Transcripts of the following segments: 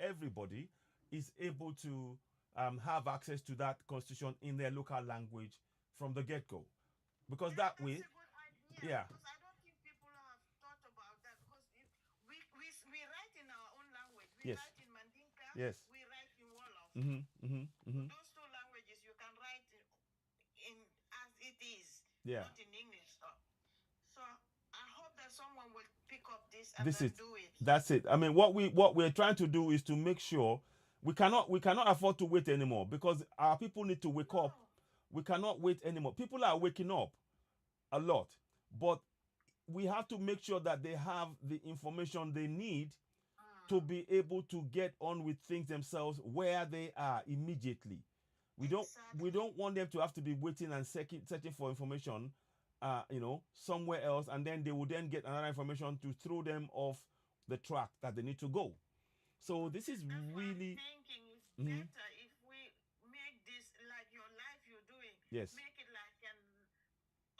everybody is able to have access to that constitution in their local language from the get-go, because Yeah, that that's way, a good idea yeah, because I don't think people have thought about that because if we write in our own language. We yes, write in Mandinka, yes, we write in Wolof. mm-hmm, mm-hmm, mm-hmm, Those two languages you can write in as it is, yeah. not in English. So I hope that someone will pick up this and This then is do it. That's it. I mean, what we're trying to do is to make sure we cannot afford to wait anymore, because our people need to wake up. No. We cannot wait anymore. People are waking up a lot, but we have to make sure that they have the information they need to Mm, be able to get on with things themselves where they are immediately. We don't we exactly. don't want them to have to be waiting and searching for information, somewhere else, and then they will then get another information to throw them off the track that they need to go. So this is That's why I'm really, thinking it's mhm, better if we make this like your life you're doing, yes. make it like an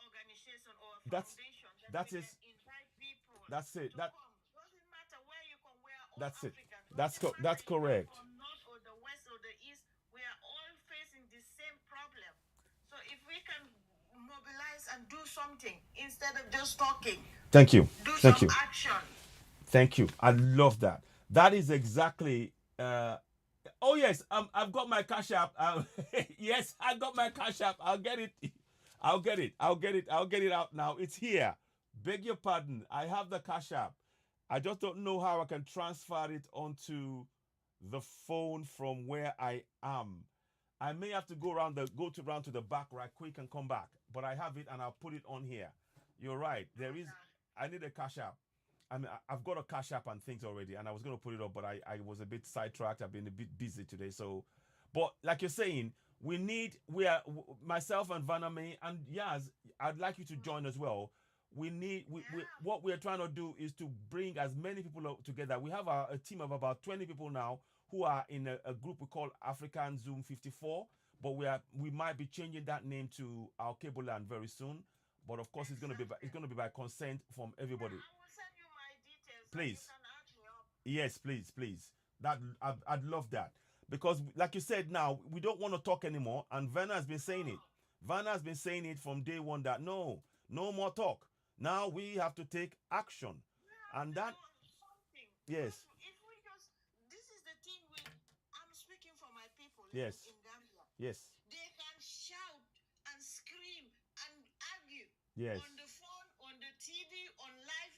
organization or a That's foundation that we that can is invite people that's it. to come. Doesn't matter where you come, we are all That's it. Africans. Doesn't matter That's if you are correct. from north or the west or the east, we are all facing the same problem. So if we can mobilize and do something instead of just talking, Thank you. do Thank some you. action. Thank you. I love that. That is exactly. Oh yes. I've got my cash app. Yes, I got my cash app. I'll get it. I'll get it. I'll get it. I'll get it out now. It's here. Beg your pardon. I have the cash app. I just don't know how I can transfer it onto the phone from where I am. I may have to go to the back right quick and come back. But I have it and I'll put it on here. You're right. Do There is. that. I need a cash app. I mean, I've got a cash app and things already, and I was going to put it up, but I was a bit sidetracked. I've been a bit busy today. So, but like you're saying, myself and Vaname and Yaz, I'd like you to join as well. Yeah. What we're trying to do is to bring as many people together. We have a team of about 20 people now who are in a group we call African Zoom 54, but we might be changing that name to our cable land very soon. But of course, it's Exactly. going to be by consent from Yeah, everybody. I will send you my details so you Please. can add me up. Yes, please, please. I'd love that, because, like you said, now we don't want to talk anymore. And Vanna has been saying it. No. Vanna has been saying it from day one that no, no more talk. Now we have to take action, We have and to that do something because yes, if we just, this is the thing with, I'm speaking for my people yes, in Gambia. yes, They can shout and scream and argue yes, on the phone, on the TV, on live,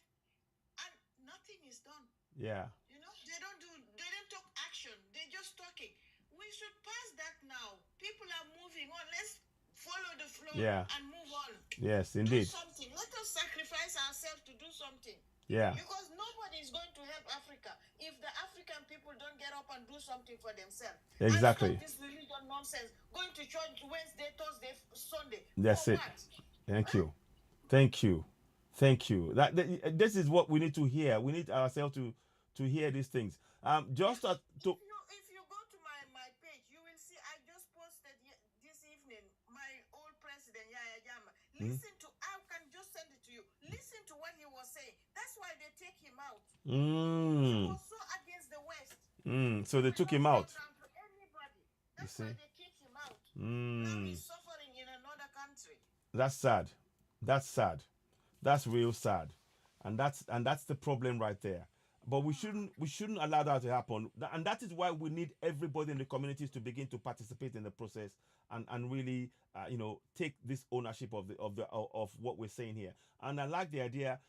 and nothing is done. yeah, They don't talk action. They're just talking. We should pass that now. People are moving on. Let's follow the flow yeah, and move on. yes, Do indeed, something. Let us sacrifice ourselves to do something. yeah, Because nobody is going to help Africa if the African people don't get up and do something for themselves. And stop exactly. this religion nonsense. Going to church Wednesday, Thursday, Sunday. For That's it. what? Thank Huh? you. Thank you. Thank you. This is what we need to hear. We need ourselves to hear these things. If Just to if you go to my page, you will see I just posted this evening my old president Yaya Jama. mm, Listen to I can just send it to you. Listen to what he was saying. That's why they take him out. He mm, was so against the West. so He they will took not him bow out. down to anybody. You That's why see? they kicked him out. Now Mm, he's suffering in another country. that's sad. That's sad. That's real sad, and that's the problem right there. But we shouldn't allow that to happen, and that is why we need everybody in the communities to begin to participate in the process, and really take this ownership of what we're saying here. And I like the idea.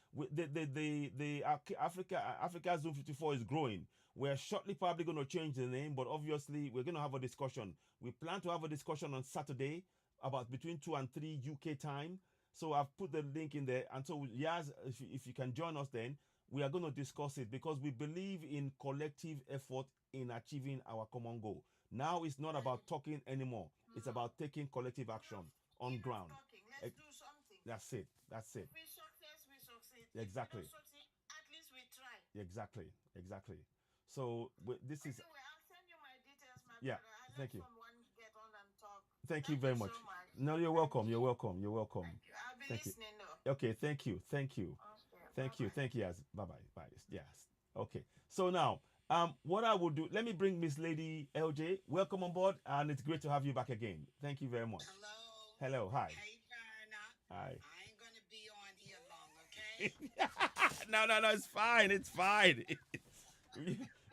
Africa Zone 54 is growing. We're shortly probably going to change the name, but obviously we're going to have a discussion. We plan to have a discussion on Saturday about between 2 and 3 UK time. So I've put the link in there. And so, yes, if you can join us, then we are going to discuss it, because we believe in collective effort in achieving our common goal. Now it's not And about talking anymore, it's mm, about taking collective action enough, on enough ground. talking. Let's Ex- do something. That's it. That's it. If we success, we succeed. If we don't Exactly. succeed, at least we try. Exactly. Exactly. So this is, Anyway, I'll send you my details, my yeah. brother. I let Thank you. someone get on and talk. Thank you Thank you very much. so much. No, you're Thank welcome. You're you. welcome. You're welcome. Thank you. I'll be Thank you. listening though. Okay. Thank you. Thank you. Okay. Bye Thank you. bye. Thank you. Yes. Bye bye. Bye. Yes. Okay. So now, What I will do, let me bring Miss Lady LJ. Welcome on board, and it's great to have you back again. Thank you very much. Hello. Hello, hi. Hey, Verna. Hi. I ain't gonna be on here long, okay? No, no, no, it's fine. It's fine.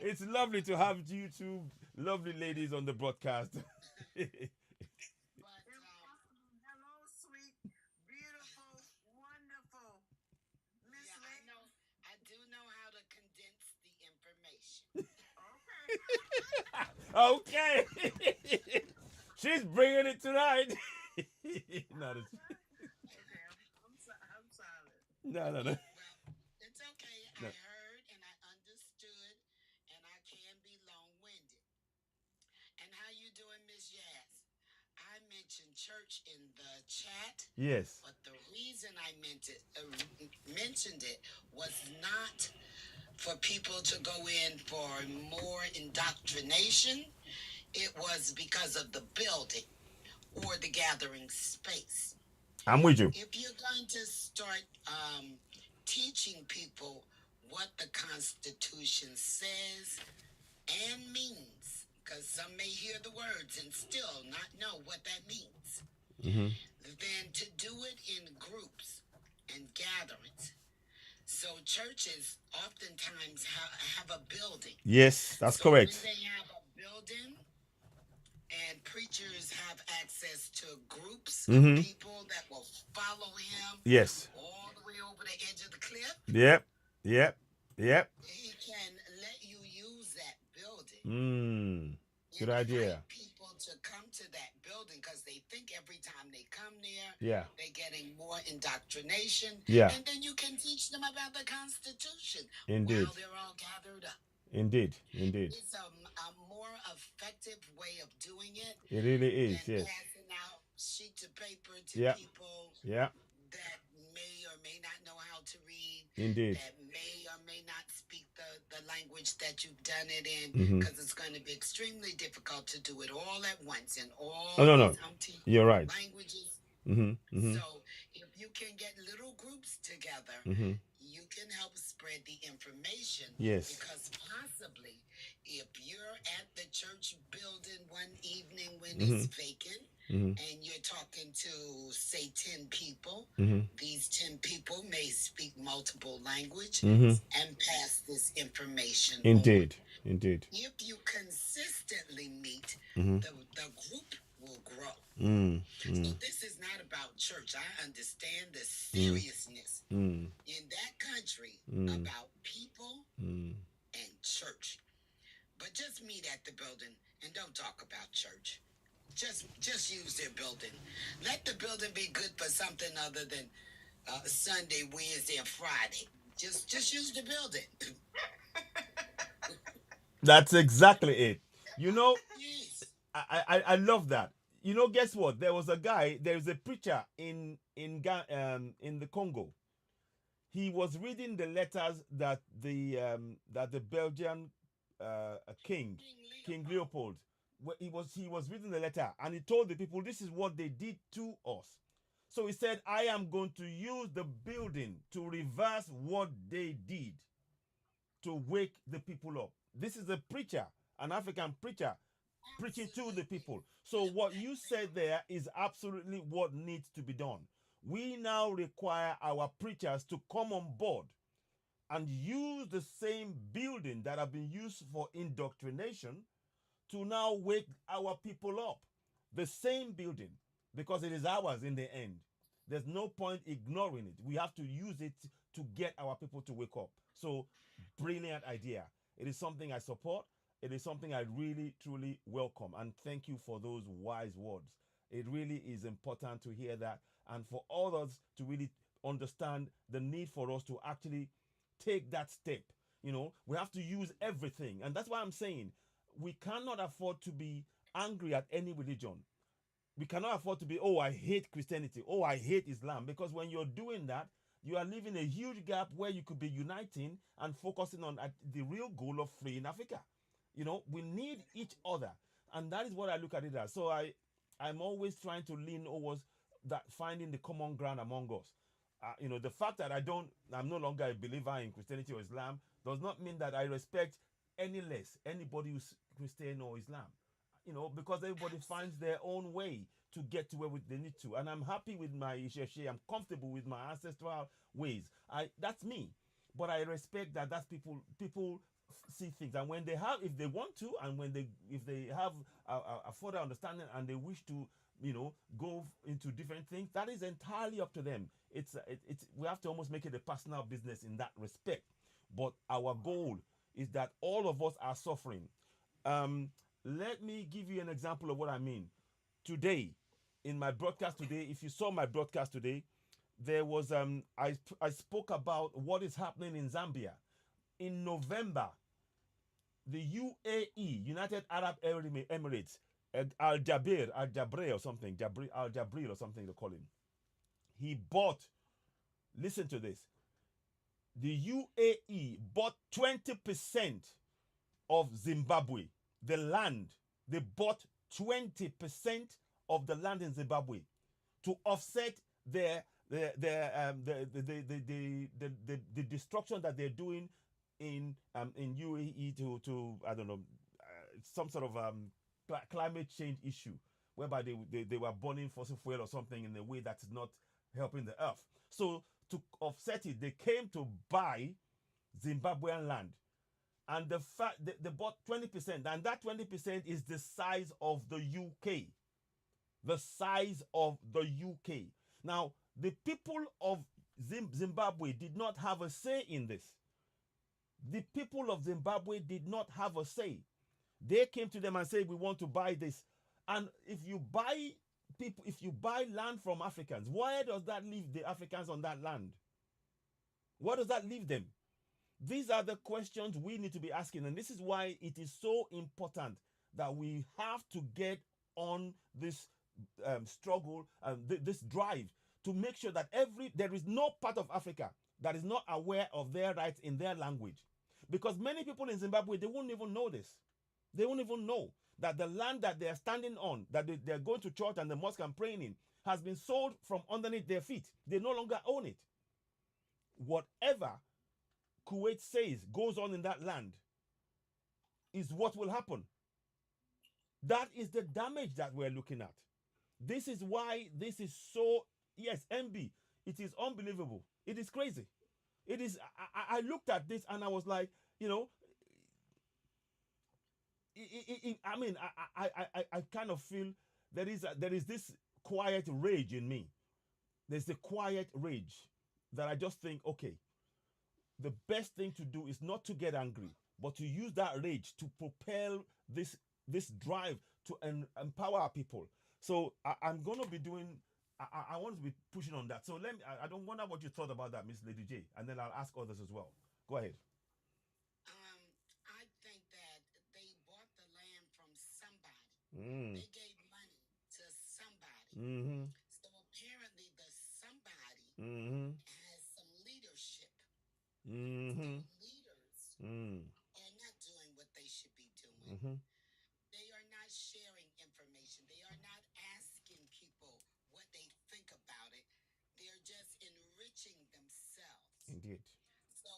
It's lovely to have you two lovely ladies on the broadcast. But Impossible. Hello, sweet, beautiful, wonderful Miss yeah, I Lady. know. I do know how to condense the information. Okay. Okay. She's bringing it tonight. No, Okay. I'm silent. no, no, no. Well, it's okay. I No. heard and I understood, and I can be long-winded. And how you doing, Miss Yaz? I mentioned church in the chat, Yes. but the reason I mentioned it was not for people to go in for more indoctrination. It was because of the building or the gathering space. I'm with you. If you're going to start teaching people what the Constitution says and means, because some may hear the words and still not know what that means, Hmm. then to do it in groups and gatherings. So churches oftentimes have a building. Yes, that's So when correct. they have a building and preachers have access to groups of Hmm. people that will follow him Yes. all the way over the edge of the cliff, Yep. Yep. Yep. he can let you use that building. Mm. Good Invite idea. people to come to that building because they think every time they come there, Yeah. they're getting more indoctrination. Yeah. And then you can teach them about the Constitution Indeed. while they're all gathered up. Indeed. Indeed. It's a more effective way of doing it It really is. than Yes. passing out sheets of paper to Yeah. people Yeah. that may or may not know how to read, Indeed. that may or may not speak the language that you've done it in, Hmm. because it's going to be extremely difficult to do it all at once in Oh all no, these no. You're right. languages. Hmm. Hmm. So if you can get little groups together, Hmm. you can help spread the information, Yes. because possibly if you're at the church building one evening when Hmm. it's vacant Hmm. and you're talking to, say, 10 people, Hmm. these 10 people may speak multiple language Hmm. and pass this information on. Indeed. Indeed. If you consistently meet, Hmm. the group will grow. Mm. So Mm. this is not about church. I understand the Mm. seriousness Mm. in that country Mm. about people Mm. and church. But just meet at the building and don't talk about church. Just use their building. Let the building be good for something other than Sunday, Wednesday, and Friday. Just use the building. That's exactly it. You know, Yes. I love that. You know, guess what? There was a guy. There's a preacher in the Congo. He was reading the letters that the Belgian king, King Leopold, he was reading the letter, and he told the people, this is what they did to us. So he said, I am going to use the building to reverse what they did to wake the people up. This is a preacher, an African preacher, preaching to the people. So what you said there is absolutely what needs to be done. We now require our preachers to come on board and use the same building that have been used for indoctrination to now wake our people up. The same building, because it is ours in the end. There's no point ignoring it. We have to use it to get our people to wake up. So, brilliant idea. It is something I support. It is something I really, truly welcome. And thank you for those wise words. It really is important to hear that and for others to really understand the need for us to actually take that step. We have to use everything. And that's why I'm saying we cannot afford to be angry at any religion. We cannot afford to be, oh, I hate Christianity, oh, I hate Islam, because when you're doing that, you are leaving a huge gap where you could be uniting and focusing on the real goal of freeing Africa. We need each other, and that is what I look at it as. So I'm always trying to lean over that, finding the common ground among us. The fact that I'm no longer a believer in Christianity or Islam does not mean that I respect any less anybody who's Christian or Islam, because everybody finds their own way to get to where they need to. And I'm happy with my Isheshe. I'm comfortable with my ancestral ways. That's me. But I respect that that's people see things, and when they have, if they want to, and if they have a further understanding and they wish to go into different things, that is entirely up to them. It's we have to almost make it a personal business in that respect. But our goal is that all of us are suffering. Let me give you an example of what I mean. Today, in my broadcast today, if you saw my broadcast today, there was I spoke about what is happening in Zambia. In November, the UAE, United Arab Emirates, Al Jabril or something they call him. He bought, listen to this, the UAE bought 20% of Zimbabwe, the land. They bought 20% of the land in Zimbabwe to offset the destruction that they're doing in UAE to I don't know, some sort of climate change issue, whereby they were burning fossil fuel or something in a way that is not helping the earth. So to offset it, they came to buy Zimbabwean land, and the fact they bought 20%, and that 20% is the size of the UK. The size of the UK. Now, the people of Zimbabwe did not have a say in this. The people of Zimbabwe did not have a say. They came to them and said, we want to buy this. And if you buy land from Africans, where does that leave the Africans on that land? Where does that leave them? These are the questions we need to be asking. And this is why it is so important that we have to get on this struggle and this drive to make sure that there is no part of Africa that is not aware of their rights in their language. Because many people in Zimbabwe, they won't even know this. They won't even know that the land that they're standing on, that they're going to church and the mosque and praying in, has been sold from underneath their feet. They no longer own it. Whatever Kuwait says goes on in that land is what will happen. That is the damage that we're looking at. This is why this is so, yes, MB, it is unbelievable. It is crazy. It is, I looked at this and I was like, I mean, I kind of feel there is this quiet rage in me. There's a quiet rage that I just think, okay, the best thing to do is not to get angry, but to use that rage to propel this drive to empower our people. So I'm going to be doing, I want to be pushing on that. So I don't wonder what you thought about that, Miss Lady J, and then I'll ask others as well. Go ahead. I think that they bought the land from somebody. They gave money to somebody. Mm-hmm. So apparently the somebody Mm-hmm. has some leadership. Mm-hmm. So leaders Mm. are not doing what they should be doing. Mm-hmm. They are not sharing information. They are not asking people what they think about it. They're just enriching themselves. Indeed. So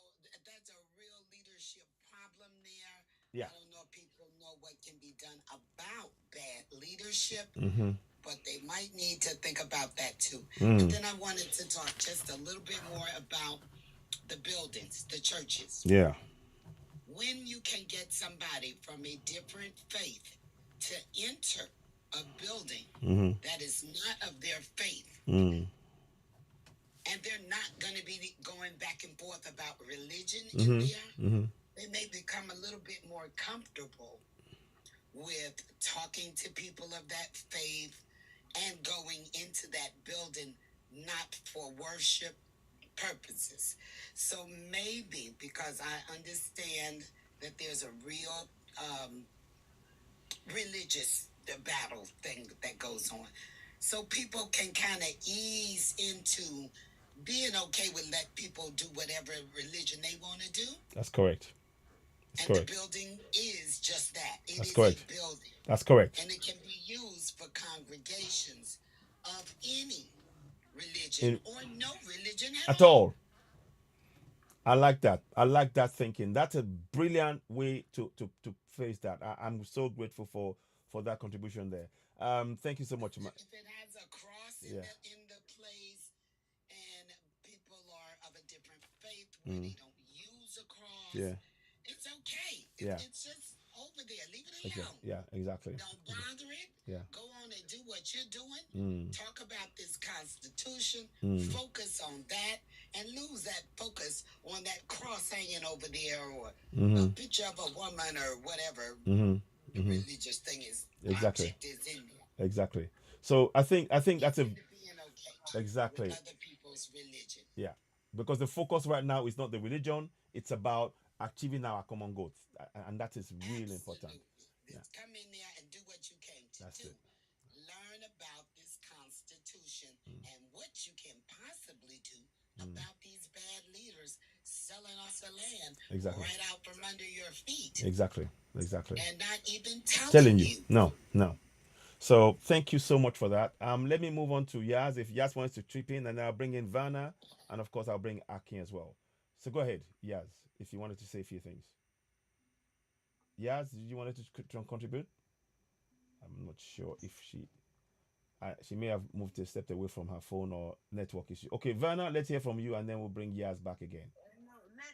that's a real leadership problem there. Yeah. I don't know if people know what can be done about bad leadership, Mm-hmm. but they might need to think about that too. Mm. And then I wanted to talk just a little bit more about the buildings, the churches. Yeah. When you can get somebody from a different faith to enter a building that is not of their faith, Mm. and they're not going to be going back and forth about religion in there, they may become a little bit more comfortable with talking to people of that faith and going into that building not for worship purposes. So maybe, because I understand that there's a real religious battle thing that goes on, so people can kind of ease into being okay with let people do whatever religion they want to do. That's correct. That's And correct. the building is just that. It That's is correct. a building. That's correct. And it can be used for congregations of any religion or no religion At all. I like that. I like that thinking. That's a brilliant way to face that. I'm so grateful for that contribution there. Thank you so much. If it has a cross Yeah. in the place, and people are of a different faith where Mm, they don't use a cross, yeah. it's okay. Yeah. It's just over there. Leave it Exactly. alone. Yeah. Exactly. Don't bother it. Yeah. Go on and do what you're doing. Mm, Talk about this Constitution. mm, Focus on that and lose that focus on that cross hanging over there or a mm-hmm, picture of a woman or whatever mm-hmm, the mm-hmm. religious thing is. Exactly. Object is in there. Exactly. So I think Get that's a into being okay with exactly. other people's religion. Yeah. Because the focus right now is not the religion, it's about achieving our common goals. And that is really important. Absolutely. Yeah. Just come in there and do what you came to That's do. it. Learn about this Constitution Mm, and what you can possibly do mm. about these bad leaders selling off the land Exactly. right out from under your feet Exactly. Exactly. and not even Telling telling you. you. No, no. So thank you so much for that. Let me move on to Yaz. If Yaz wants to chip in, and then I'll bring in Vanna, and of course I'll bring Akin as well. So go ahead, Yaz, if you wanted to say a few things. Yaz, did you wanted to contribute? I'm not sure if she may have moved a step away from her phone or network issue. Okay, Vanna, let's hear from you, and then we'll bring Yaz back again. No, let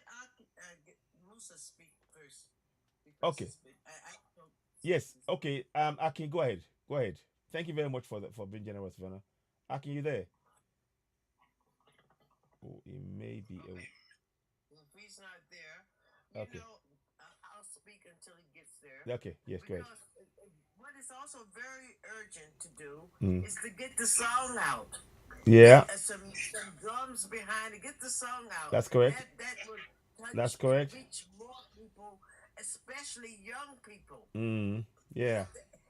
Musa speak first because Okay. it's been, I don't speak Yes. before. Okay. Akin, go ahead. Go ahead. Thank you very much for being generous, Vanna. Akin, you there? Oh, it may be a. Okay, if he's not there, Okay. I'll speak until he gets there. Okay. Yes. Go ahead. Because what is also very urgent to do Mm. is to get the song out. Yeah. Some drums behind it. Get the song out. That's correct. That would touch That's and correct. reach more people, especially young people. Mm. Yeah.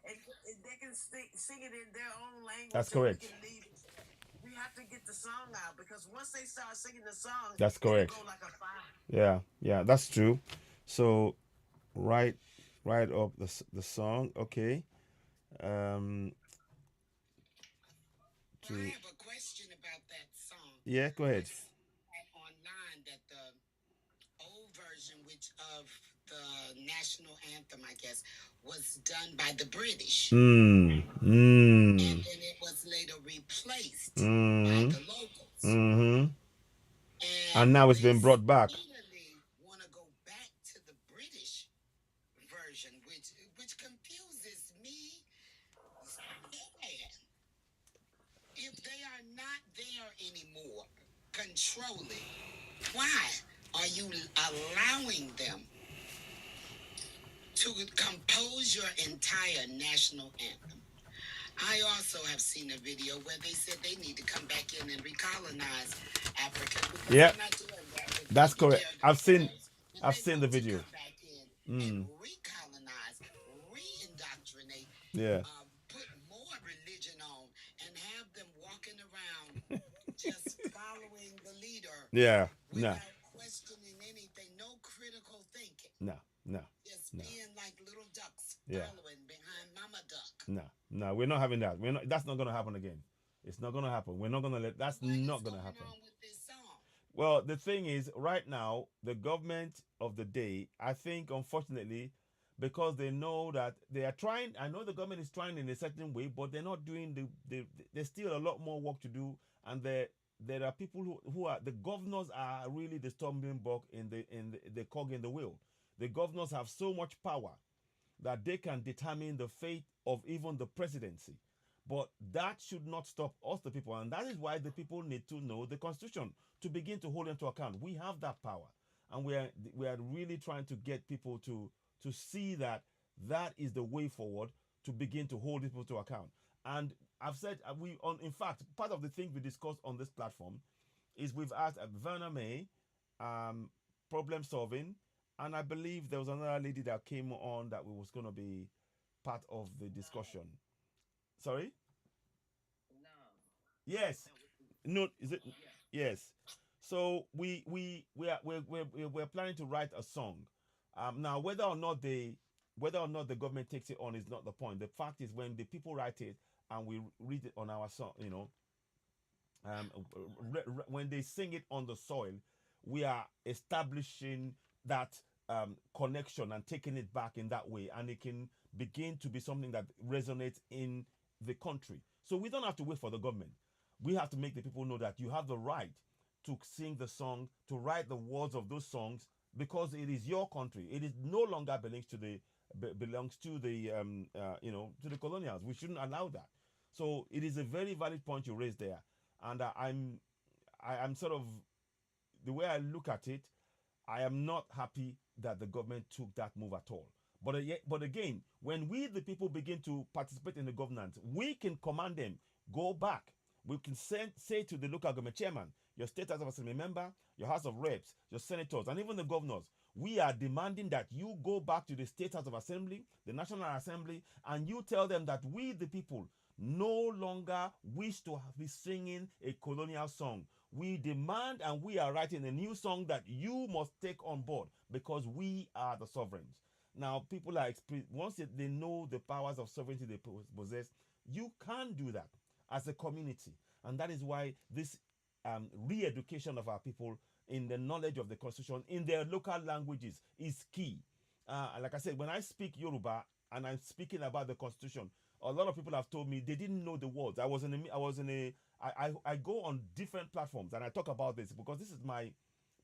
And they can sing it in their own language. That's and correct. We can leave. We have to get the song out because once they start singing the song, That's it'll correct. go like a fire. Yeah. Yeah. That's true. So, right, right up the song. Okay. Um. Well, I To have a question about that song. yeah. Go I ahead. saw online that the old version, which of the national anthem, I guess, was done by the British. Mm. And Mm. then it was later replaced by Mm. the locals. Mm-hmm. And And now it's they been brought back. speedily want to go back to the British version, which confuses me. Man, if they are not there anymore, controlling, why are you allowing them to compose your entire national anthem? I also have seen a video where they said they need to come back in and recolonize Africa because Yeah. they're not doing that. They're That's taking correct. care of I've seen. themselves, and I've they seen want the to video. come back in Mm. and recolonize, re-indoctrinate, Yeah. put more religion on, and have them walking around just following the leader Yeah. No. without questioning anything, no critical thinking, No. No. just No. being like little ducks Yeah. following behind Mama Duck. No. No. We're not having that. We're not. That's not gonna happen again. It's not gonna happen. We're not gonna let. That's What not is gonna going happen. on with this song? Well, the thing is, right now, the government of the day, I think, unfortunately, because they know that they are trying. I know the government is trying in a certain way, but they're not doing there's still a lot more work to do, and there are people who are the governors are really the stumbling block in the cog in the wheel. The governors have so much power that they can determine the fate of even the presidency. But that should not stop us, the people. And that is why the people need to know the Constitution to begin to hold them to account. We have that power. And we are really trying to get people to see that that is the way forward to begin to hold people to account. And I've said in fact, part of the thing we discussed on this platform is we've asked Verna May, problem solving, and I believe there was another lady that came on that was going to be part of the discussion. Sorry? No, Yes. that would be, No, is it? yeah. Yes. So we're planning to write a song. Now whether or not the government takes it on is not the point. The fact is when the people write it and we read it on our song, when they sing it on the soil, we are establishing that connection and taking it back in that way, and it can begin to be something that resonates in the country. So we don't have to wait for the government. We have to make the people know that you have the right to sing the song, to write the words of those songs, because it is your country. It is no longer belongs to the to the colonials. We shouldn't allow that. So it is a very valid point you raised there, and I'm sort of, the way I look at it, I am not happy that the government took that move at all. But again, when we the people begin to participate in the governance, we can command them, go back. We can say to the local government chairman, your state house of assembly member, your house of reps, your senators, and even the governors, we are demanding that you go back to the state house of assembly, the national assembly, and you tell them that we the people no longer wish to be singing a colonial song. We demand, and we are writing a new song that you must take on board, because we are the sovereigns. Now, people are once they know the powers of sovereignty they possess, you can do that as a community, and that is why this re-education of our people in the knowledge of the Constitution in their local languages is key. Like I said, when I speak Yoruba and I'm speaking about the Constitution, a lot of people have told me they didn't know the words. I go on different platforms and I talk about this because this is my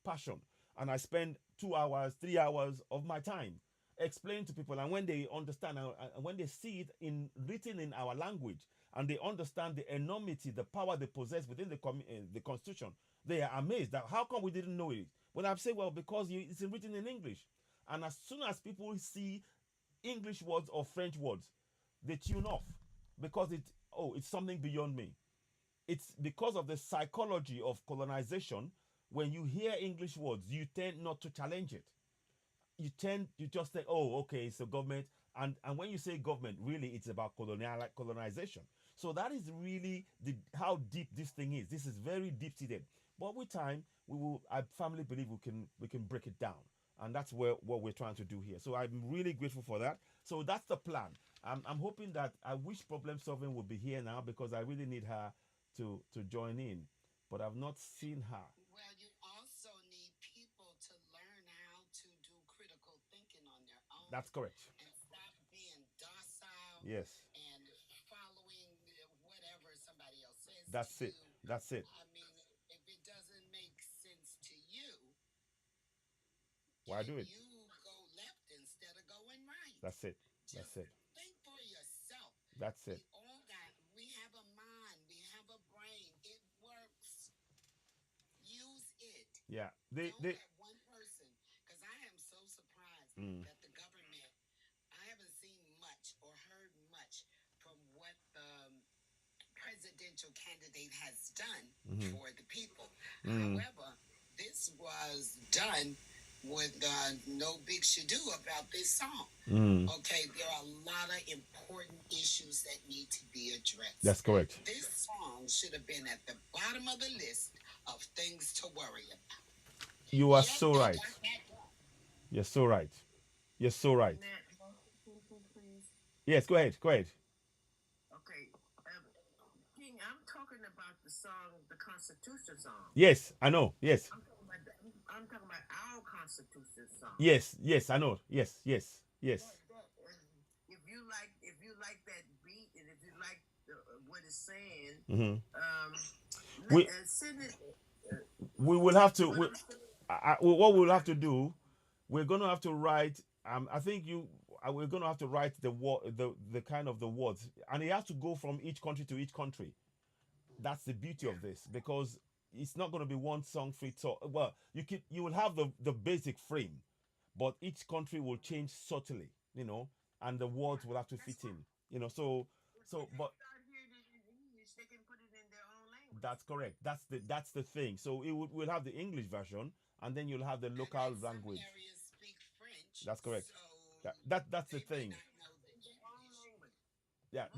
passion, and I spend 2 hours, 3 hours of my time explaining to people, and when they understand and when they see it written in our language, and they understand the enormity, the power they possess within the Constitution, they are amazed that how come we didn't know it. When I say, well, because it's written in English, and as soon as people see English words or French words, they tune off, because it's something beyond me. It's because of the psychology of colonization. When you hear English words, you tend not to challenge it. You just say, oh, okay, it's a government. And when you say government, really it's about colonization. So that is really how deep this thing is. This is very deep-seated. But with time, I firmly believe we can break it down. And that's what we're trying to do here. So I'm really grateful for that. So that's the plan. I'm hoping that, I wish Problem Solving would be here now, because I really need her to join in. But I've not seen her. Well, you also need people to learn how to do critical thinking on their own. That's correct. And stop being docile. Yes. And following whatever somebody else says. That's it. That's it. I mean, if it doesn't make sense to you, why do it? You go left instead of going right. That's it. That's Just it. think for yourself. That's it. We have a mind, we have a brain. It works. Use it. Yeah. Don't let one person, because I am so surprised that the government, I haven't seen much or heard much from what the presidential candidate has done for the people. However, this was done with no big do about this song. Okay, there are a lot of important issues that need to be addressed. That's correct. This song should have been at the bottom of the list of things to worry about. You are so right. You're so right. You're so right. Yes, go ahead. Go ahead. Okay. King, I'm talking about the song, the Constitution song. Yes, I know. Yes. I'm talking about our Constitution song. Yes, I know. Yes. If you like that beat, and if you like what it's saying, send it. We will have to. What we'll have to do, we're going to have to write. I think we're going to have to write the kind of the words, and it has to go from each country to each country. That's the beauty of this, because it's not going to be one song fits all. Well, you will have the basic frame, but each country will change subtly, and the words will have to fit in, So, but They can put it in their own language. That's correct. That's the thing. So we'll have the English version, and then you'll have the local language. Some areas speak French. That's correct. So That's the thing. Yeah,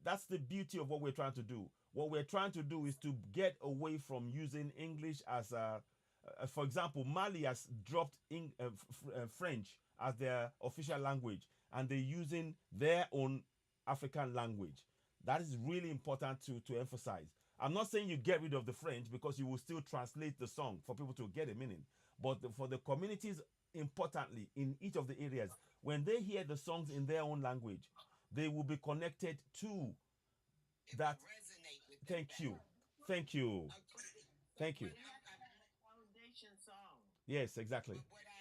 that's the beauty of what we're trying to do. What we're trying to do is to get away from using English as for example, Mali has dropped French as their official language, and they're using their own African language. That is really important to emphasize. I'm not saying you get rid of the French because you will still translate the song for people to get a meaning. But for the communities, importantly, in each of the areas, when they hear the songs in their own language, they will be connected to It that. will resonate with them Thank better. you. Thank you. Okay. Thank you. We have to have a foundation song. Yes, exactly. But what I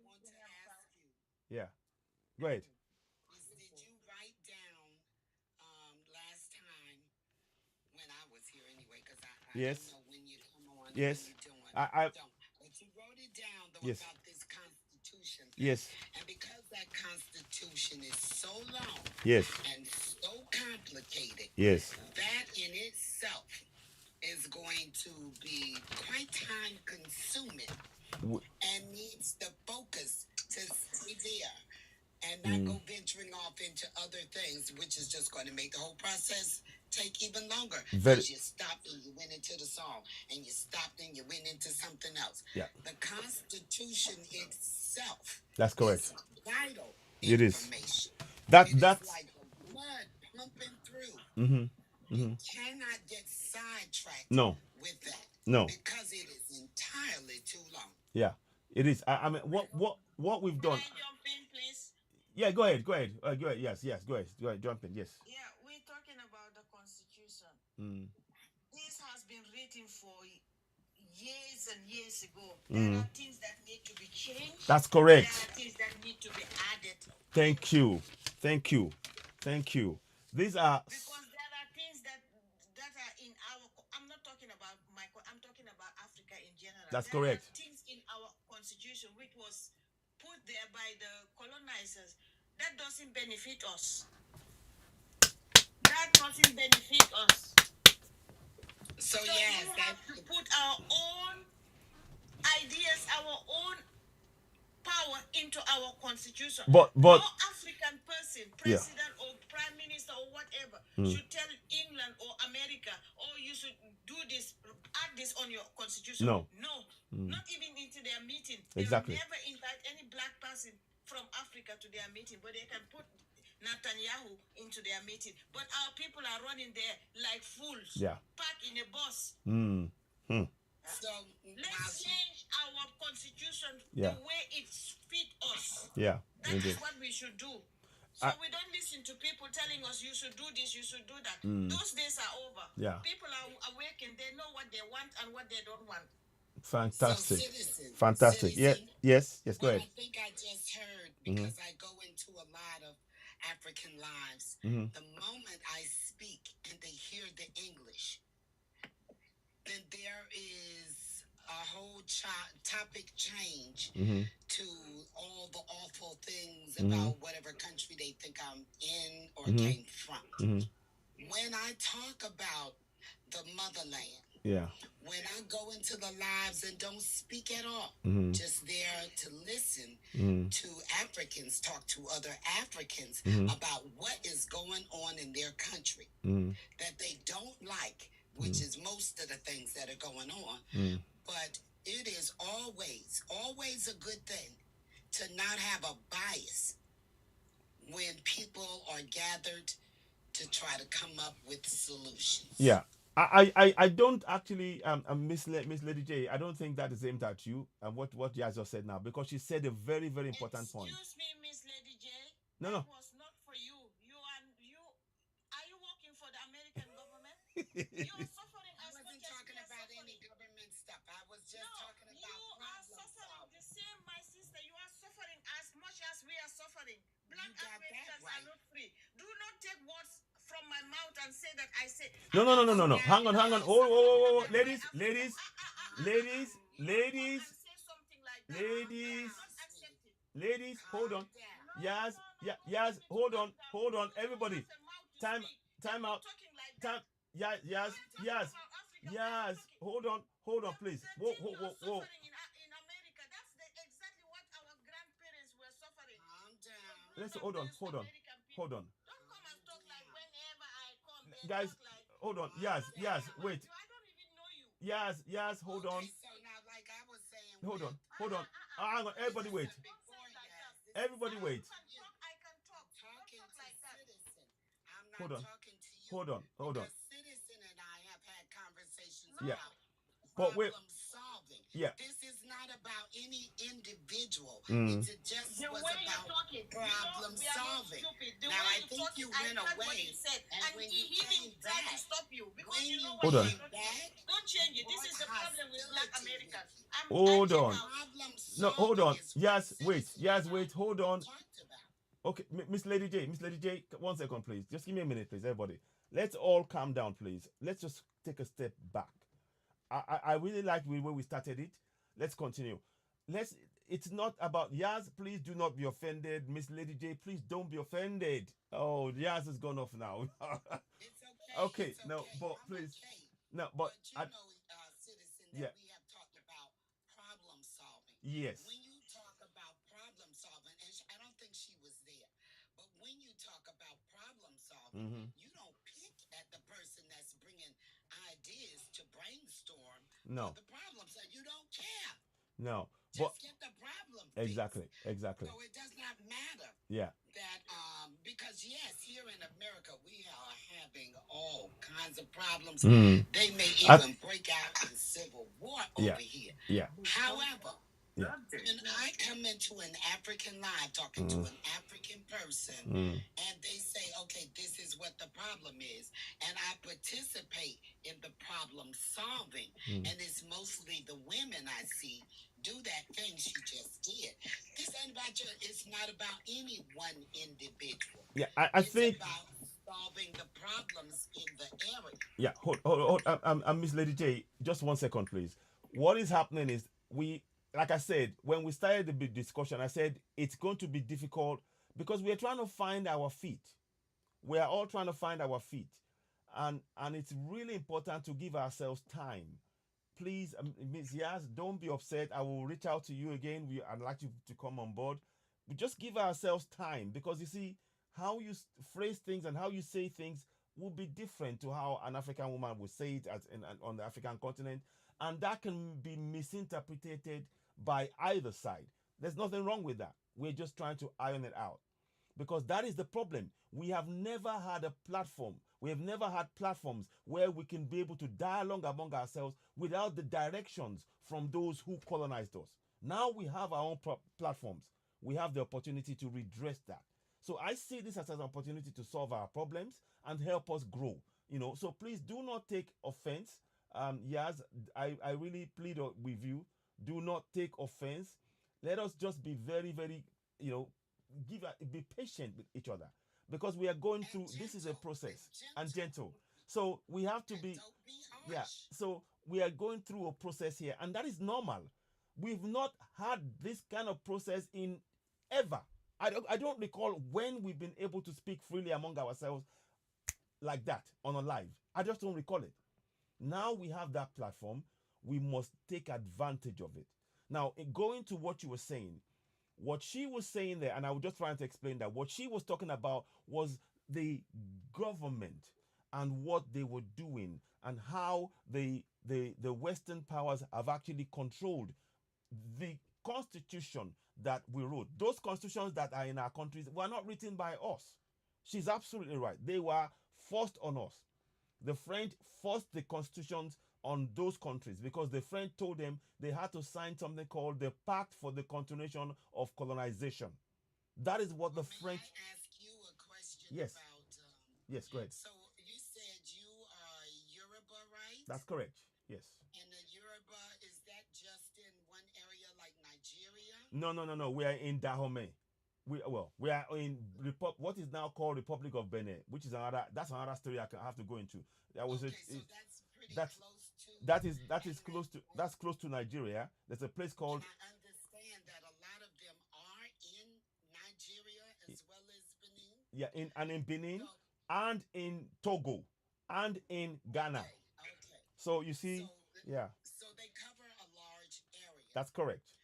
want to ask you Yeah. Go ahead. is, did you write down last time when I was here anyway? Because I Yes. don't know when you come on, Yes. when you're doing. I Don't. But you wrote it down though Yes. about this Constitution thing. Yes. And because that Constitution is so long Yes. and so complicated, Yes. that in itself is going to be quite time consuming W- and needs the focus to stay there and not go venturing off into other things, which is just going to make the whole process take even longer. Very- Because you stopped and you went into the song, and you stopped and you went into something else. Yeah. The Constitution itself That's correct. is vital It is. information. That's It's like the blood pumping through. Mm-hmm. You cannot get sidetracked No. with that. No. Because it is entirely too long. Yeah. It is. I mean, what we've Can done. I jump in, please? Yeah. Go ahead. Go ahead. Go ahead. Yes. Yes. Go ahead. Go ahead. Jump in. Yes. Yeah, we're talking about the Constitution. Mm. This has been written for years and years ago. There are things that need to be changed. That's There correct. are things that need to be added. Thank you. Thank you. Thank you. These are. Because there are things that are in our. I'm not talking about I'm talking about Africa in general. That's there correct. Are things in our constitution which was put there by the colonizers that doesn't benefit us. That doesn't benefit us. So, So yes, we that's have to put our own ideas, our own power into our constitution. But- no African person, Yeah. president or prime minister or whatever, should tell England or America, oh, you should do this, add this on your constitution. No. Not even into their meeting. They Exactly. will never invite any black person from Africa to their meeting, but they can put Netanyahu into their meeting. But our people are running there like fools. Yeah. Packed in a bus. Mm. so. Let's change our constitution Yeah. the way it fits us. Yeah. That It is is. what we should do. So we don't listen to people telling us you should do this, you should do that. Those days are over. Yeah. People are awake and they know what they want and what they don't want. Fantastic. So, citizen, Fantastic. citizen, Yes. Yes. Go what ahead. I think I just heard, because I go into a lot of African lives, Mm-hmm. the moment I speak and they hear the English, then there is a whole topic change Mm-hmm. to all the awful things about whatever country they think I'm in or came from. Mm-hmm. When I talk about the motherland, Yeah. when I go into the lives and don't speak at all, Mm-hmm. just there to listen to Africans talk to other Africans about what is going on in their country that they don't like, which is most of the things that are going on. But it is always a good thing to not have a bias when people are gathered to try to come up with solutions. Yeah. I don't actually Miss Lady J. I don't think that is aimed at you and what Yaz just said now, because she said a very, very important point. Excuse me, Miss Lady J. No. That was not for you. Are you working for the American government? You are suffering I as much wasn't as talking we are about suffering. any government stuff. I was just No, talking you about are problem suffering solving. the same, my sister. You are suffering as much as we are suffering. Black You got that Americans right. are not free. Do not take words from my mouth and say that I say. No. Hang on. Oh. Ladies. Say something like that. Ladies. I cannot accept it. Ladies, hold on. Down. Yaz, hold on, everybody. Time out. Yaz, hold on, please. Whoa. In America, that's exactly what our grandparents were suffering. Calm down. Let's hold on. Don't come and talk like whenever I come. They Guys, talk like, hold on. Yaz, wait. I don't even know you. Yaz, hold on. Okay, so now, like I was saying, Hold on. Hang on, everybody wait. Everybody wait. I can talk. talking Don't talk to like that. citizen. I'm not Hold on. talking to hold on. Because Citizen and I have had conversations Yeah. about But wait, problem solving. yeah. This is not about any individual. Mm. It just The was way you're about talking, problem we are not solving. stupid. The Now, way I you're think talking, you I went heard what away, you said, and and when he you even came tried to back, stop you because when you know you what Hold on. you're came talking. back, Don't change it. This brought is the problem with Black hostility Americans. with you. I'm Hold came on. out. Problem No, hold solving on. is what Yes, wait. Citizen Yes, and wait. I Hold on. talked about. Okay, Miss Lady J. Miss Lady J. 1 second, please. Just give me a minute, please, everybody. Let's all calm down, please. Let's just take a step back. I really like the way we started it. Let's continue. It's not about Yaz. Please do not be offended. Miss Lady J, please don't be offended. Oh, Yaz has gone off now. It's okay. Okay, It's okay. no, but I'm please. okay. No, But but you know, Citizen, that yeah, we have talked about problem solving. yes. When you talk about problem solving, and I don't think she was there, but when you talk about problem solving, Mm-hmm. you don't pick at the person that's bringing ideas to brainstorm No, the problem. So you don't care. no, but Just get the problem fixed. exactly. So it does not matter Yeah. that because yes, here in America we are having all kinds of problems. Mm. They may I- even break out in civil war Yeah. over here. Yeah. However, Yeah. when I come into an African live talking to an African person Mm. and they say, okay, this is what the problem is, and I participate in the problem solving, and it's mostly the women I see do that thing she just did. This ain't about you. It's not about any one individual. Yeah. I It's think. about solving the problems in the area. Yeah. Hold. Miss Lady J. Just 1 second, please. What is happening is like I said, when we started the big discussion, I said it's going to be difficult because we are trying to find our feet. We are all trying to find our feet, and it's really important to give ourselves time. Please, Ms. Yaz, don't be upset. I will reach out to you again. I'd like you to come on board. We just give ourselves time because you see how you phrase things and how you say things will be different to how an African woman would say it on the African continent, and that can be misinterpreted by either side. There's nothing wrong with that. We're just trying to iron it out because that is the problem. We have never had a platform. We have never had platforms where we can be able to dialogue among ourselves without the directions from those who colonized us. Now we have our own platforms. We have the opportunity to redress that. So I see this as an opportunity to solve our problems and help us grow. So please do not take offense. Yaz, I really plead with you. Do not take offense. Let us just be very, very, be patient with each other because we are going through. This is a process and gentle. So we have to be, yeah. So we are going through a process here, and that is normal. We've not had this kind of process in ever. I don't recall when we've been able to speak freely among ourselves like that on a live. I just don't recall it. Now we have that platform. We must take advantage of it. Now, going to what you were saying, what she was saying there, and I was just trying to explain that what she was talking about was the government and what they were doing and how the Western powers have actually controlled the constitution that we wrote. Those constitutions that are in our countries were not written by us. She's absolutely right. They were forced on us. The French forced the constitutions on those countries because the French told them they had to sign something called the Pact for the Continuation of Colonization. That is what the French. May I ask you a question Yes. about? Yes, go ahead. So you said you are Yoruba, right? That's correct. Yes. And the Yoruba, is that just in one area like Nigeria? No. We are in Dahomey. We are in what is now called Republic of Benin, which is another story I have to go into. That was so that's pretty that's close to. that's close to Nigeria. There's a place called. And I understand that a lot of them are in Nigeria as well as Benin. Yeah, in Benin So, and in Togo and in Ghana. okay. So you see, yeah, So they cover a large area. that's correct.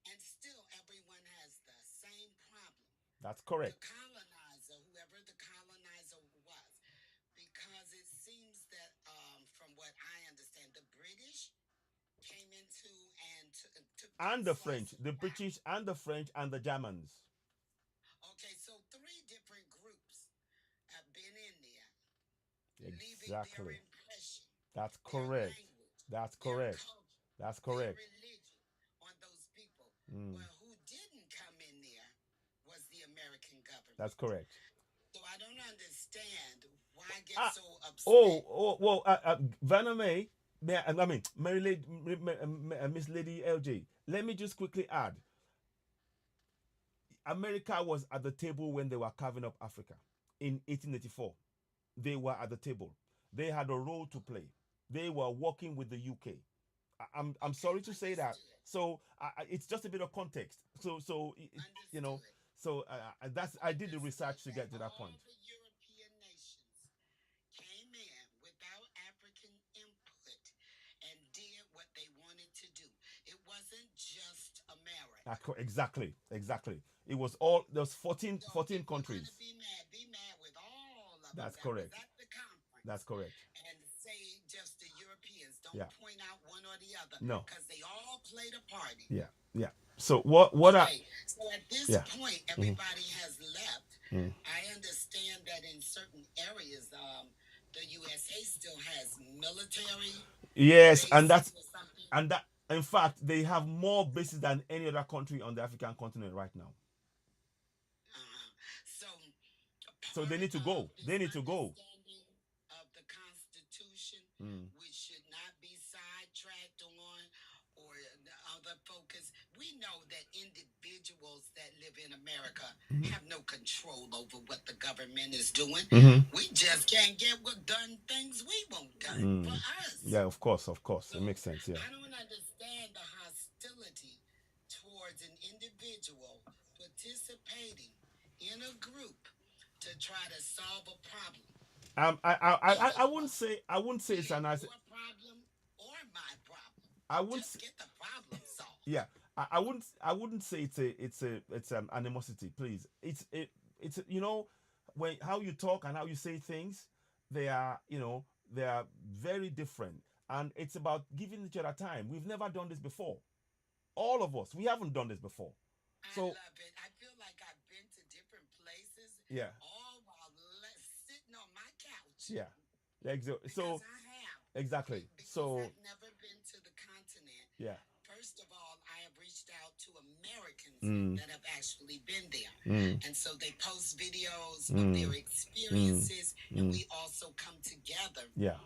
And still everyone has the same problem. That's correct. The colonizer, whoever the colonizer was, because it seems that, from what I understand, the British came into and took And the French, slices the back. British and the French and the Germans. Okay, so 3 different groups have been in there. leaving their Exactly. impression, That's their correct. language, That's their correct. culture, That's their correct. religion on those people. Mm, But who didn't come in there was the American that's government. correct. So I don't understand why get Ah, so oh, upset. oh, well, Vanna May, I mean, Mary Lady, Miss Lady LJ. Let me just quickly add, America was at the table when they were carving up Africa in 1884. They were at the table. They had a role to play. They were working with the UK. I'm Okay, sorry to say that. understood. So it's just a bit of context. You know, Understood. so that's I did the Understood research to that get to that point. all the European nations came in without African input and did what they wanted to do. It wasn't just America. Exactly, exactly. It was all there was fourteen So if 14 you're gonna countries. be mad with all of them That's that was correct. at the That's conference correct. and say just the Europeans. Don't Yeah. point out one or the other No. because they all played a party. Yeah. Yeah. So what I Okay, so at this yeah. point, Mhm. everybody has left. Mm. I understand that in certain areas, the USA still has military Yes, bases or something. and that in fact they have more bases than any other country on the African continent right now. So So they part need to of go. this They need to go. understanding of the Constitution, Mm. which should not be sidetracked on or the other focus. We know that individuals that live in America have no control over what the government is doing. Mm-hmm. We just can't get what done things we want done for us. Yeah, of course, of course. So It makes sense, yeah. I don't understand the hostility towards an individual participating in a group to try to solve a problem. I wouldn't say it's an Your problem or my problem. I wouldn't Just get the problem solved. yeah I wouldn't say it's animosity, please. It's you know, when how you talk and how you say things, they are, you know, they are very different, and it's about giving each other time. We've never done this before. All of us, we haven't done this before. I So love it. I feel like I've been to different places, yeah, all while sitting on my couch. yeah, Because so I have. exactly. Because So I've never been to the continent. yeah. First of all, I have reached out to Americans Mm. that have actually been there. Mm. And so they post videos Mm. of their experiences, Mm. and we also come together Yeah,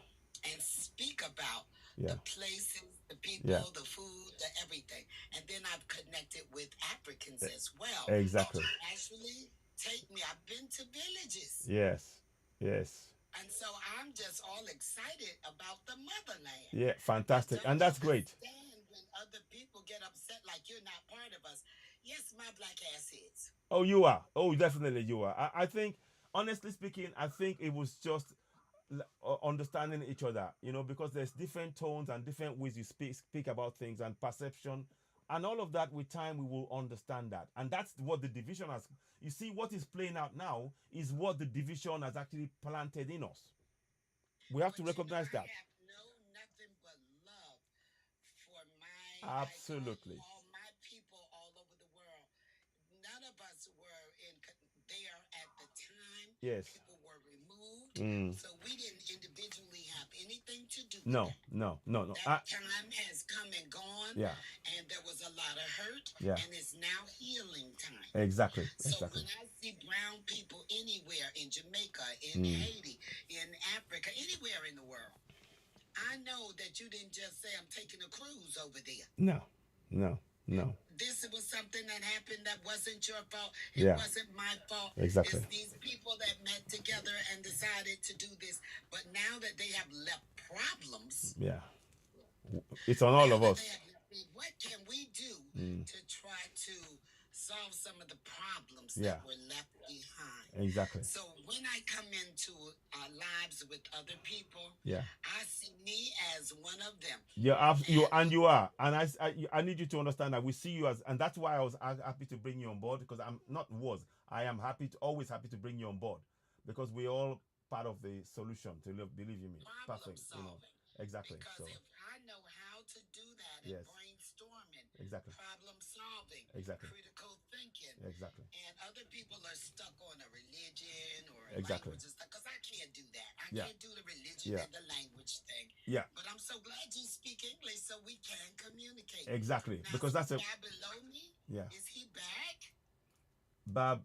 and speak about yeah, the places, the people, yeah. the food, the everything. And then I've connected with Africans as well. Exactly. Actually, take me. I've been to villages. Yes, yes. And so I'm just all excited about the motherland. Yeah, I fantastic, don't and that's great. understand when other people get upset like you're not part of us. Yes, my black ass is. Oh, you are. Oh, definitely you are. I think, honestly speaking, I think it was just understanding each other, you know, because there's different tones and different ways you speak about things and perception, and all of that. With time, we will understand that, and that's what the division has. You see, what is playing out now is what the division has actually planted in us. We have But to you know, recognize I that. have nothing but love for Absolutely. all my people all over the world. None of us were there at the time. Yes. People were removed. Mm. So we didn't individually have anything to do with No, that. no. That time has come and gone. Yeah. And there was a lot of hurt. Yeah. And it's now healing time. Exactly. So Exactly. when I see brown people anywhere in Jamaica, in Haiti, in Africa, anywhere in the world, I know that you didn't just say I'm taking a cruise over there. No. This was something that happened that wasn't your fault. It Yeah. wasn't my fault. Exactly. It's these people that met together and decided to do this. But now that they have left problems, Yeah. It's on all of us. What can we do to try to solve some of the problems Yeah. that were left behind? Exactly. So when I come into our lives with other people, Yeah. I see me as one of them. You are, and I need you to understand that we see you as, and that's why I was happy to bring you on board, because I am always happy to bring you on board, because we're all part of the solution. Believe you me, Problem perfect. You know, solving. exactly. Because So if I know how to do that, Yes. and brainstorming, Exactly. problem solving, Exactly. critical thinking, Exactly. and other people are stuck on a religion or a Exactly. language and stuff, because I can't do that. I Yeah. can't do the religion Yeah. and the language thing. Yeah. But I'm so glad you speak English so we can communicate. Exactly. Now, Because so that's a Babyloni, yeah. is he back? Bab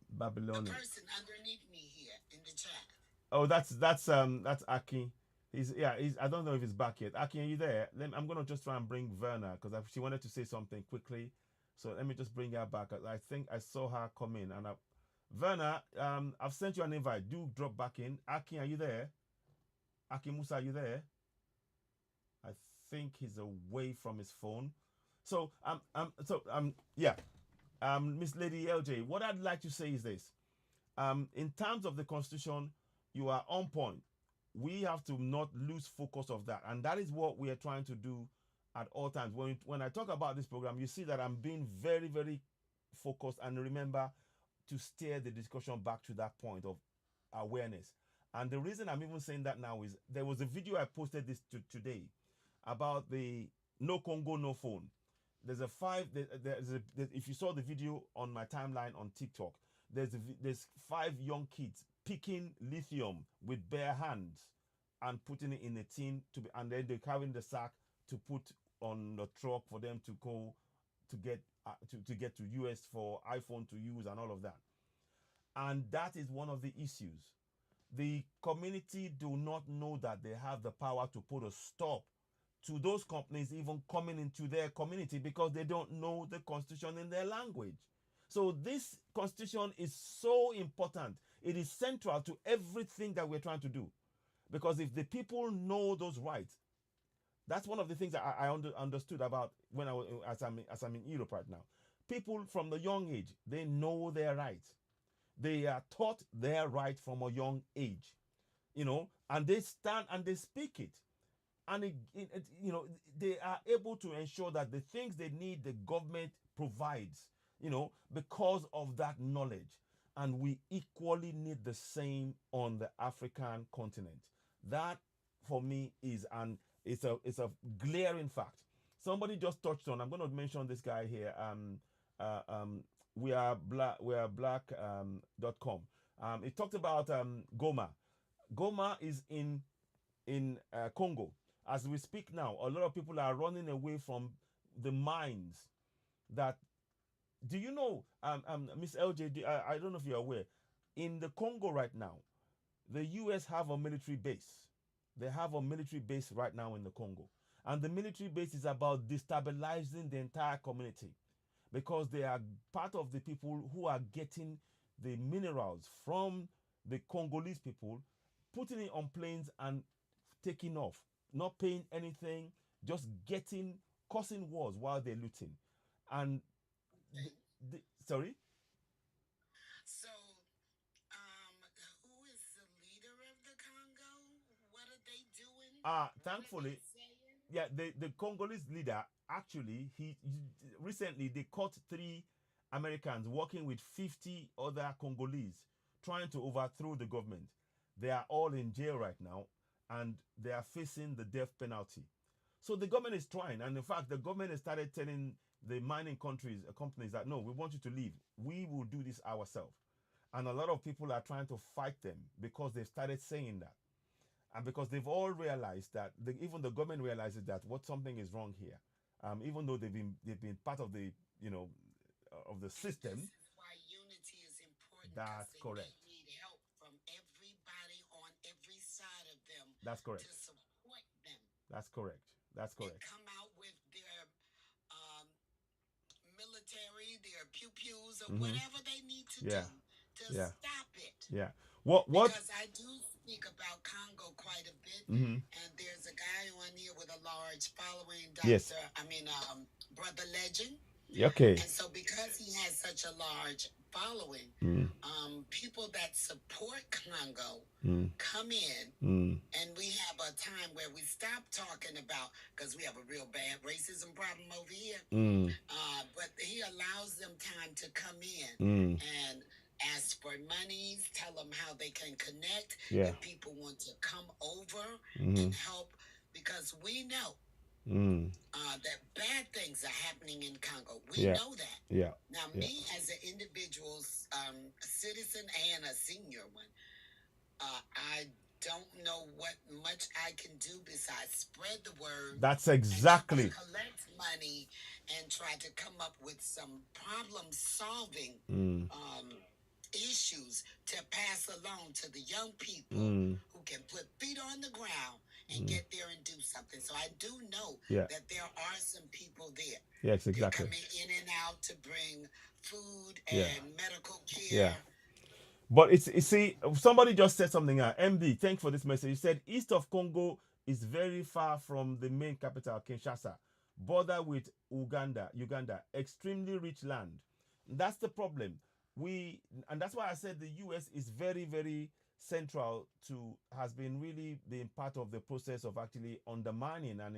The Babylonian. person underneath me here in the chat. Oh, that's Aki. He's I don't know if he's back yet. Aki, are you there? I'm gonna just try and bring Verna because she wanted to say something quickly. So let me just bring her back. I think I saw her come in and Verna, I've sent you an invite. Do drop back in. Aki, are you there? Aki Musa, are you there? I think he's away from his phone. So yeah. Miss Lady LJ, what I'd like to say is this. In terms of the Constitution, you are on point. We have to not lose focus of that. And that is what we are trying to do at all times. When I talk about this program, you see that I'm being very, very focused, and remember to steer the discussion back to that point of awareness. And the reason I'm even saying that now is there was a video I posted today about the no Congo, no phone. There's if you saw the video on my timeline on TikTok, there's 5 young kids picking lithium with bare hands and putting it in a tin and then they're carrying the sack to put on the truck for them to go to get to US for iPhone to use and all of that. And that is one of the issues. The community do not know that they have the power to put a stop to those companies even coming into their community because they don't know the Constitution in their language. So this Constitution is so important. It is central to everything that we're trying to do. Because if the people know those rights, that's one of the things that I understood about when as I'm in Europe right now. People from the young age, they know their rights. They are taught their right from a young age, and they stand and they speak it. And they are able to ensure that the things they need, the government provides, because of that knowledge. And we equally need the same on the African continent. That, for me, is it's a glaring fact. Somebody just touched on. I'm going to mention this guy here. We are black.com. He talked about Goma. Goma is in Congo. As we speak now, a lot of people are running away from the mines. Do you know, Miss LJ, I don't know if you're aware, in the Congo right now, the US have a military base. They have a military base right now in the Congo. And the military base is about destabilizing the entire community because they are part of the people who are getting the minerals from the Congolese people, putting it on planes and taking off, not paying anything, just causing wars while they're looting. And sorry? So, who is the leader of the Congo? What are they doing? Thankfully, yeah, the Congolese leader, actually, recently they caught 3 Americans working with 50 other Congolese trying to overthrow the government. They are all in jail right now, and they are facing the death penalty. So the government is trying, and in fact, the government has started telling the mining companies that, no, we want you to leave. We will do this ourselves. And a lot of people are trying to fight them because they've started saying that. And because they've all realized that, even the government realizes that something is wrong here. Even though they've been part of the, of the system. This is why unity is important. That's correct. They need help from everybody on every side of them. That's correct. To support them. That's correct. That's correct. And come out with their military, their pew-pews, or whatever they need to do to stop it. Yeah. Because I do speak about Congo quite a bit, and there's a guy on here with a large following, Brother Legend. Okay. And so because he has such a large following, people that support Congo come in, and we have a time where we stop talking about, because we have a real bad racism problem over here, but he allows them time to come in and ask for monies, tell them how they can connect, if people want to come over and help, because we know that bad things are happening in Congo. We know that. Yeah. Now, me as an individual citizen and a senior one, I don't know what much I can do besides spread the word That's and exactly. collect money and try to come up with some problem solving Mm, um, issues to pass along to the young people mm, who can put feet on the ground and mm. get there and do something. So I do know Yeah. that there are some people there. Yes, They're exactly. coming in and out to bring food Yeah. and medical Yeah. care. But it's, you see, somebody just said something. MD, thanks for this message. He said east of Congo is very far from the main capital, Kinshasa, border with Uganda, extremely rich land. That's the problem. And that's why I said the US is very, very central to, has been really being part of the process of actually undermining and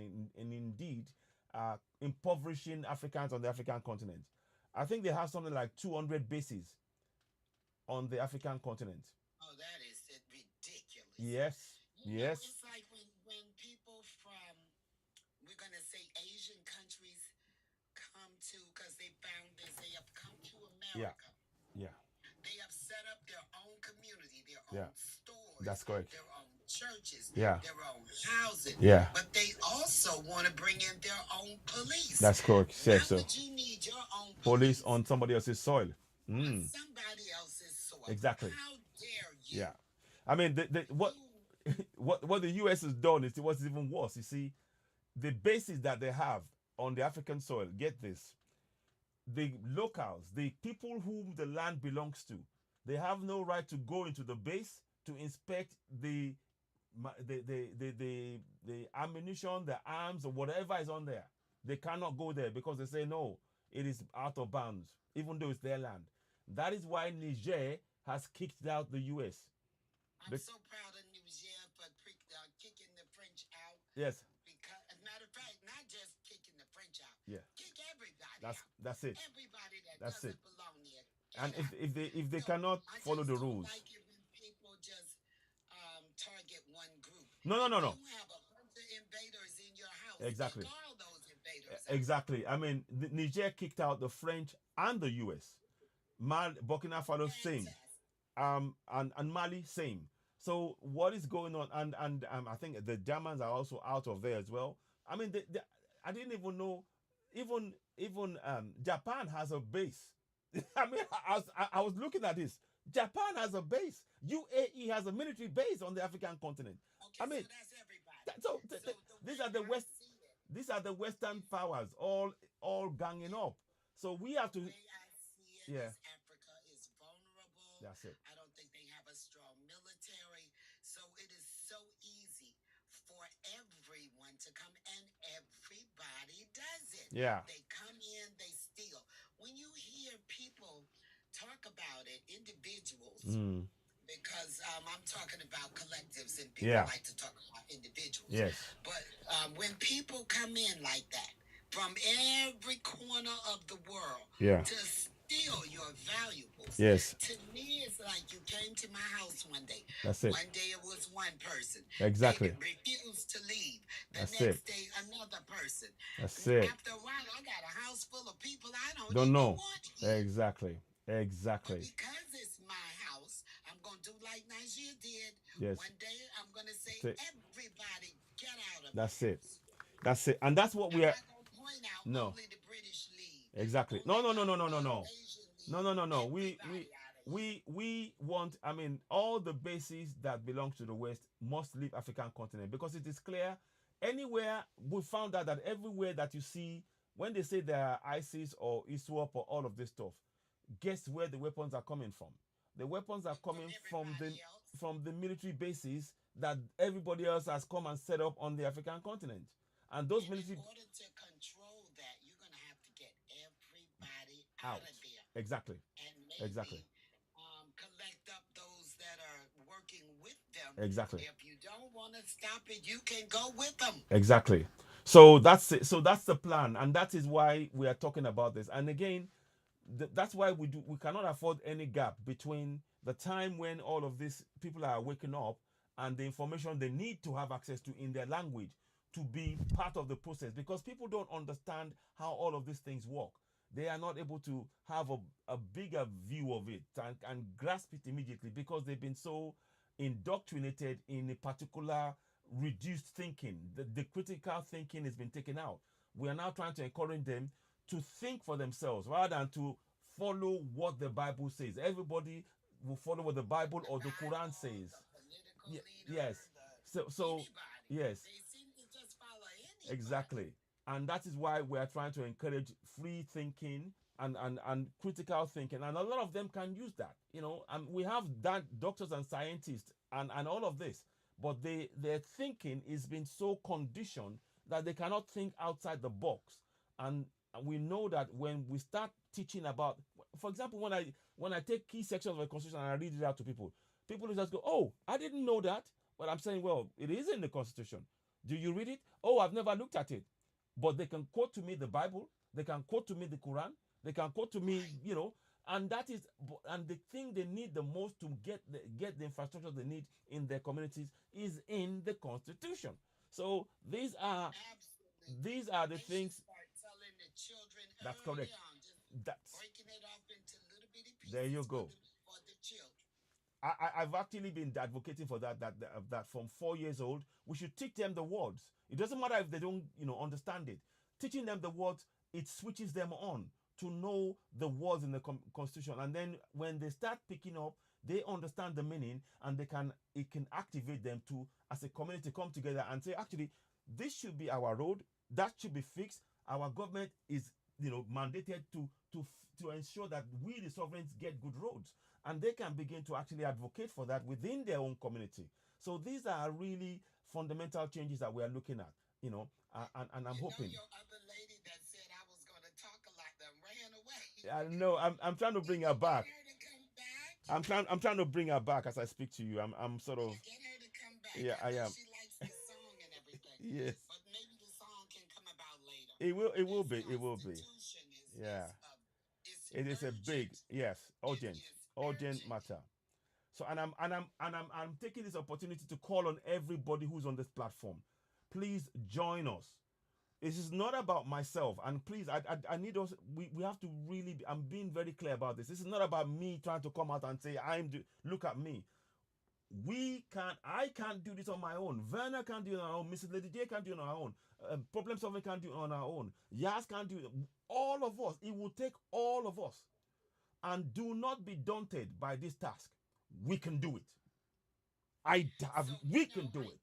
indeed impoverishing Africans on the African continent. I think they have something like 200 bases on the African continent. Oh, that is ridiculous. Yes, You know, yes, it's like when people from, we're going to say Asian countries come to, because they found this, they have come to yeah, America. yeah, They have set up their own community, their yeah. own stores, That's correct. their own churches, Yeah, their own housing. yeah, But they also want to bring in their own police. that's correct. Why Yes, so would you need your own police police on somebody else's soil. on Mm, somebody else's soil? exactly. How dare you? Yeah. I mean, what You what the US has done is what's even worse. You see, the bases that they have on the African soil. Get this: the locals, the people whom the land belongs to, they have no right to go into the base to inspect the ammunition, the arms, or whatever is on there. They cannot go there because they say no, it is out of bounds, even though it's their land. That is why Niger has kicked out the US. I'm so proud of Niger for kicking the French out. Yes. Because, as a matter of fact, not just kicking the French out. Yeah. Kick everybody That's out. that's it. Everybody that That's doesn't it. belong there. And Get out. if they So cannot I follow just the don't rules. like it when people just target one group. No, no, no, no. You have a bunch of invaders in your house. Exactly. Kick all those invaders out. Exactly. I mean, Niger kicked out the French and the US. Burkina Faso same. And Mali same. So what is going on? And I think the Germans are also out of there as well. I mean, I didn't even know. Even Japan has a base. I mean, I was looking at this. Japan has a base. UAE has a military base on the African continent. Okay, I mean, so that's everybody. so So these way are the I West. see it, These are the Western powers all ganging up. So we have to. the way I see it Yeah, is Africa is vulnerable. that's it. I don't think they have a strong military. So it is so easy for everyone to come, and everybody does it. Yeah. They come in, they steal. When you hear people talk about it, individuals, Mm, because I'm talking about collectives and people yeah. like to talk about individuals. Yes. But when people come in like that from every corner of the world Yeah. to steal your valuables, Yes. to me it's like you came to my house one day. That's it. One day it was one person. Exactly. They refused to leave. The That's next it. day another person. That's And it. after a while, I got a house full of people I don't Don't even know. want here. Exactly. But Exactly. because it's my house, I'm going to do like Nigeria did. Yes. One day, I'm going to say, That's it. everybody get out of That's my it. house. That's it. And that's what I'm we are. not going to point out No. only the British leave. Exactly. Only No. the Asian leave. No. Everybody out of here. We want. I mean, all the bases that belong to the West must leave African continent because it is clear. Anywhere we found out that everywhere that you see when they say there are ISIS or ISWAP or all of this stuff, guess where the weapons are coming from? The weapons are coming from everybody else. the military bases that everybody else has come and set up on the African continent. And those And military in order to control that, you're going to have to get everybody out. out of there. Exactly. And maybe Exactly. collect up those that are working with them. Exactly. If you don't want to stop it, you can go with them. Exactly. So that's it. So that's the plan, and that is why we are talking about this. And again, that's why we cannot afford any gap between the time when all of these people are waking up and the information they need to have access to in their language to be part of the process, because people don't understand how all of these things work. They are not able to have a bigger view of it and grasp it immediately because they've been so indoctrinated in a particular reduced thinking. The critical thinking has been taken out. We are now trying to encourage them to think for themselves rather than to follow what the Bible says. Everybody will follow what the Bible or the Quran says. The political leader, Yes. the So anybody. yes, They seem to just follow anybody. exactly. And that is why we are trying to encourage free thinking and critical thinking. And a lot of them can use that. And we have done doctors and scientists and all of this, but their thinking is been so conditioned that they cannot think outside the box. And we know that when we start teaching about, for example, when I take key sections of the Constitution and I read it out to people will just go, "Oh, I didn't know that." But I'm saying, well, it is in the Constitution. Do you read it? "Oh, I've never looked at it." But they can quote to me the Bible, they can quote to me the Quran, they can quote to me, and that is, and the thing they need the most to get the infrastructure they need in their communities is in the Constitution. So these are Absolutely. the They should things. start telling the children That's early correct. on, just That's breaking it off into little bitty pieces There you go. for the children. I've actually been advocating for that from 4 years old. We should teach them the words. It doesn't matter if they don't, understand it. Teaching them the words, it switches them on to know the words in the Constitution. And then when they start picking up, they understand the meaning, and it can activate them to, as a community, come together and say, actually, this should be our road. That should be fixed. Our government is, mandated to ensure that we, the sovereigns, get good roads, and they can begin to actually advocate for that within their own community. So these are really fundamental changes that we are looking at, and I'm hoping. Your other lady that said I was going to talk a lot that ran away. I know. I'm trying to bring her back. Get her to come back. I'm trying to bring her back as I speak to you. I'm sort of. Get her to come back. Yeah, I am. She likes the song and everything. Yes. But maybe the song can come about later. It will be. It will be. Constitution Yeah. Is It is a big, urgent. yes, urgent, It is urgent urgent. matter. So I'm taking this opportunity to call on everybody who's on this platform. Please join us. This is not about myself, and please, I need us. We have to really. I'm being very clear about this. This is not about me trying to come out and say look at me. I can't do this on my own. Werner can't do it on our own. Mrs. Lady J can't do it on our own. Problem solving can't do it on our own. Yas can't do it. All of us. It will take all of us. And do not be daunted by this task. We can do it. We can do it.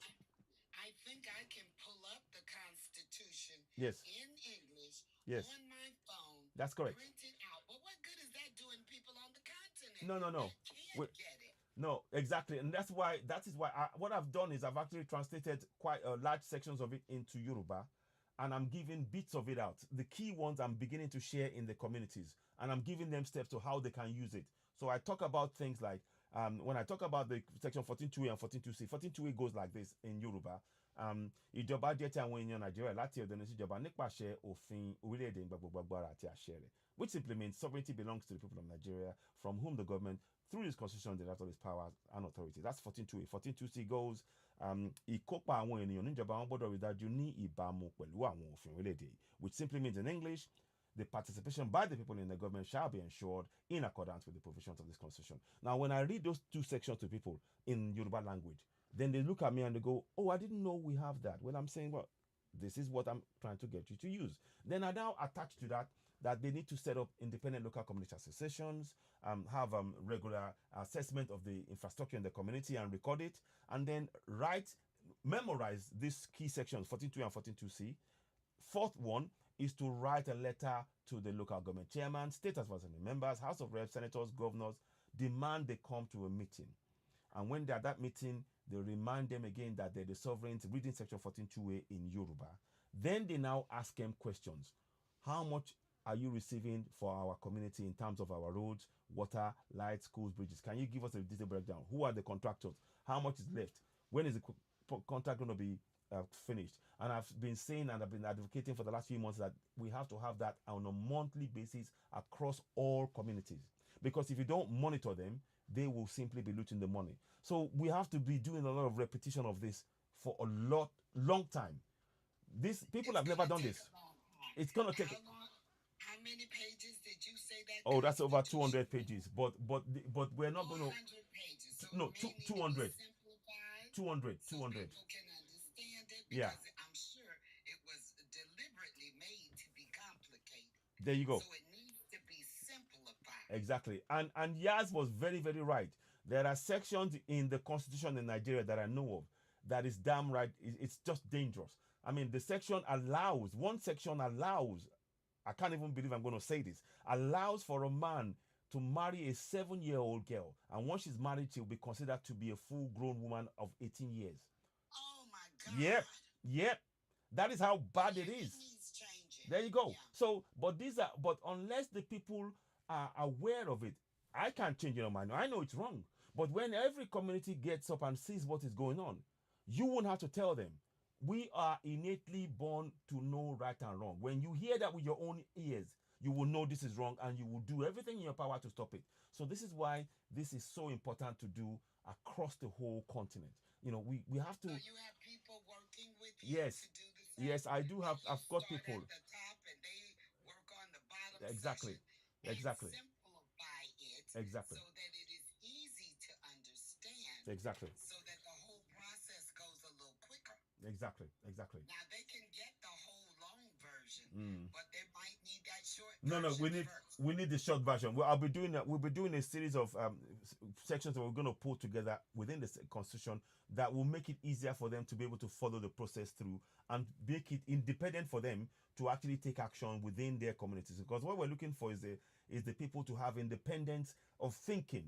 I think I can pull up the Constitution Yes. in English Yes. on my phone. That's correct. Print it out. But what good is that doing people on the continent? No. That can't get it. No, exactly. And that is why what I've done is I've actually translated quite large sections of it into Yoruba, and I'm giving bits of it out. The key ones I'm beginning to share in the communities, and I'm giving them steps to how they can use it. So I talk about things like, when I talk about the section 14.2a and 14.2c, 14.2a goes like this in Yoruba. Ìjọba jẹ́ ti àwọn èèyàn Nàìjíríà láti ọ̀dọ̀ ní síjọba nípasẹ̀ òfin orílẹ̀-èdè gbogbo agbára àti àṣẹ rẹ̀, which simply means sovereignty belongs to the people of Nigeria, from whom the government, through this constitution, derives all its powers and authority. That's 14.2a. 14.2c goes, ìkópa àwọn ènìyàn níjọba wọn gbọ́dọ̀ rí dájú ní ìbámu pẹ̀lú àwọn òfin orílẹ̀-èdè, which simply means in English, the participation by the people in the government shall be ensured in accordance with the provisions of this constitution. Now, when I read those two sections to people in Yoruba language, then they look at me and they go, "Oh, I didn't know we have that." Well, I'm saying, well, this is what I'm trying to get you to use. Then I now attach to that they need to set up independent local community associations, have regular assessment of the infrastructure in the community and record it, and then memorize these key sections, 14.2 and 14.2c. Fourth one is to write a letter to the local government chairman, state assembly members, House of Reps, senators, governors, demand they come to a meeting. And when they're at that meeting, they remind them again that they're the sovereigns, reading section 14.2a in Yoruba. Then they now ask them questions. How much are you receiving for our community in terms of our roads, water, lights, schools, bridges? Can you give us a detailed breakdown? Who are the contractors? How much is left? When is the contract going to be finished? And I've been saying and I've been advocating for the last few months that we have to have that on a monthly basis across all communities. Because if you don't monitor them, they will simply be looting the money. So we have to be doing a lot of repetition of this for a long time. These people have never done this. It's going to take... How many pages did you say that Oh, that's over Constitution. 200 pages. But we're not going to. 400 pages. So No, it may need to be 200. simplified 200. so 200. people can understand it Yeah. because I'm sure it was deliberately made to be complicated. There you go. So it needs to be simplified. Exactly. And Yaz was very, very right. There are sections in the constitution in Nigeria that I know of that is damn right. It's just dangerous. I mean, the section allows, one section allows, I can't even believe I'm going to say this, allows for a man to marry a 7-year-old girl. And once she's married, she'll be considered to be a full grown woman of 18 years. Oh my God. Yep. Yep. That is how bad it is. Needs changing. There you go. Yeah. So, but unless the people are aware of it, I can't change your mind. I know it's wrong. But when every community gets up and sees what is going on, you won't have to tell them. We are innately born to know right and wrong. When you hear that with your own ears, you will know this is wrong and you will do everything in your power to stop it. So this is why this is so important to do across the whole continent. You know, we have to. So you have people working with you Yes. to do the same. Yes, I do have. You I've got start people. at the top and they work on the bottom Exactly. section and Exactly. simplify it Exactly. so that it is easy to understand. Exactly. So that the whole process goes a little quicker. Exactly. Exactly. Now they can get the whole long version, but they might need that short No, version first. we need the short version. Well, I'll be doing that. We'll be doing a series of sections that we're going to put together within the constitution that will make it easier for them to be able to follow the process through and make it independent for them to actually take action within their communities. Because what we're looking for is the people to have independence of thinking,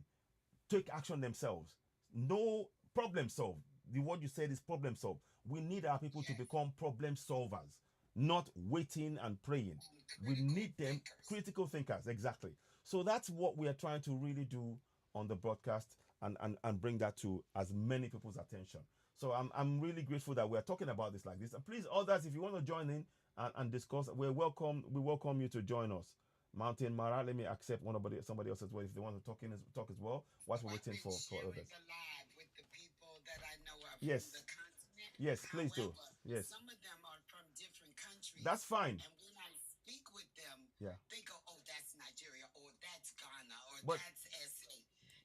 take action themselves, no problem solve. The word you said is problem solve. We need our people to become problem solvers, not waiting and praying. We need them critical thinkers. Exactly. So that's what we are trying to really do on the broadcast and bring that to as many people's attention. So I'm really grateful that we're talking about this like this. And please, others, if you want to join in and discuss, we welcome you to join us. Mountain Mara, let me accept somebody else as well if they want to talk as well. Whilst we're waiting for others. Alive with the people that I know are Yes. from the continent. Yes, please do. Yes. Some of them are from different countries. That's fine. And when I speak with them, Yeah. they go, "Oh, that's Nigeria, or that's Ghana, or But- that's SA,"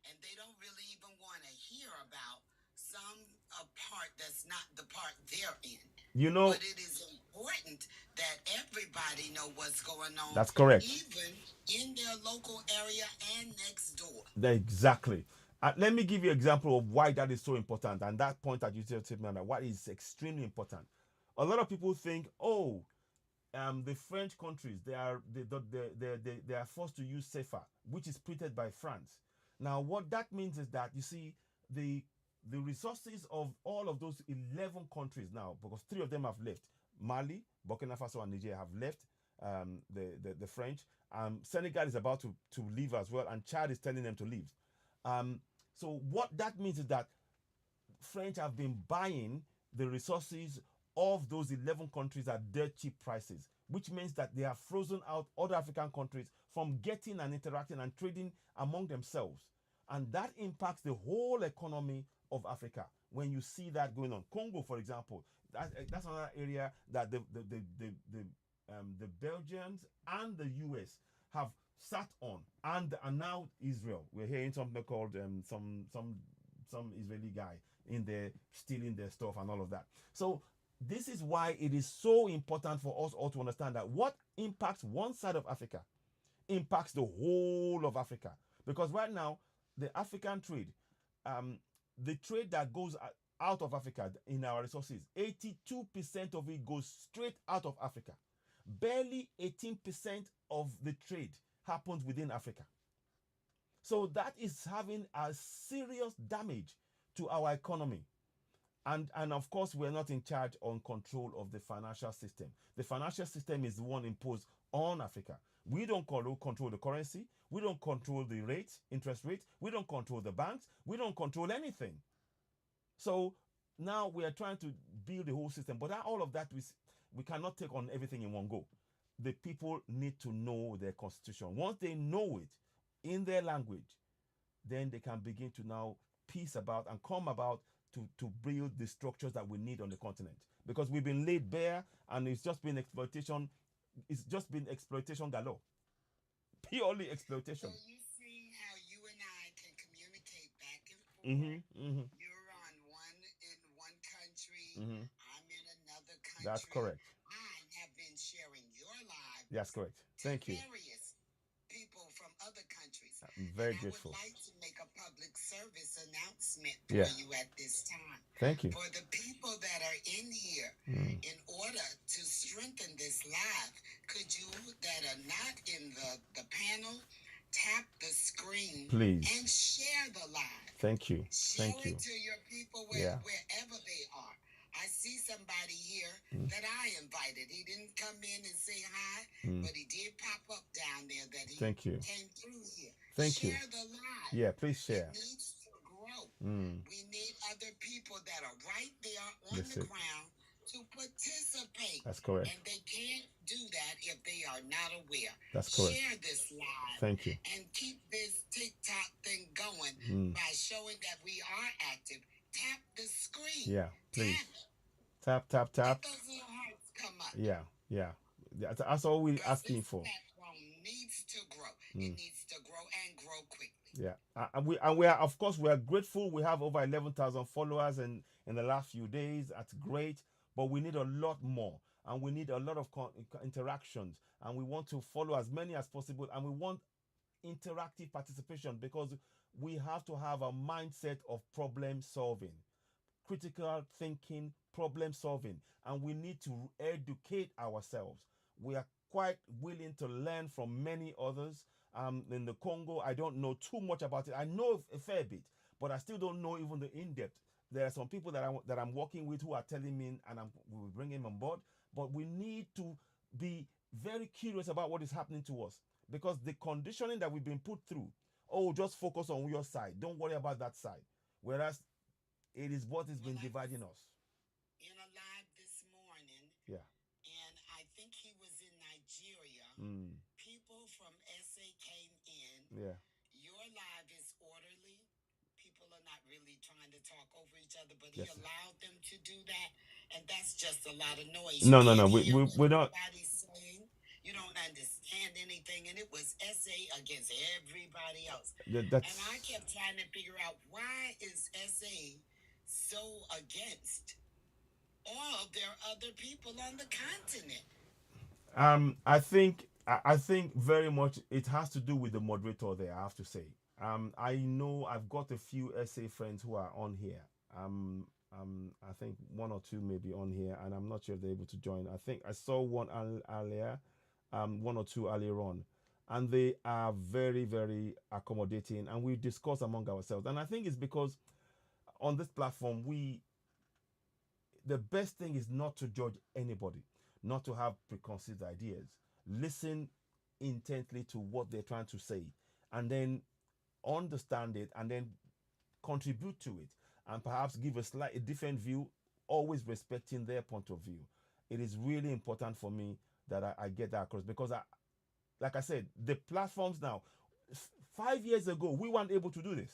and they don't really even want to hear about a part that's not the part they're in. You know, But it is important that everybody know what's going on. That's correct. Even in their local area and next door. Exactly. Let me give you an example of why that is so important. And that point that you just said, why is extremely important. A lot of people think, oh, the French countries, they are forced to use CFA, which is printed by France. Now, what that means is that, you see, the resources of all of those 11 countries now, because 3 of them have left, Mali, Burkina Faso, and Niger have left the French. Senegal is about to leave as well, and Chad is telling them to leave. So what that means is that French have been buying the resources of those 11 countries at dirt cheap prices, which means that they have frozen out other African countries from getting and interacting and trading among themselves. And that impacts the whole economy of Africa when you see that going on. Congo, for example, that's another area that the Belgians and the US have sat on, and now Israel. We're hearing something called some Israeli guy in there stealing their stuff and all of that. So this is why it is so important for us all to understand that what impacts one side of Africa impacts the whole of Africa. Because right now, the African trade, the trade that goes out of Africa in our resources, 82% of it goes straight out of Africa. Barely 18% of the trade happens within Africa. So that is having a serious damage to our economy. And of course, we're not in charge on control of the financial system. The financial system is the one imposed on Africa. We don't control the currency. We don't control the rates, interest rates. We don't control the banks. We don't control anything. So now we are trying to build the whole system. But all of that, we cannot take on everything in one go. The people need to know their constitution. Once they know it in their language, then they can begin to now piece about and come about to build the structures that we need on the continent. Because we've been laid bare and it's just been exploitation galore. purely exploitation. So you see how you and I can communicate back and forth. Mm-hmm. Mm-hmm. You're on one country. Mm-hmm. I'm in another That's country. correct. I have been sharing your That's lives correct. to Thank you. various people from other countries. I'm And very I would grateful. like to make a public service announcement for Yeah. you at this time. Thank you. For the people that are in here, Mm. in order to strengthen this live, could you that are not in the panel tap the screen Please. and share the live? Thank you. Share Thank you. it to your people Yeah. wherever they are. I see somebody here that I invited. He didn't come in and say hi, but he did pop up down there that he Thank you. came through here. Thank you. Share the live. Yeah, please share. It needs to grow. Mm. We need other people that are right there on That's the it. ground to participate. That's correct. And they can't do that if they are not aware. That's correct. Share this live. Thank you. And keep this TikTok thing going by showing that we are active. Tap the screen. Yeah, please. Tap it. Tap. Let those little hearts come up. Yeah. That's all we're asking This for. platform needs to grow. It needs to grow and grow quickly. Yeah, and we are, of course, we are grateful. We have over 11,000 followers in the last few days. That's great, but we need a lot more, and we need a lot of interactions, and we want to follow as many as possible, and we want interactive participation because we have to have a mindset of problem solving, critical thinking, problem solving, and we need to educate ourselves. We are quite willing to learn from many others. In the Congo, I don't know too much about it. I know a fair bit, but I still don't know even the in-depth. There are some people that I'm working with who are telling me, and we'll bring them on board. But we need to be very curious about what is happening to us, because the conditioning that we've been put through, just focus on your side, don't worry about that side, whereas it is what has been dividing us. In a live this morning, Yeah. and I think he was in Nigeria. People from SA came in. Yeah. Your live is orderly. People are not really trying to talk over each other, but Yes, he sir. allowed them to do that, and that's just a lot of noise. No. You can't We're hear what not. everybody's saying. You don't understand anything, and it was SA against everybody else. And I kept trying to figure out, why is SA so against all of their other people on the continent? I think very much it has to do with the moderator there, I have to say. I know I've got a few SA friends who are on here. I think one or two may be on here, and I'm not sure if they're able to join. I think I saw one earlier, one or two earlier on, and they are very, very accommodating, and we discuss among ourselves. And I think it's because on this platform, the best thing is not to judge anybody, not to have preconceived ideas. Listen intently to what they're trying to say, and then understand it, and then contribute to it, and perhaps give a slightly different view, always respecting their point of view. It is really important for me that I get that across, because like I said, the platforms now, 5 years ago, we weren't able to do this.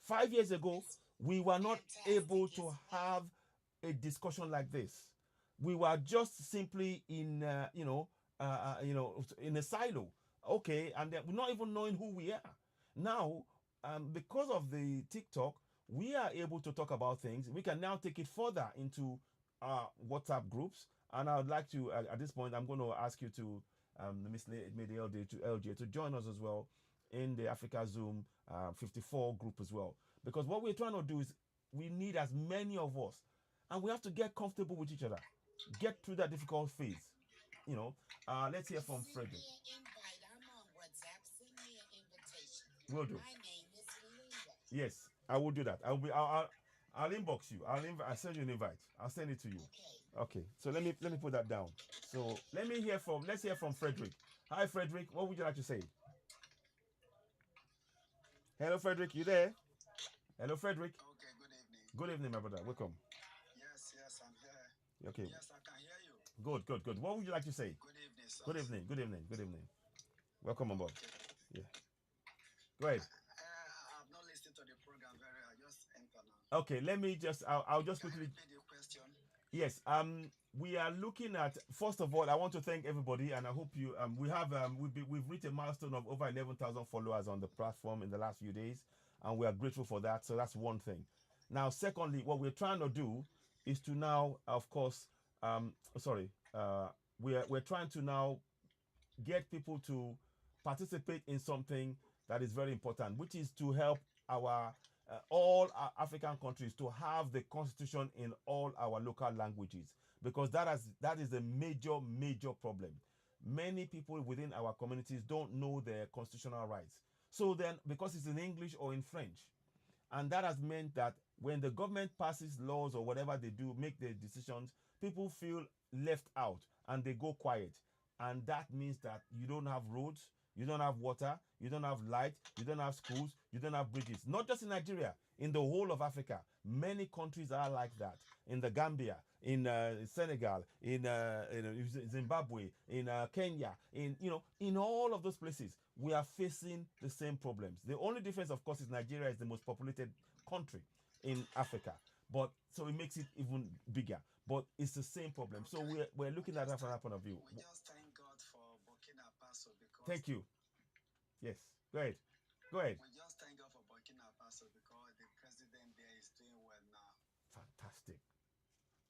5 years ago, we were not able to have a discussion like this. We were just simply in, in a silo. Okay, and we're not even knowing who we are. Now, because of the TikTok, we are able to talk about things. We can now take it further into WhatsApp groups. And I would like to, at this point, I'm going to ask you to, Miss LJ, to join us as well in the Africa Zoom 54 group as well. Because what we're trying to do is we need as many of us, and we have to get comfortable with each other, get through that difficult phase. Let's hear from Frederick. I'm on WhatsApp. Send me an invitation. Will do. My name is Linda. Yes, I will do that. I'll inbox you. I'll send you an invite. I'll send it to you. Okay. So let me put that down. So let's hear from Frederick. Hi, Frederick. What would you like to say? Hello, Frederick. You there? Hello, Frederick. Okay, good evening. Good evening, my brother. Welcome. Yes, I'm here. Okay. Yes, I can hear you. Good. What would you like to say? Good evening, sir. Good evening. Welcome on board. Yeah. Go ahead. I've not listened to the program very well. I just entered now. Okay, let me just, I'll just Can you quickly. repeat the question? Yes. We are looking at. First of all, I want to thank everybody, and I hope you. We've reached a milestone of over 11,000 followers on the platform in the last few days, and we are grateful for that. So that's one thing. Now, secondly, what we're trying to do is to now, of course, sorry, we're trying to now get people to participate in something that is very important, which is to help our all our African countries to have the constitution in all our local languages, because that is a major problem. Many people within our communities don't know their constitutional rights. So then, because it's in English or in French, and that has meant that when the government passes laws or whatever they do, make their decisions, people feel left out and they go quiet. And that means that you don't have roads, you don't have water, you don't have light, you don't have schools, you don't have bridges. Not just in Nigeria, in the whole of Africa. Many countries are like that. In the Gambia, in Senegal, in Zimbabwe, in Kenya, in all of those places, we are facing the same problems. The only difference, of course, is Nigeria is the most populated country in Africa, but so it makes it even bigger. But it's the same problem. So we're looking at that from that point of view. We just thank God for Burkina Faso because. Thank you. Yes. Go ahead. Go ahead. We just thank God for Burkina Faso because the president there is doing well now. Fantastic.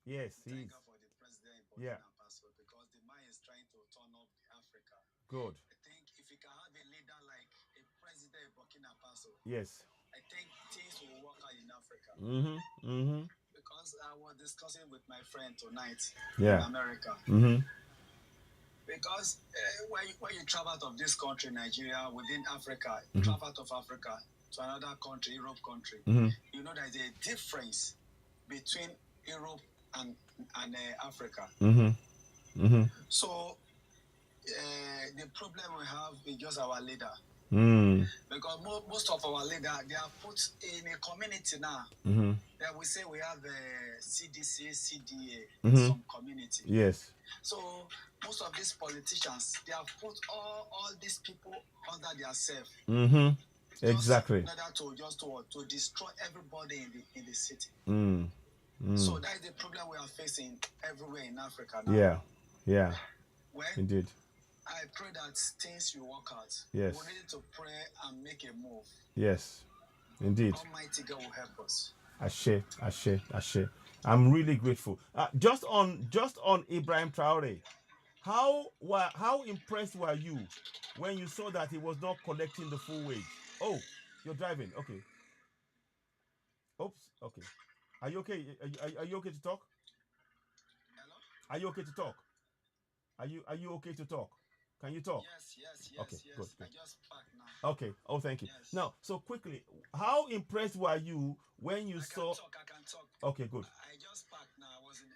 Yes, Thank he's God for the president in Burkina Faso because the man is trying to turn up the Africa. good. I think if you can have a leader like a president in Burkina Faso, Yes. I think things will work out in Africa. Because I was discussing with my friend tonight in America. Because when you travel out of this country, Nigeria, within Africa, travel out of Africa to another country, Europe country, you know there's a difference between Europe and Africa. So the problem we have is just our leader. Because most of our leader, they are put in a community now. That we say we have CDC, CDA in some community. Yes. So most of these politicians, they have put all these people under their self. Exactly. In order to destroy everybody in the city. So that is the problem we are facing everywhere in Africa now. Yeah. Well, Indeed. I pray that things will work out. Yes. We need to pray and make a move. Yes. Indeed. Almighty God will help us. Ashe. I'm really grateful. Just on Ibrahim Traore, how impressed were you when you saw that he was not collecting the full wage? Oh, you're driving. Okay. Oops. Okay. Are you okay? Are you okay to talk? Hello? Are you okay to talk? Are you okay to talk? Can you talk? Yes. Okay, good. I just parked now. Okay. Oh, thank you. Yes. Now, so quickly, how impressed were you when you saw? I can talk. Okay, good. I just parked now. I wasn't.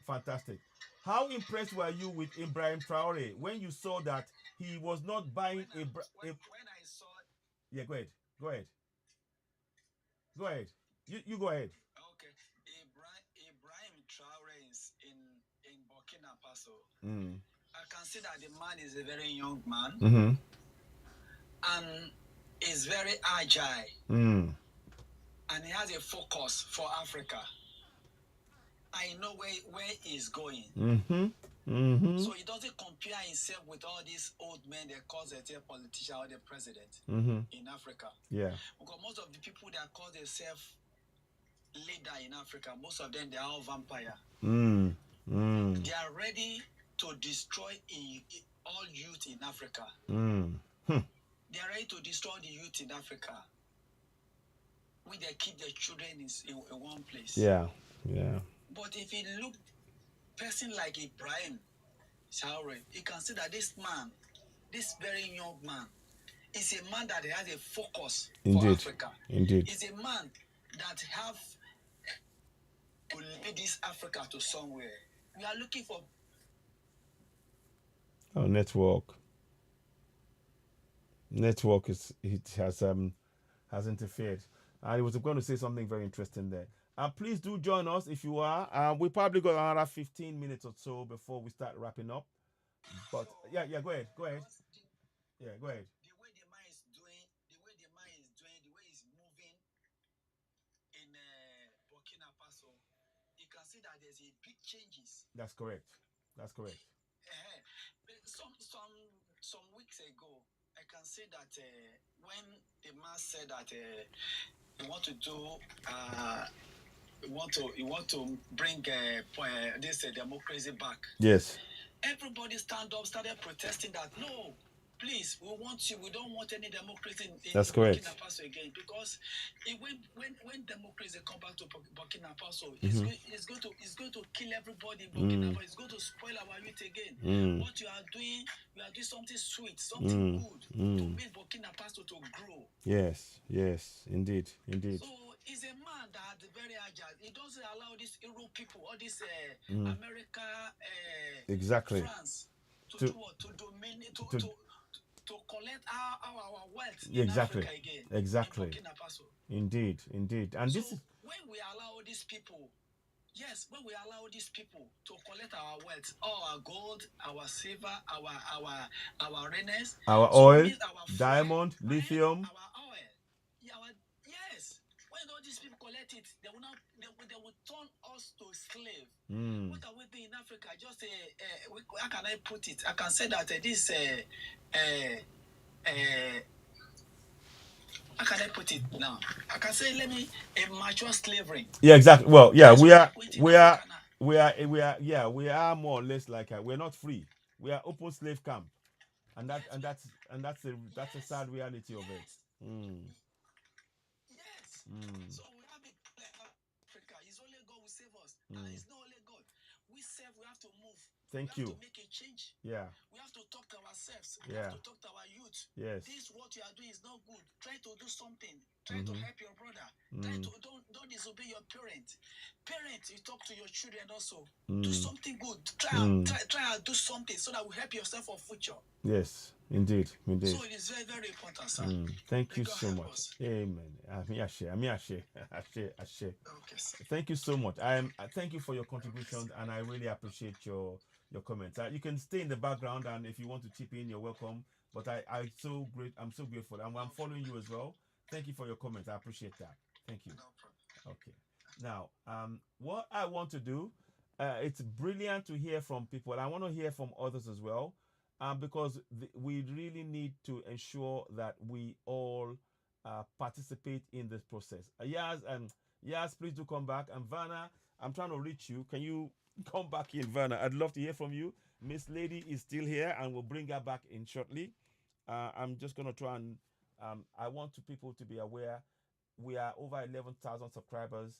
Fantastic. How impressed were you with Ibrahim Traore when you saw that he was not buying when I saw. Yeah, go ahead. Go ahead. You go ahead. Okay. Ibrahim Traore is in Burkina Faso. I can see that the man is a very young man. And is very agile. And he has a focus for Africa. I know where he's going. So he doesn't compare himself with all these old men that call themselves politician or the president in Africa. Yeah. Because most of the people that call themselves leader in Africa, most of them, they are all vampire. They are ready to destroy all youth in Africa. They are ready to destroy the youth in Africa. When they keep their children in one place. Yeah. But if you look, person like Ibrahim Traore, you can see that this man, this very young man, is a man that has a focus for Africa. Indeed. Is a man that have to lead this Africa to somewhere. We are looking for. Oh, network has interfered. I was going to say something very interesting there. Please do join us if you are. We probably got another 15 minutes or so before we start wrapping up. But yeah, go ahead. Yeah, go ahead. The way the man is doing, the way he's moving in Burkina Faso, you can see that there's a big changes. That's correct. That's correct. Some weeks ago, I can say that when the man said that he want to do he want to bring this democracy back. Yes. Everybody started protesting that no, please, we want you. We don't want any democracy in That's correct. Burkina Faso again, because when democracy come back to Burkina Faso, Mm-hmm. it's going to kill everybody in Burkina Faso. It's going to spoil our youth again. What you are doing something sweet, something good to make Burkina Faso to grow. Yes, yes, indeed. So he's a man that is very agile. He doesn't allow these Europe people, all this America, exactly, France, to dominate, to collect our wealth exactly, in Africa again. exactly. In Burkina Faso. Indeed. And so this is when we allow these people. Yes, when we allow these people to collect our wealth, our gold, our silver, our rainers, our so oil, our diamond, lithium. our oil. Yes. When all these people collect it, they will turn us to slave. What are we doing in Africa? Just how can I put it? I can say that this how can I put it now? I can say a mature slavery. Yeah, exactly. Well, yeah, we are more or less like we're not free. We are open slave camp, and that's a sad reality of it. Yes. So we have it like Africa. It's only God will save us. And it's not only God. We have to move. Thank we you. have to make a change. Yeah. We have to talk to ourselves. We have to talk to our youth. Yes. This what you are doing is not good. Try to do something. Try to help your brother. Try to don't disobey your parent. Parents, you talk to your children also. Do something good. Try and do something so that will help yourself for future. Yes, indeed. So it is very, very important, sir. Thank you so much. Amen. Ashe. Okay, sir. Thank you so much. Thank you for your contributions, and I really appreciate your comments. You can stay in the background, and if you want to chip in, you're welcome. But I'm so grateful. I'm following you as well. Thank you for your comments. I appreciate that. Thank you. No problem. Okay. Now, what I want to do, it's brilliant to hear from people. I want to hear from others as well, because we really need to ensure that we all participate in this process. Yes, please do come back. And Vanna, I'm trying to reach you. Can you come back in, Vanna? I'd love to hear from you. Miss Lady is still here, and we'll bring her back in shortly. I'm just going to try and I want people to be aware we are over 11,000 subscribers,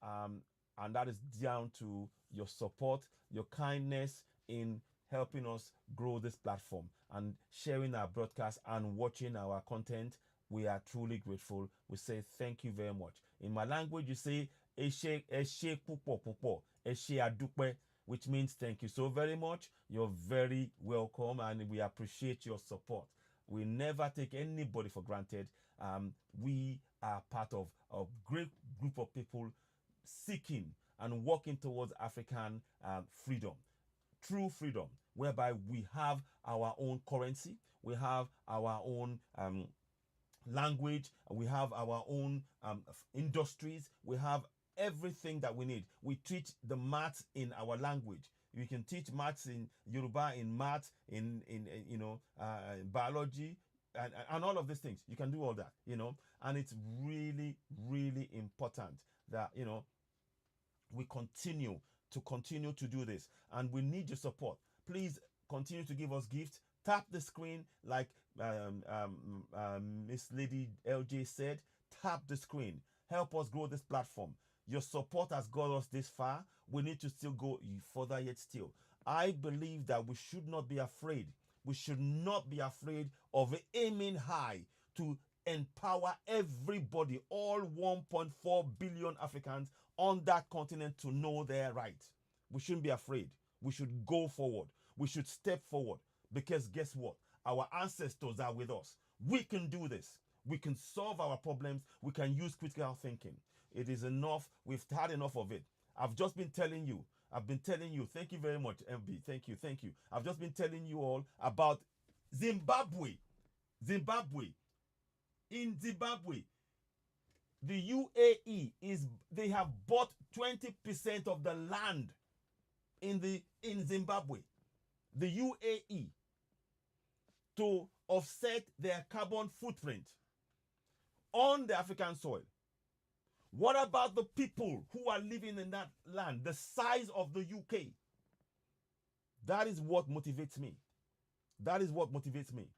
and that is down to your support, your kindness in helping us grow this platform and sharing our broadcast and watching our content. We are truly grateful. We say thank you very much. In my language, you say eshe pupo pupo, eshe adupe, which means thank you so very much. You're very welcome, and we appreciate your support. We never take anybody for granted. We are part of a great group of people seeking and working towards African freedom, true freedom, whereby we have our own currency, we have our own language, we have our own industries, we have everything that we need. We teach the maths in our language. We can teach maths in Yoruba, in maths, in biology, and all of these things. You can do all that, and it's really, really important that, we continue to do this, and we need your support. Please continue to give us gifts. Tap the screen like Miss Lady LJ said. Tap the screen. Help us grow this platform. Your support has got us this far. We need to still go further yet still. I believe that we should not be afraid. We should not be afraid of aiming high to empower everybody, all 1.4 billion Africans on that continent, to know their rights. We shouldn't be afraid. We should go forward. We should step forward, because guess what? Our ancestors are with us. We can do this. We can solve our problems. We can use critical thinking. It is enough. We've had enough of it. I've just been telling you. Thank you very much, MB. Thank you. I've just been telling you all about Zimbabwe. In Zimbabwe, the UAE is They have bought 20% of the land in Zimbabwe, the UAE, to offset their carbon footprint on the African soil. What about the people who are living in that land, the size of the UK? That is what motivates me. That is what motivates me.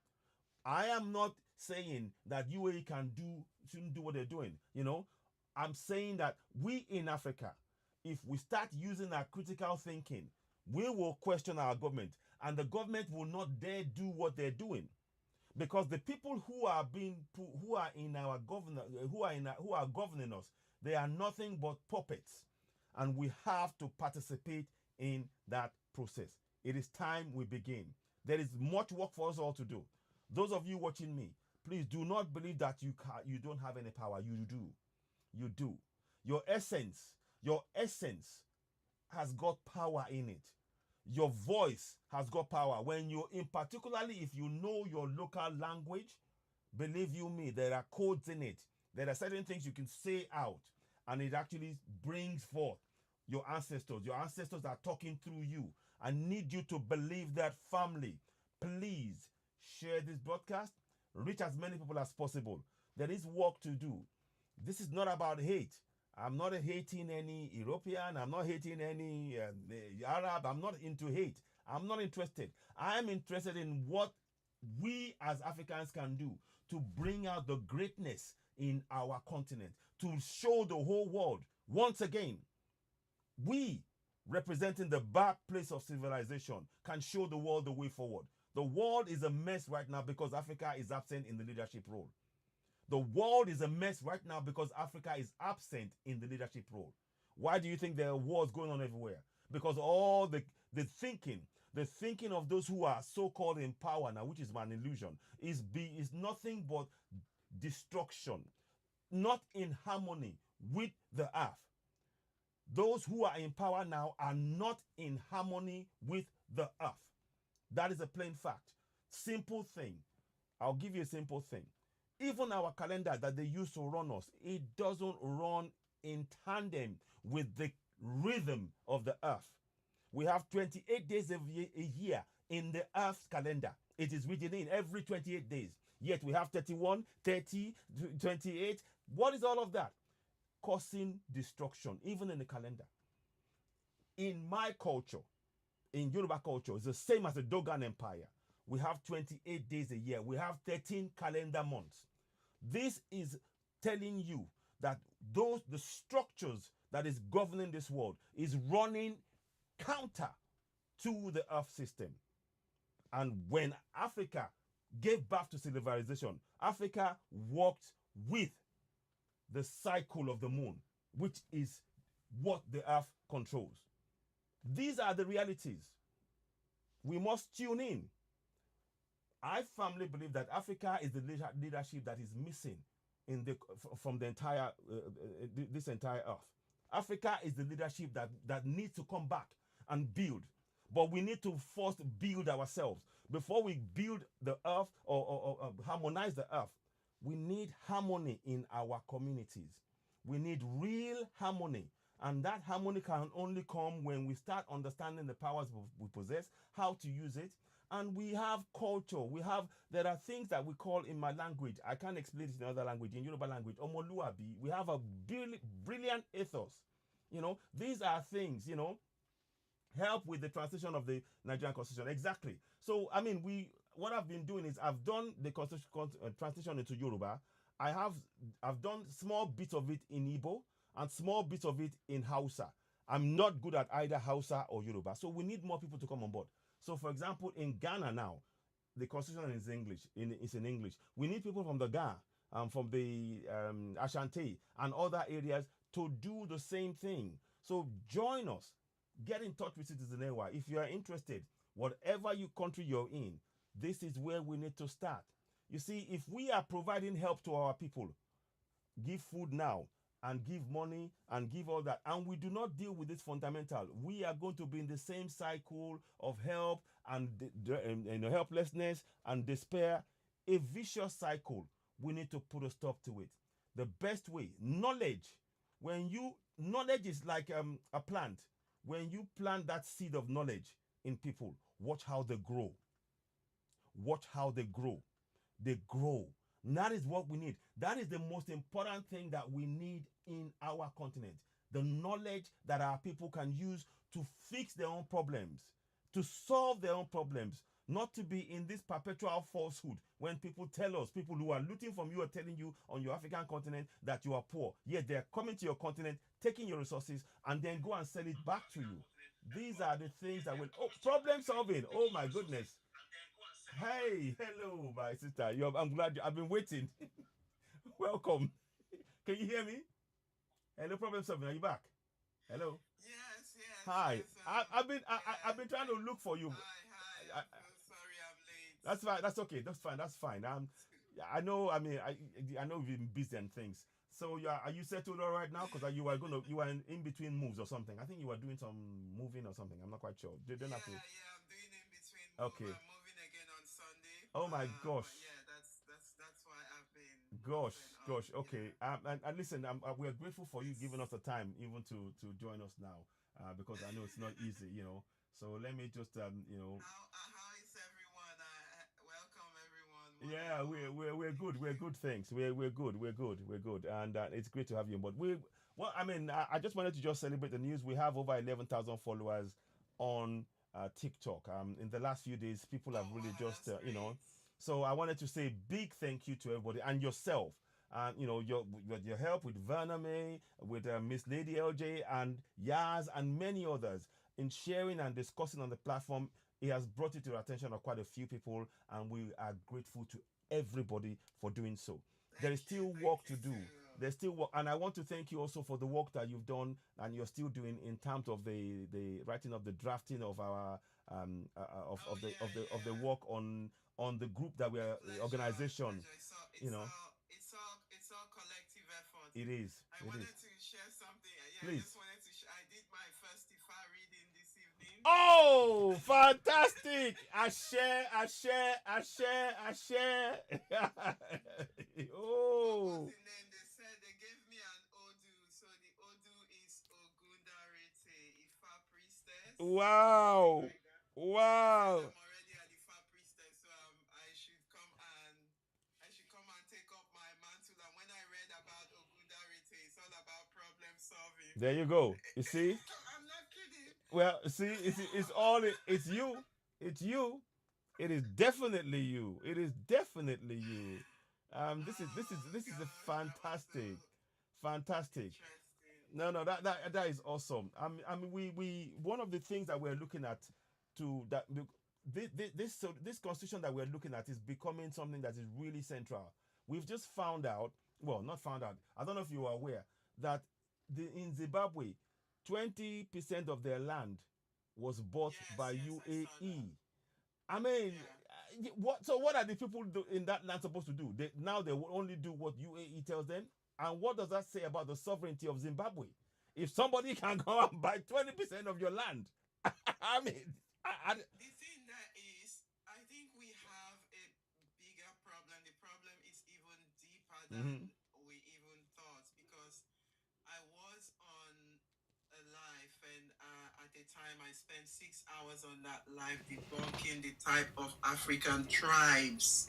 I am not saying that UAE shouldn't do what they're doing. You know, I'm saying that we in Africa, if we start using our critical thinking, we will question our government, and the government will not dare do what they're doing, because the people who are governing us, they are nothing but puppets, and we have to participate in that process. It is time we begin. There is much work for us all to do. Those of you watching me, please do not believe that you don't have any power. You do. You do. Your essence has got power in it. Your voice has got power. Particularly if you know your local language, believe you me, there are codes in it. There are certain things you can say out, and it actually brings forth your ancestors. Your ancestors are talking through you. I need you to believe that, family. Please share this broadcast. Reach as many people as possible. There is work to do. This is not about hate. I'm not hating any European. I'm not hating any Arab. I'm not into hate. I'm not interested. I'm interested in what we as Africans can do to bring out the greatness in our continent, to show the whole world, once again, we, representing the birthplace of civilization, can show the world the way forward. The world is a mess right now because Africa is absent in the leadership role. The world is a mess right now because Africa is absent in the leadership role. Why do you think there are wars going on everywhere? Because all the thinking of those who are so-called in power now, which is an illusion, is nothing but destruction, not in harmony with the earth. Those who are in power now are not in harmony with the earth. That is a plain fact. Simple thing. I'll give you a simple thing. Even our calendar that they use to run us, it doesn't run in tandem with the rhythm of the earth. We have 28 days a year in the earth's calendar. It is written in every 28 days. Yet we have 31, 30, 28. What is all of that? Causing destruction, even in the calendar. In my culture, in Yoruba culture, it's the same as the Dogon Empire. We have 28 days a year. We have 13 calendar months. This is telling you that the structures that is governing this world is running counter to the earth system. And when Africa gave birth to civilization, Africa walked with the cycle of the moon, which is what the earth controls. These are the realities. We must tune in. I firmly believe that Africa is the leadership that is missing from the entire this entire earth. Africa is the leadership that needs to come back and build. But we need to first build ourselves. Before we build the earth or harmonize the earth, we need harmony in our communities. We need real harmony. And that harmony can only come when we start understanding the powers we possess, how to use it. And we have culture. There are things that we call in my language. I can't explain it in another language, in Yoruba language, Omoluabi. We have a brilliant ethos. You know, these are things, you know, help with the translation of the Nigerian constitution. Exactly. So, I mean, what I've been doing is I've done the constitution translation into Yoruba. I've done small bits of it in Igbo and small bits of it in Hausa. I'm not good at either Hausa or Yoruba. So we need more people to come on board. So, for example, in Ghana now, the constitution is English. It's in English. We need people from the Ghana, from the Ashanti and other areas to do the same thing. So join us. Get in touch with Citizen AY. If you are interested, whatever country you're in, this is where we need to start. You see, if we are providing help to our people, give food now and give money and give all that, and we do not deal with this fundamental, we are going to be in the same cycle of help and helplessness and despair, a vicious cycle. We need to put a stop to it. The best way, knowledge knowledge is like a plant. When you plant that seed of knowledge in people, watch how they grow. Watch how they grow. They grow. And that is what we need. That is the most important thing that we need in our continent. The knowledge that our people can use to fix their own problems, to solve their own problems, not to be in this perpetual falsehood when people tell us, people who are looting from you are telling you on your African continent that you are poor. Yet they're coming to your continent, taking your resources, and then go and sell it back to you. These are the things that will... Oh, problem solving. Oh, my goodness. Hey, hello, my sister. I'm glad I've been waiting. Welcome. Can you hear me? Hello, problem solving. Are you back? Hello. Yes. Hi. Yes, I've been trying to look for you. Hi. I'm so sorry I'm late. That's fine. That's okay. That's fine. I know. I mean, I know you've been busy and things. So are you settled all right now? Because you were in between moves or something. I think you were doing some moving or something. I'm not quite sure. They don't have to. I'm doing in between. Okay. I'm moving again on Sunday. Oh my gosh. Yeah, that's why I've been. Gosh. Okay. And listen, we are grateful for you giving us the time even to join us now, because I know it's not easy, So let me just How is everyone? Welcome everyone. Yeah, we're good. We're good. Thanks. We're good. And it's great to have you on board. I just wanted to just celebrate the news. We have over 11,000 followers on TikTok. In the last few days, people have really just So I wanted to say big thank you to everybody and yourself. Your help with Verna May, with Miss Lady LJ and Yaz and many others in sharing and discussing on the platform. It has brought it to the attention of quite a few people, and we are grateful to everybody for doing so. There is still work to do. There's still work, and I want to thank you also for the work that you've done and you're still doing in terms of the writing of the drafting of our of the work on the group that we're organization. It's all collective effort. It is. I wanted to share something. Please. I just wanted to. I did my first Ifa reading this evening. Oh, fantastic! I share. Oh. What was the name? They said they gave me an Odu. So the Odu is Ogundarete, Ifa priestess. Wow. I'm already an Ifa priestess, so I should come and take up my mantle. And when I read about Ogundarete, it's all about problem solving. There you go. You see? I'm not kidding. Well, see, it's you. It's you. It is definitely you. This is a fantastic. No, that is awesome. We one of the things that we're looking at this constitution that we're looking at is becoming something that is really central. We've just found out, well, not found out. I don't know if you are aware that in Zimbabwe, 20% of their land was bought by UAE. I mean, what are the people in that land supposed to do? They will only do what UAE tells them. And what does that say about the sovereignty of Zimbabwe? If somebody can go and buy 20% of your land, I mean, the thing that is, I think we have a bigger problem. The problem is even deeper than we even thought, because I was on a live, and at the time I spent 6 hours on that live debunking the type of African tribes.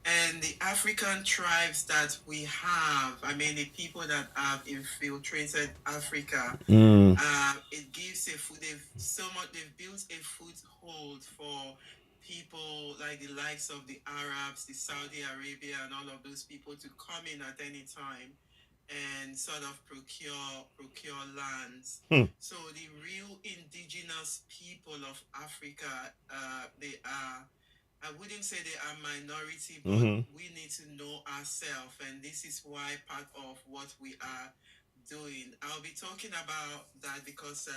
And the African tribes that we have, I mean, the people that have infiltrated Africa, it gives they've built a foothold for people like the likes of the Arabs, the Saudi Arabia, and all of those people to come in at any time and sort of procure lands. So the real indigenous people of Africa, they are, I wouldn't say they are minority, but we need to know ourselves, and this is why part of what we are doing. I'll be talking about that because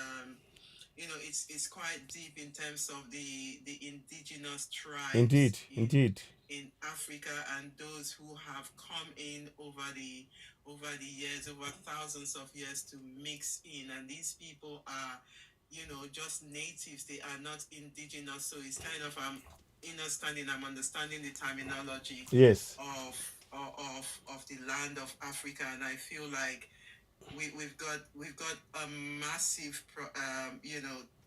it's quite deep in terms of the indigenous tribes. Indeed. In Africa, and those who have come in over the years, over thousands of years, to mix in, and these people are, just natives. They are not indigenous, so it's kind of I'm understanding the terminology yes of the land of Africa, and I feel like we've got a massive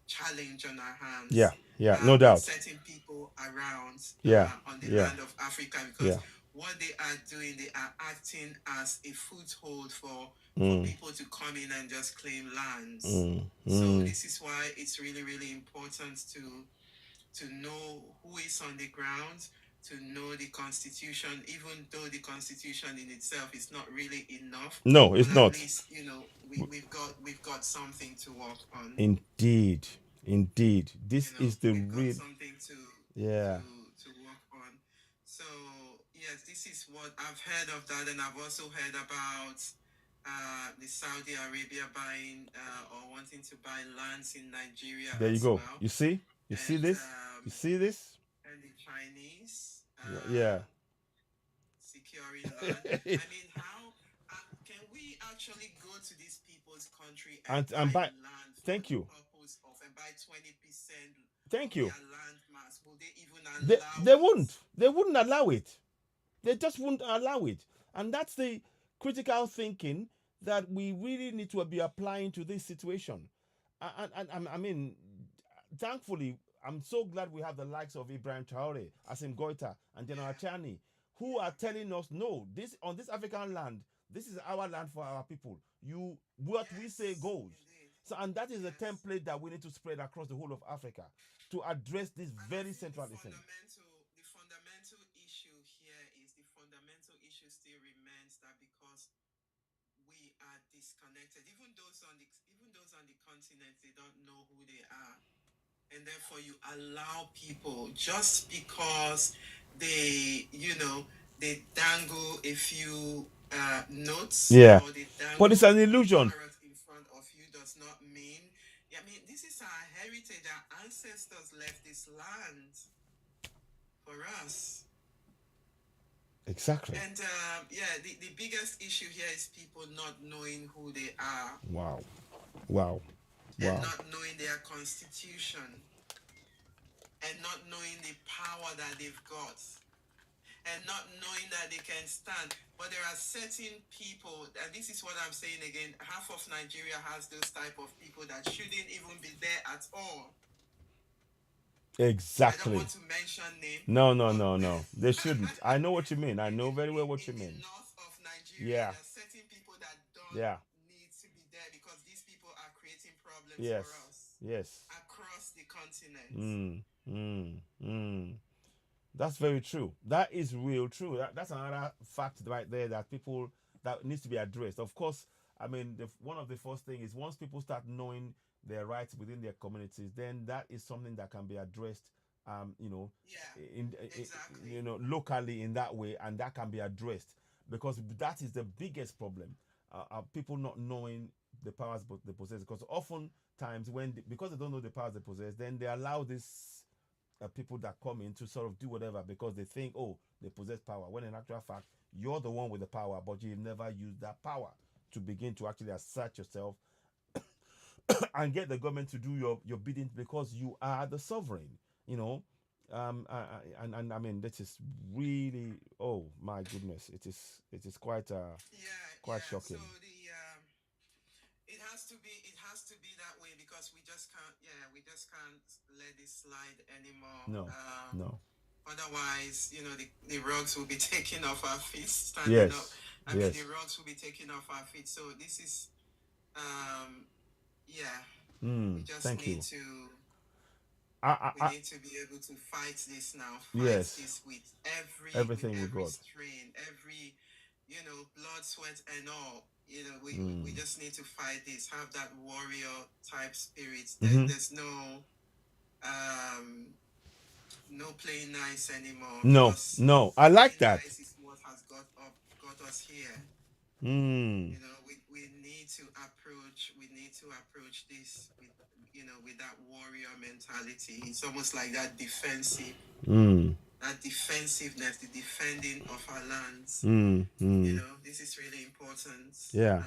challenge on our hands. Yeah, yeah, no doubt. Setting people around Yeah, on the yeah, land of Africa, because yeah. what they are doing, they are acting as a foothold for Mm, people to come in and just claim lands. So mm. this is why it's really, really important to know who is on the ground, to know the constitution, even though the constitution in itself is not really enough. No, it's but not. At least we've got something to work on. Indeed, indeed. This is the we've got real. something Yeah. to work on. So yes, this is what I've heard of that, and I've also heard about the Saudi Arabia buying or wanting to buy lands in Nigeria. There you as go. Well. You see? You see this? You see this? And the Chinese. Yeah. Securing land. I mean, how can we actually go to these people's country and buy land for thank you. the purpose of and buy 20% Thank of you. their land mass? Will they even allow They wouldn't. They wouldn't allow it. They just wouldn't allow it. And that's the critical thinking that we really need to be applying to this situation. I mean, thankfully, I'm so glad we have the likes of Ibrahim Traore, Asim Goita, and General Chani, who are telling us, no, this on this African land, this is our land for our people. What we say goes. Indeed. So, and that is a template that we need to spread across the whole of Africa to address this very central thing. The fundamental issue here is the fundamental issue still remains that because we are disconnected, even those on the continent, they don't know who they are, and therefore you allow people just because they they dangle a few notes. Yeah, Or they dangle but it's an illusion. carrot in front of you does not mean. I mean, this is our heritage. Our ancestors left this land for us. Exactly. And the biggest issue here is people not knowing who they are. Wow. Wow. And Wow. not knowing their constitution. And not knowing the power that they've got. And not knowing that they can stand. But there are certain people, and this is what I'm saying again, half of Nigeria has those type of people that shouldn't even be there at all. Exactly. I don't want to mention names. No. They shouldn't. I know what you mean. I know very well what you mean. In the north of Nigeria, Yeah. there are certain people that don't need to be there because these people are creating problems Yes. for us. Yes. Across the continent. That's very true. That is real true. That's another fact right there that people that needs to be addressed. Of course, I mean, one of the first thing is once people start knowing their rights within their communities, then that is something that can be addressed. Exactly. Locally in that way, and that can be addressed because that is the biggest problem. People not knowing the powers they possess, because oftentimes because they don't know the powers they possess, then they allow this people that come in to sort of do whatever because they think, oh, they possess power, when in actual fact you're the one with the power, but you've never used that power to begin to actually assert yourself and get the government to do your bidding because you are the sovereign. And I mean, this is really, oh my goodness, it is quite shocking. So it has to be that way because we just can't let this slide anymore. No. Otherwise, the rugs will be taken off our feet standing Yes. up. I mean, the rugs will be taken off our feet. So this is, we just thank need you. to. We need to be able to fight this now. Yes. This with everything with we every got. strain, every blood, sweat, and all. We just need to fight this. Have that warrior type spirit. There's no playing nice anymore. No. I like that. Nice is what has got us here. We need to approach this with that warrior mentality. It's almost like that defensive. That defensiveness, the defending of our lands. This is really important. Yeah.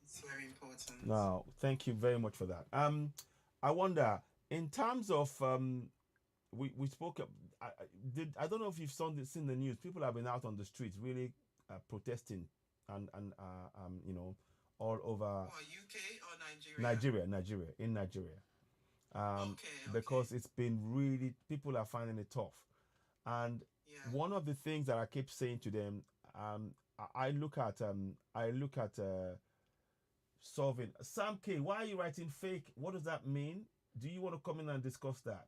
It's very important. No, thank you very much for that. I wonder, in terms of we spoke. I don't know if you've seen the news. People have been out on the streets really protesting and all over Or UK or Nigeria? Nigeria, in Nigeria. Okay. Because it's been really, people are finding it tough. And Yeah. one of the things that I keep saying to them, I look at solving. Sam K, why are you writing fake? What does that mean? Do you want to come in and discuss that?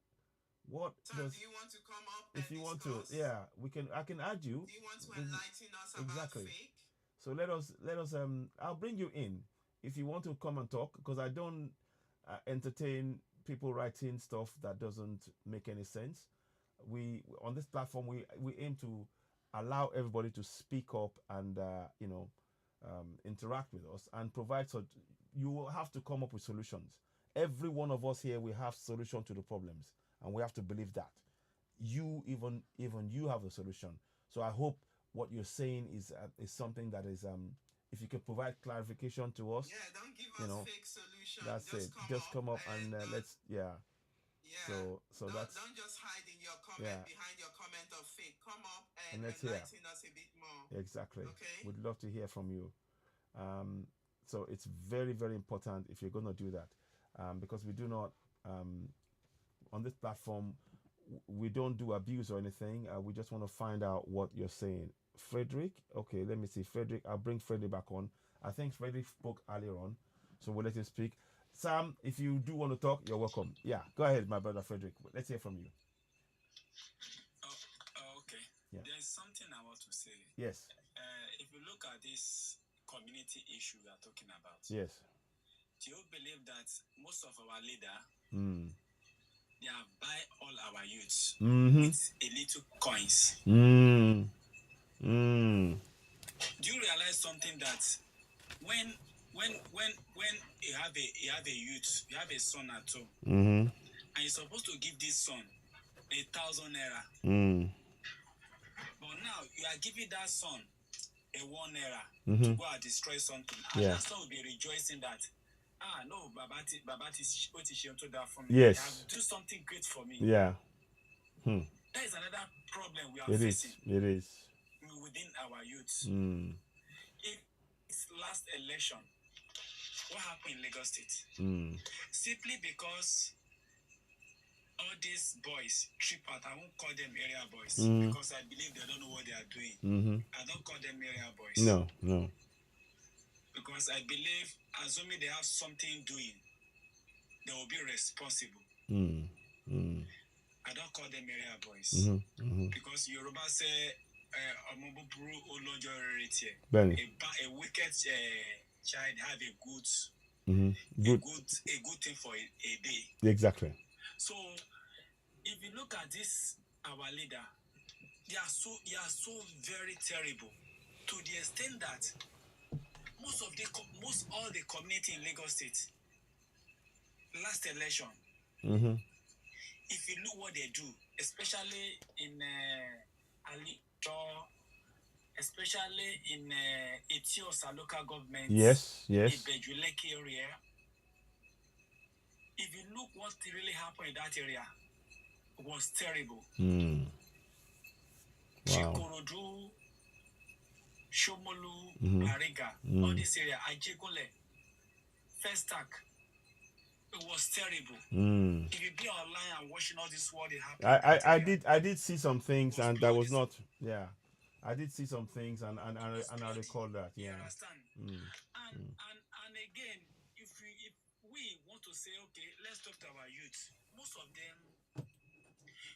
What Sam, does, do you want to come up if and you want discuss? to, yeah, I can add you. Do you want to enlighten us Exactly. about fake? So let us I'll bring you in if you want to come and talk, because I don't entertain people writing stuff that doesn't make any sense. We on this platform we aim to allow everybody to speak up and interact with us and provide. So you will have to come up with solutions. Every one of us here, we have solution to the problems, and we have to believe that you even you have a solution. So I hope what you're saying is something that is if you can provide clarification to us. Yeah, don't give us fake solution. That's it. Just come up and let's Yeah. So don't, that's don't just hide in your comment behind your comment of fake. Come up and let's hear. enlighten us a bit more. Exactly. Okay. Would love to hear from you. So it's very, very important if you're going to do that, because we do not on this platform we don't do abuse or anything. We just want to find out what you're saying. Frederick, okay, let me see. Frederick, I'll bring Frederick back on. I think Frederick spoke earlier on, so we'll let him speak. Sam, if you do want to talk, you're welcome. Yeah, go ahead, my brother Frederick. Let's hear from you. Okay. Yeah. There's something I want to say. Yes. If you look at this community issue we are talking about, yes, do you believe that most of our leader, they have buy all our youths with a little coins? Do you realize something, that when you have a youth, you have a son at home, and you're supposed to give this son 1,000 naira, but now you are giving that son a 1 naira to go and destroy something, and that son will be rejoicing that, no, Babati is what is to that for me. Yes. They have to do something great for me. Yeah. That is another problem we are facing. It is within our youth. It's last election, what happened in Lagos State? Simply because all these boys trip out. I won't call them area boys because I believe they don't know what they are doing. I don't call them area boys. No. Because I believe, assuming they have something doing, they will be responsible. I don't call them area boys. Because Yoruba say, a wicked child have a good thing for a day. Exactly. So if you look at this, our leader, they are so very terrible, to the extent that most all the community in Lagos State, last election, if you look what they do, especially in Ali, especially in Etiosa local government, yes, in Bejuleke area, if you look what really happened in that area, it was terrible. Wow. Chikorodu, Shomolu, Ariga, all this area, Ajegole, Festac, it was terrible. If you be online and watching all this, what it happened. I did see some things, and that was not. Yeah, I did see some things, and I recall that. Yeah. You understand? And again, if we want to say, okay, let's talk to our youth. Most of them,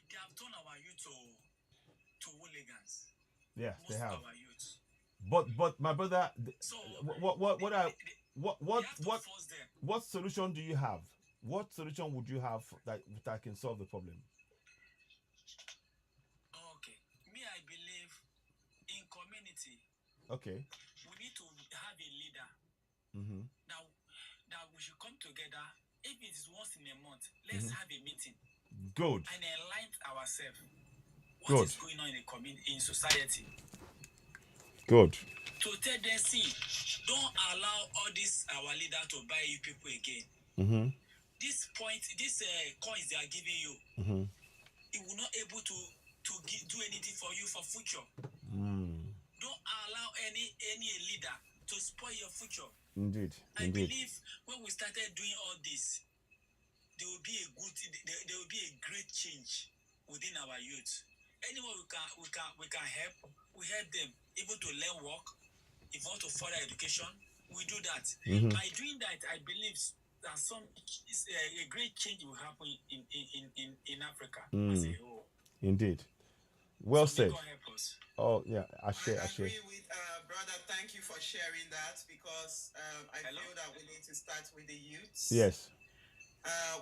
they have turned our youth to hooligans. Yes, Most they have. of our youth. But my brother, So what solution do you have? What solution would you have that can solve the problem? Okay, me, I believe in community. Okay. We need to have a leader. That we should come together. If it is once in a month, let's have a meeting. Good. And enlighten ourselves. What is going on in the community, in society? Good. To tell them, see, don't allow all this our leader to buy you people again. This coins they are giving you, it will not able to do anything for you for future. Don't allow any leader to to spoil your future. Indeed. I Indeed. believe when we started doing all this, there will be there will be a great change within our youth. Anyone we can help, we help them, even to learn work. If we want to further education, we do that. By doing that, I believe that a great change will happen in Africa as a whole. Indeed. Well So may said. God help us. Oh yeah, I I share. agree with brother. Thank you for sharing that because I Hello? feel that we need to start with the youths. Yes.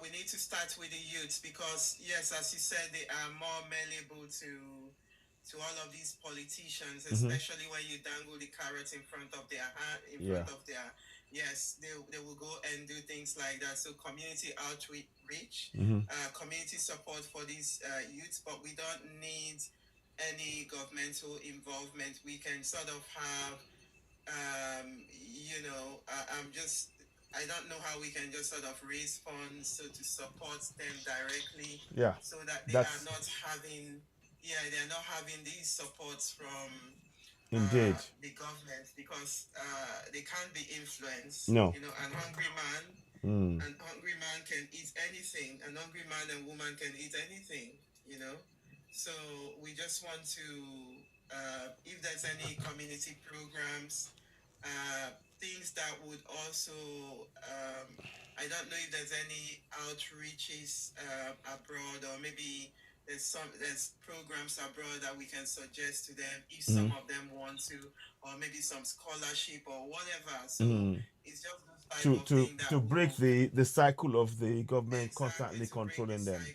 We need to start with the youths because yes, as you said, they are more malleable to all of these politicians, especially when you dangle the carrot in front of their hand, yes, they will go and do things like that. So community outreach, community support for these youths, but we don't need any governmental involvement. We can sort of have, I don't know how we can just sort of raise funds so to support them directly. Yeah. So that they're not having these supports from Indeed. the government because they can't be influenced. No. An hungry man can eat anything. An hungry man and woman can eat anything. So we just want to, if there's any community programs, things that would also, I don't know if there's any outreaches abroad, or maybe there's programs abroad that we can suggest to them if some of them want to, or maybe some scholarship or whatever. So it's just those type of thing that to break the cycle of the government constantly controlling them.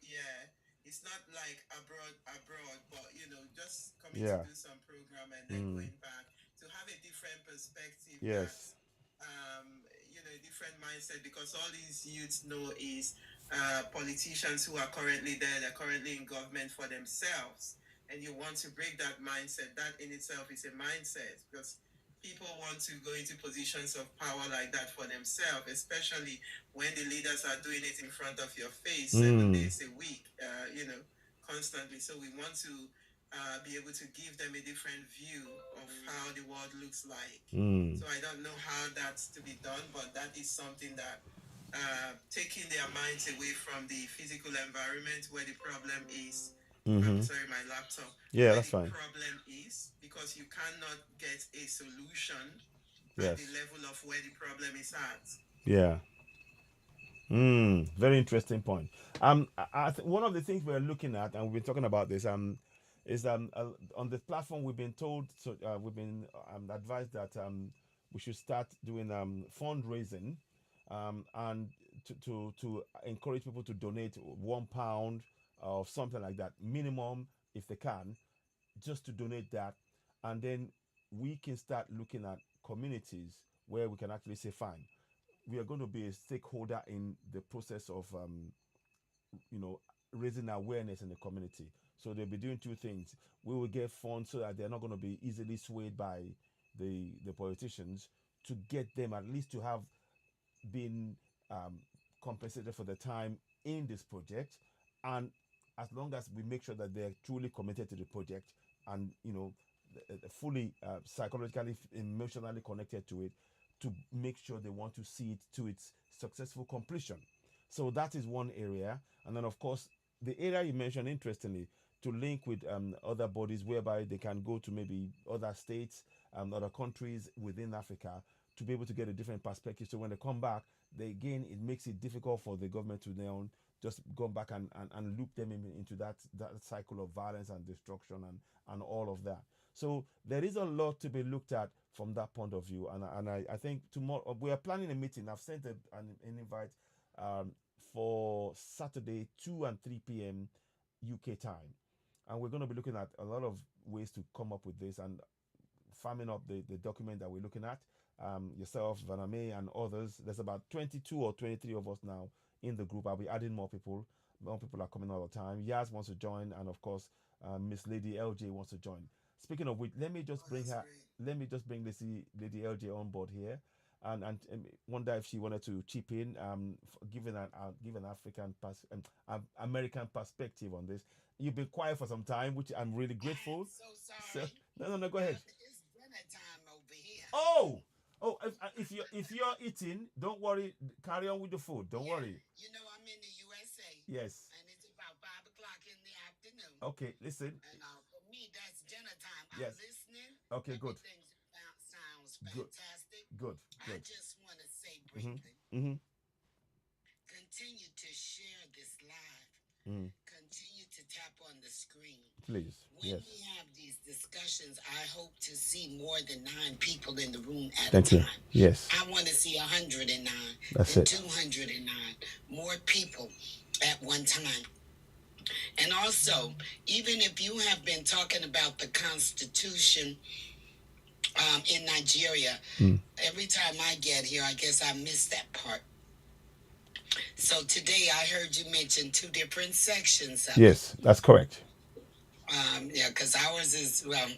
Yeah, it's not like abroad, but just coming to do some program and then going back to have a different perspective. Yes. A different mindset, because all these youths know is politicians who are currently there, they're currently in government for themselves, and you want to break that mindset. That in itself is a mindset, because people want to go into positions of power like that for themselves, especially when the leaders are doing it in front of your face 7 days a week, constantly. So we want to be able to give them a different view of how the world looks like. So I don't know how that's to be done, but that is something that taking their minds away from the physical environment where the problem is. I'm sorry, my laptop. Yeah, that's fine. The problem is because you cannot get a solution Yes. at the level of where the problem is at. Yeah. Very interesting point. One of the things we're looking at, and we've been talking about this, is on the platform we've been told, so we've been advised that we should start doing fundraising, and to encourage people to donate £1 or something like that, minimum if they can, just to donate that, and then we can start looking at communities where we can actually say, fine, we are going to be a stakeholder in the process of raising awareness in the community. So they'll be doing two things. We will get funds so that they're not going to be easily swayed by the politicians, to get them at least to have been compensated for the time in this project, and as long as we make sure that they're truly committed to the project and fully psychologically, emotionally connected to it, to make sure they want to see it to its successful completion. So that is one area. And then of course the area you mentioned, interestingly, to link with other bodies whereby they can go to maybe other states, other countries within Africa, to be able to get a different perspective. So when they come back, it makes it difficult for the government to now just go back and loop them into that cycle of violence and destruction and all of that. So there is a lot to be looked at from that point of view. And I think tomorrow we are planning a meeting. I've sent an invite for Saturday, 2 and 3 p.m. UK time. And we're going to be looking at a lot of ways to come up with this and farming up the document that we're looking at. Yourself, Vaname, and others. There's about 22 or 23 of us now in the group. I'll be adding more people. More people are coming all the time. Yaz wants to join, and of course, Miss Lady LJ wants to join. Speaking of which, let me just bring Lady LJ on board here, and wonder if she wanted to chip in, give an American perspective on this. You've been quiet for some time, which I'm really grateful. So sorry. No, go ahead. It's dinner time over here. Oh, oh, if you're eating, don't worry. Carry on with the food. Don't worry. You know, I'm in the USA, Yes. and it's about 5 o'clock in the afternoon. Okay. Listen. And for me, that's dinner time. I'm Yes. listening. Okay. Good. Everything sounds Good. fantastic. Good. I Good. just want to say Mhm. briefly, Mhm. continue to share this live. Mm. Continue to tap on the screen. Please. When Yes. we have these discussions, I hope to see more than 9 people in the room at Thank a you. time. Yes. I want to see 109 That's and it. 209 more people at one time. And also, even if you have been talking about the Constitution in Nigeria, every time I get here, I guess I miss that part. So today I heard you mention 2 different sections of Yes, that's correct. yeah, because ours is, well,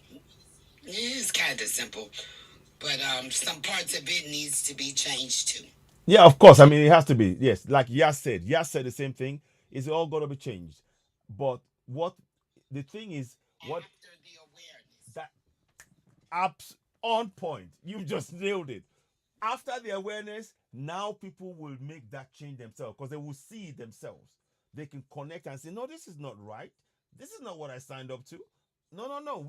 it's kind of simple, but some parts of it needs to be changed too. Yeah, of course. I mean, it has to be. Yes, like Yas said. Yas said the same thing. It's all got to be changed. But what the thing is, what After the awareness. that apps on point. You just nailed it. After the awareness, now people will make that change themselves because they will see it themselves. They can connect and say, "No, this is not right. This is not what I signed up to. No, no, no.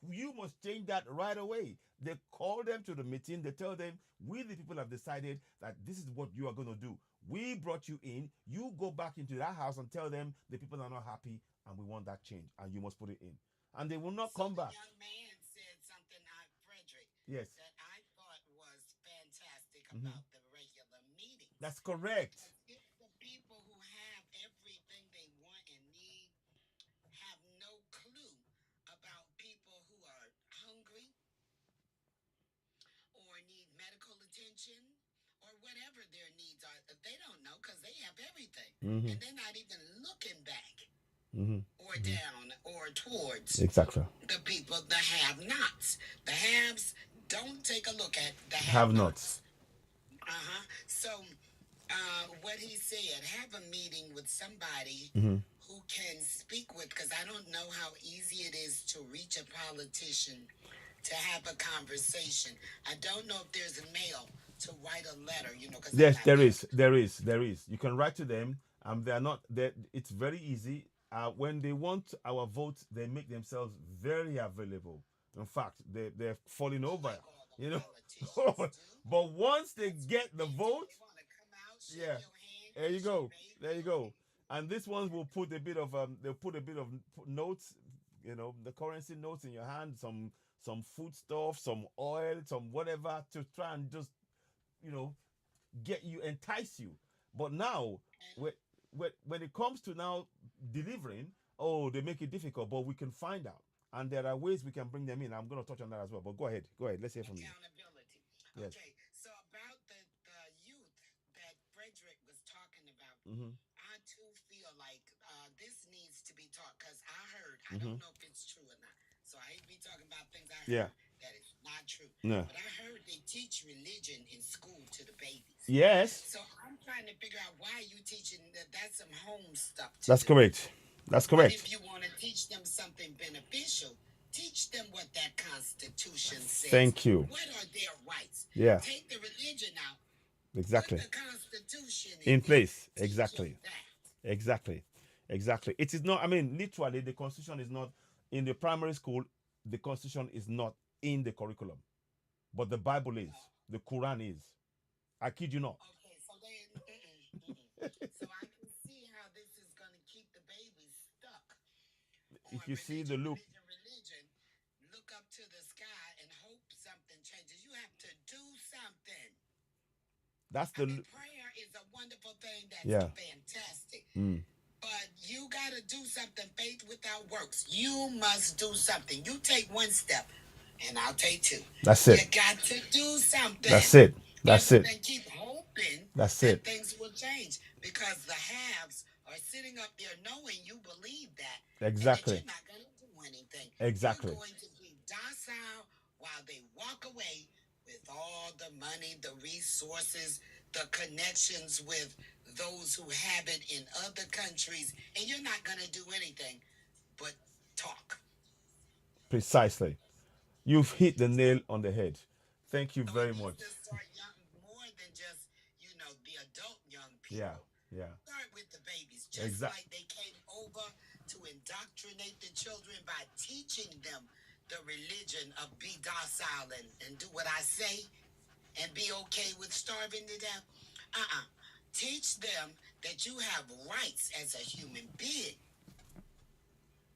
You must change that right away." They call them to the meeting. They tell them, "We, the people, have decided that this is what you are going to do. We brought you in. You go back into that house and tell them the people are not happy and we want that change and you must put it in." And they will not So come the back. young man said something, Frederick, Yes, that I thought was fantastic Mhm. about the regular meetings. that's correct. If the people who have everything they want and need have no clue about people who are hungry or need medical attention or whatever their needs are, they don't know because they have everything. Mhm. And they're not even looking back Mhm. or down or towards Exactly. the people, the have-nots. The haves don't take a look at the Have have-nots. nots. So, what he said, have a meeting with somebody Mhm. who can speak with, because I don't know how easy it is to reach a politician to have a conversation. I don't know if there's a mail to write a letter, because Yes, there is. There is. There is. You can write to them. They're not. They. It's very easy. When they want our vote, they make themselves very available. In fact, they're falling over. Like all the You know. politicians do. But once they get the vote, They want to come out, shake yeah. your hand, There you kiss your go. baby. There you go. And this ones will put a bit of they'll put a bit of notes, the currency notes in your hand, some food stuff, some oil, some whatever to try and just you know get you, entice you. But now when it comes to now delivering, oh, they make it difficult, but we can find out. And there are ways we can bring them in. I'm going to touch on that as well. But go ahead. Go ahead. Let's hear from you. Accountability. Yes. Okay, so about the youth that Frederick was talking about, Mm-hmm. I too feel like this needs to be taught because I heard, I Mm-hmm. don't know if it's true or not. So I hate to be talking about things I Yeah. heard that is not true. No. But I heard they teach religion in school to the babies. Yes. So I'm trying to figure out why you teaching that. That's some home stuff. That's correct. That's But correct. if you want to teach them something beneficial, teach them what that Constitution says. Thank you. What are their rights? Yeah. Take the religion out. Exactly. Put the Constitution In place. Teach Exactly. them that. Exactly. Exactly. It is not, I mean, literally, the Constitution is not in the primary school, the Constitution is not in the curriculum. But the Bible is. The Quran is. I kid you not. Okay, so so I can see how this is going to keep the babies stuck. If on you see the loop, religion, look up to the sky and hope something changes. You have to do something. that's I the mean, prayer is a wonderful thing. That's Yeah. fantastic. Mm. But you got to do something. Faith without works. You must do something. You take one step, and I'll take two. That's You it. got to do something. That's it. That's it. And keep hoping That's that it. things will change because the haves are sitting up there knowing you believe that. Exactly. And that you're not going to do anything. Exactly. You're going to be docile while they walk away with all the money, the resources, the connections with those who have it in other countries. And you're not going to do anything but talk. Precisely. You've hit the nail on the head. Thank you So it very needs much. to start young, more than just, the adult young Yeah, people. yeah. Start with the babies, just Exact. like they came over to indoctrinate the children by teaching them the religion of be docile and do what I say and be okay with starving to death. Teach them that you have rights as a human being.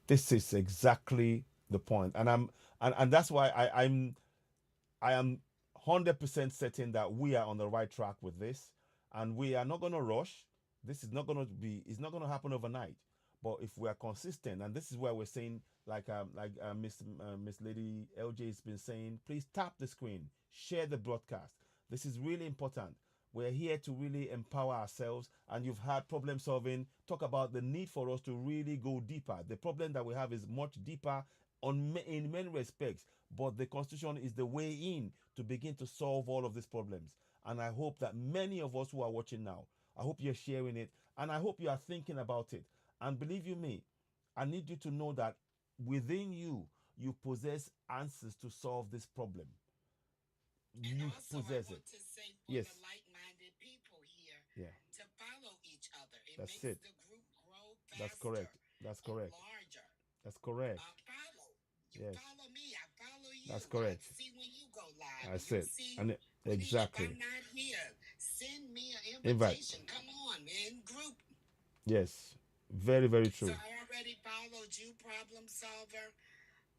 This is exactly the point, and and that's why I am 100% certain that we are on the right track with this, and we are not going to rush. This is not going to be. It's not going to happen overnight. But if we are consistent, and this is where we're saying, Miss Lady LJ has been saying, please tap the screen, share the broadcast. This is really important. We're here to really empower ourselves, and you've had problem solving. Talk about the need for us to really go deeper. The problem that we have is much deeper in many respects, but the constitution is the way in to begin to solve all of these problems. And I hope that many of us who are watching now, I hope you're sharing it, and I hope you are thinking about it. And believe you me, I need you to know that within you, you possess answers to solve this problem. And You also, I possess it. want to say for Yes. the like-minded people here Yeah. to follow each other. It That's makes it. the group grow That's faster correct. That's and correct. larger. That's correct. Follow. You Yes. follow me. I follow you. That's correct. I see when you go live. That's You it. see And if exactly. I'm not here, send me an Invite. invitation. Come on, in group. Yes. Very, very So true. I already followed you, problem solver.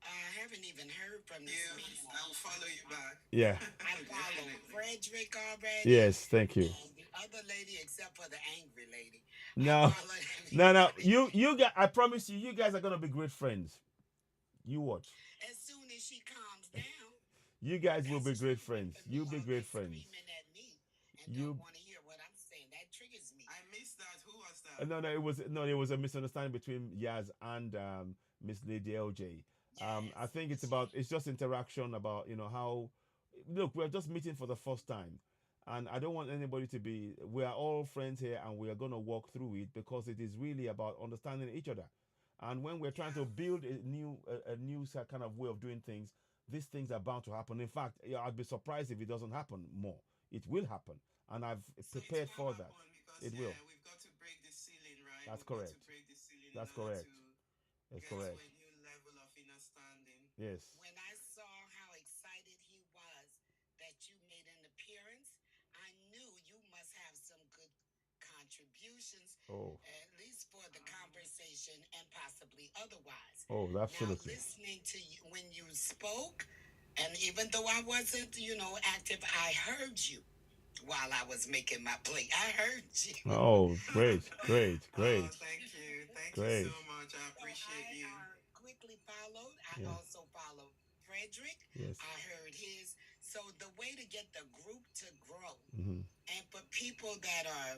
I haven't even heard from this man. I'll follow you back. Yeah. I followed Frederick already. Yes. Thank you. And the other lady, except for the angry lady. No. No. You guys. I promise you, you guys are gonna be great friends. You watch. As soon as she calms down, You guys will be that's great triggering friends. for me. You'll be All great that friends. screaming at me and You. don't want to hear what I'm saying. That triggers me. I missed that. Who was that? No. It was a misunderstanding between Yaz and Miss Lady LJ. I think it's just interaction about how. Look, we're just meeting for the first time, and I don't want anybody to be. We are all friends here, and we are gonna walk through it because it is really about understanding each other. And when we're trying to build a new kind of way of doing things, these things are bound to happen. In fact, I'd be surprised if it doesn't happen more. It will happen, and I've So prepared it for will that. happen because It will. we've got to break the ceiling, right? That's We've got correct. to break the ceiling That's in order correct. to That's get to correct. a new level of understanding. Yes. When I saw how excited he was that you made an appearance, I knew you must have some good contributions, Oh. at least for the conversation and possibly otherwise. Oh, absolutely. Now, listening to you when you spoke, and even though I wasn't, active, I heard you while I was making my plate. I heard you. Oh, great, great, great. Oh, thank you. Thank Great. you so much. I appreciate you. Quickly followed. I Yeah. also followed Frederick. Yes. I heard his. So the way to get the group to grow Mm-hmm. and for people that are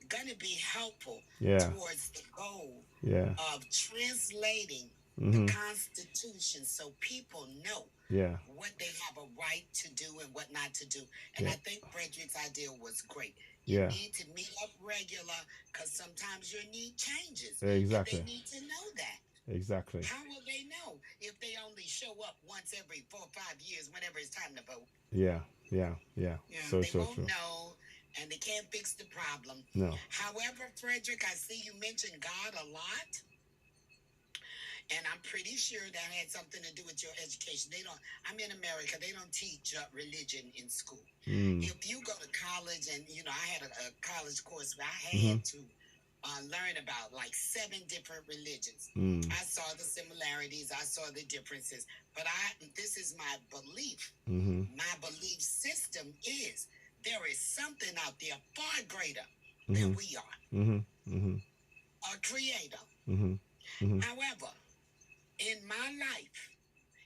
going to be helpful Yeah. towards the goal Yeah. of translating Mm-hmm. the Constitution so people know Yeah. what they have a right to do and what not to do. And Yeah. I think Frederick's idea was great. You Yeah. need to meet up regular because sometimes your need changes. Exactly. And they need to know that. Exactly. How will they know if they only show up once every 4 or 5 years whenever it's time to vote? Yeah. Yeah. Yeah. Yeah. So They won't true. know and they can't fix the problem. No. However, Frederick, I see you mention God a lot. And I'm pretty sure that had something to do with your education. I'm in America, they don't teach religion in school. Mm. If you go to college, and I had a college course where I Mm-hmm. had to learn about like 7 different religions. Mm. I saw the similarities, I saw the differences, but this is my belief. Mm-hmm. My belief system is there is something out there far greater Mm-hmm. than we are, Mm-hmm. Mm-hmm. a creator. Mm-hmm. Mm-hmm. However, in my life,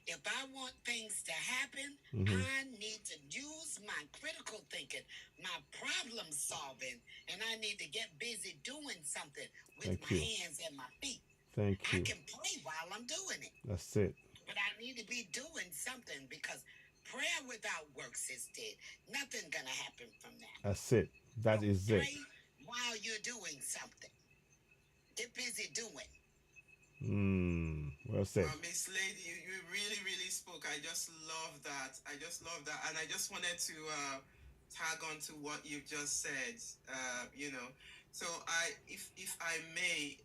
if I want things to happen, Mm-hmm. I need to use my critical thinking, my problem solving, and I need to get busy doing something with Thank my you. hands and my feet. Thank I you. can pray while I'm doing it, That's it. but I need to be doing something because prayer without works is dead. Nothing gonna happen from that. That's it. That So is it. pray while you're doing something. Get busy doing. Well said. Miss Lady, you really, really spoke. I just love that. I just love that, and I just wanted to tag on to what you've just said. You know, so if I may,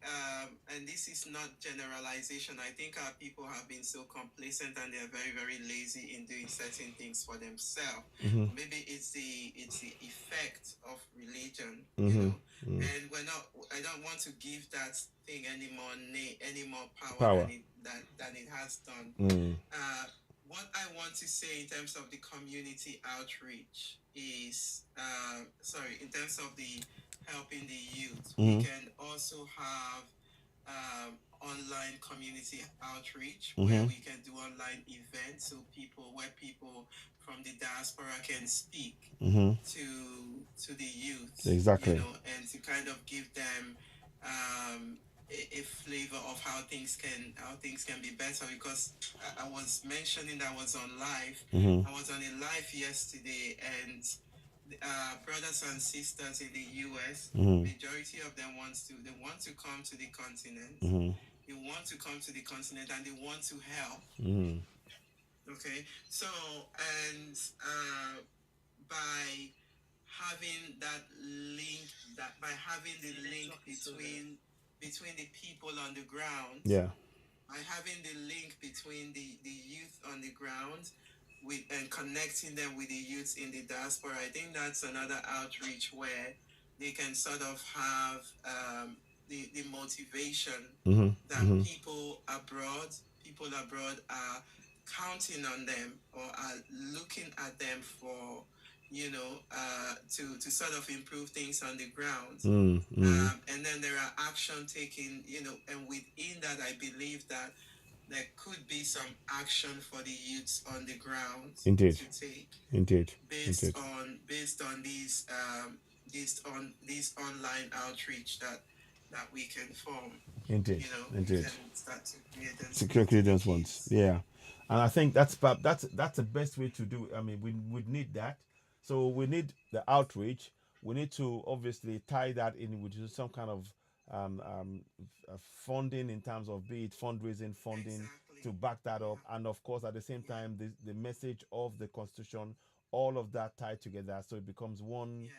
and this is not generalization. I think our people have been so complacent and they're very, very lazy in doing certain things for themselves. Maybe it's the effect of religion, you know. And we're not. I don't want to give that thing any more power. Than it has done. What I want to say in terms of the community outreach is, in terms of the helping the youth, we can also have online community outreach where we can do online events, so where people from the diaspora can speak to the youth, exactly, you know, and to kind of give them a flavor of how things can be better. Because I was mentioning that I was on live. I was on a live yesterday, and brothers and sisters in the US, majority of them want to come to the continent. They want to come to the continent and they want to help. Okay, so and by having that link, by having the link between the people on the ground, by having the link between the youth on the ground and connecting them with the youth in the diaspora, I think that's another outreach where they can sort of have the motivation that people abroad are counting on them or are looking at them for, you know, to sort of improve things on the ground. And then there are action taken, you know, and within that, I believe that there could be some action for the youths on the ground to take. Based on these online outreach that we can form. Indeed. You know, we can start to create those ones. Yeah. And I think that's the best way to do it. I mean, we need that. So we need the outreach. We need to obviously tie that in with some kind of funding, in terms of, be it fundraising, funding, to back that up. And of course, at the same time, the message of the Constitution, all of that tied together, so it becomes one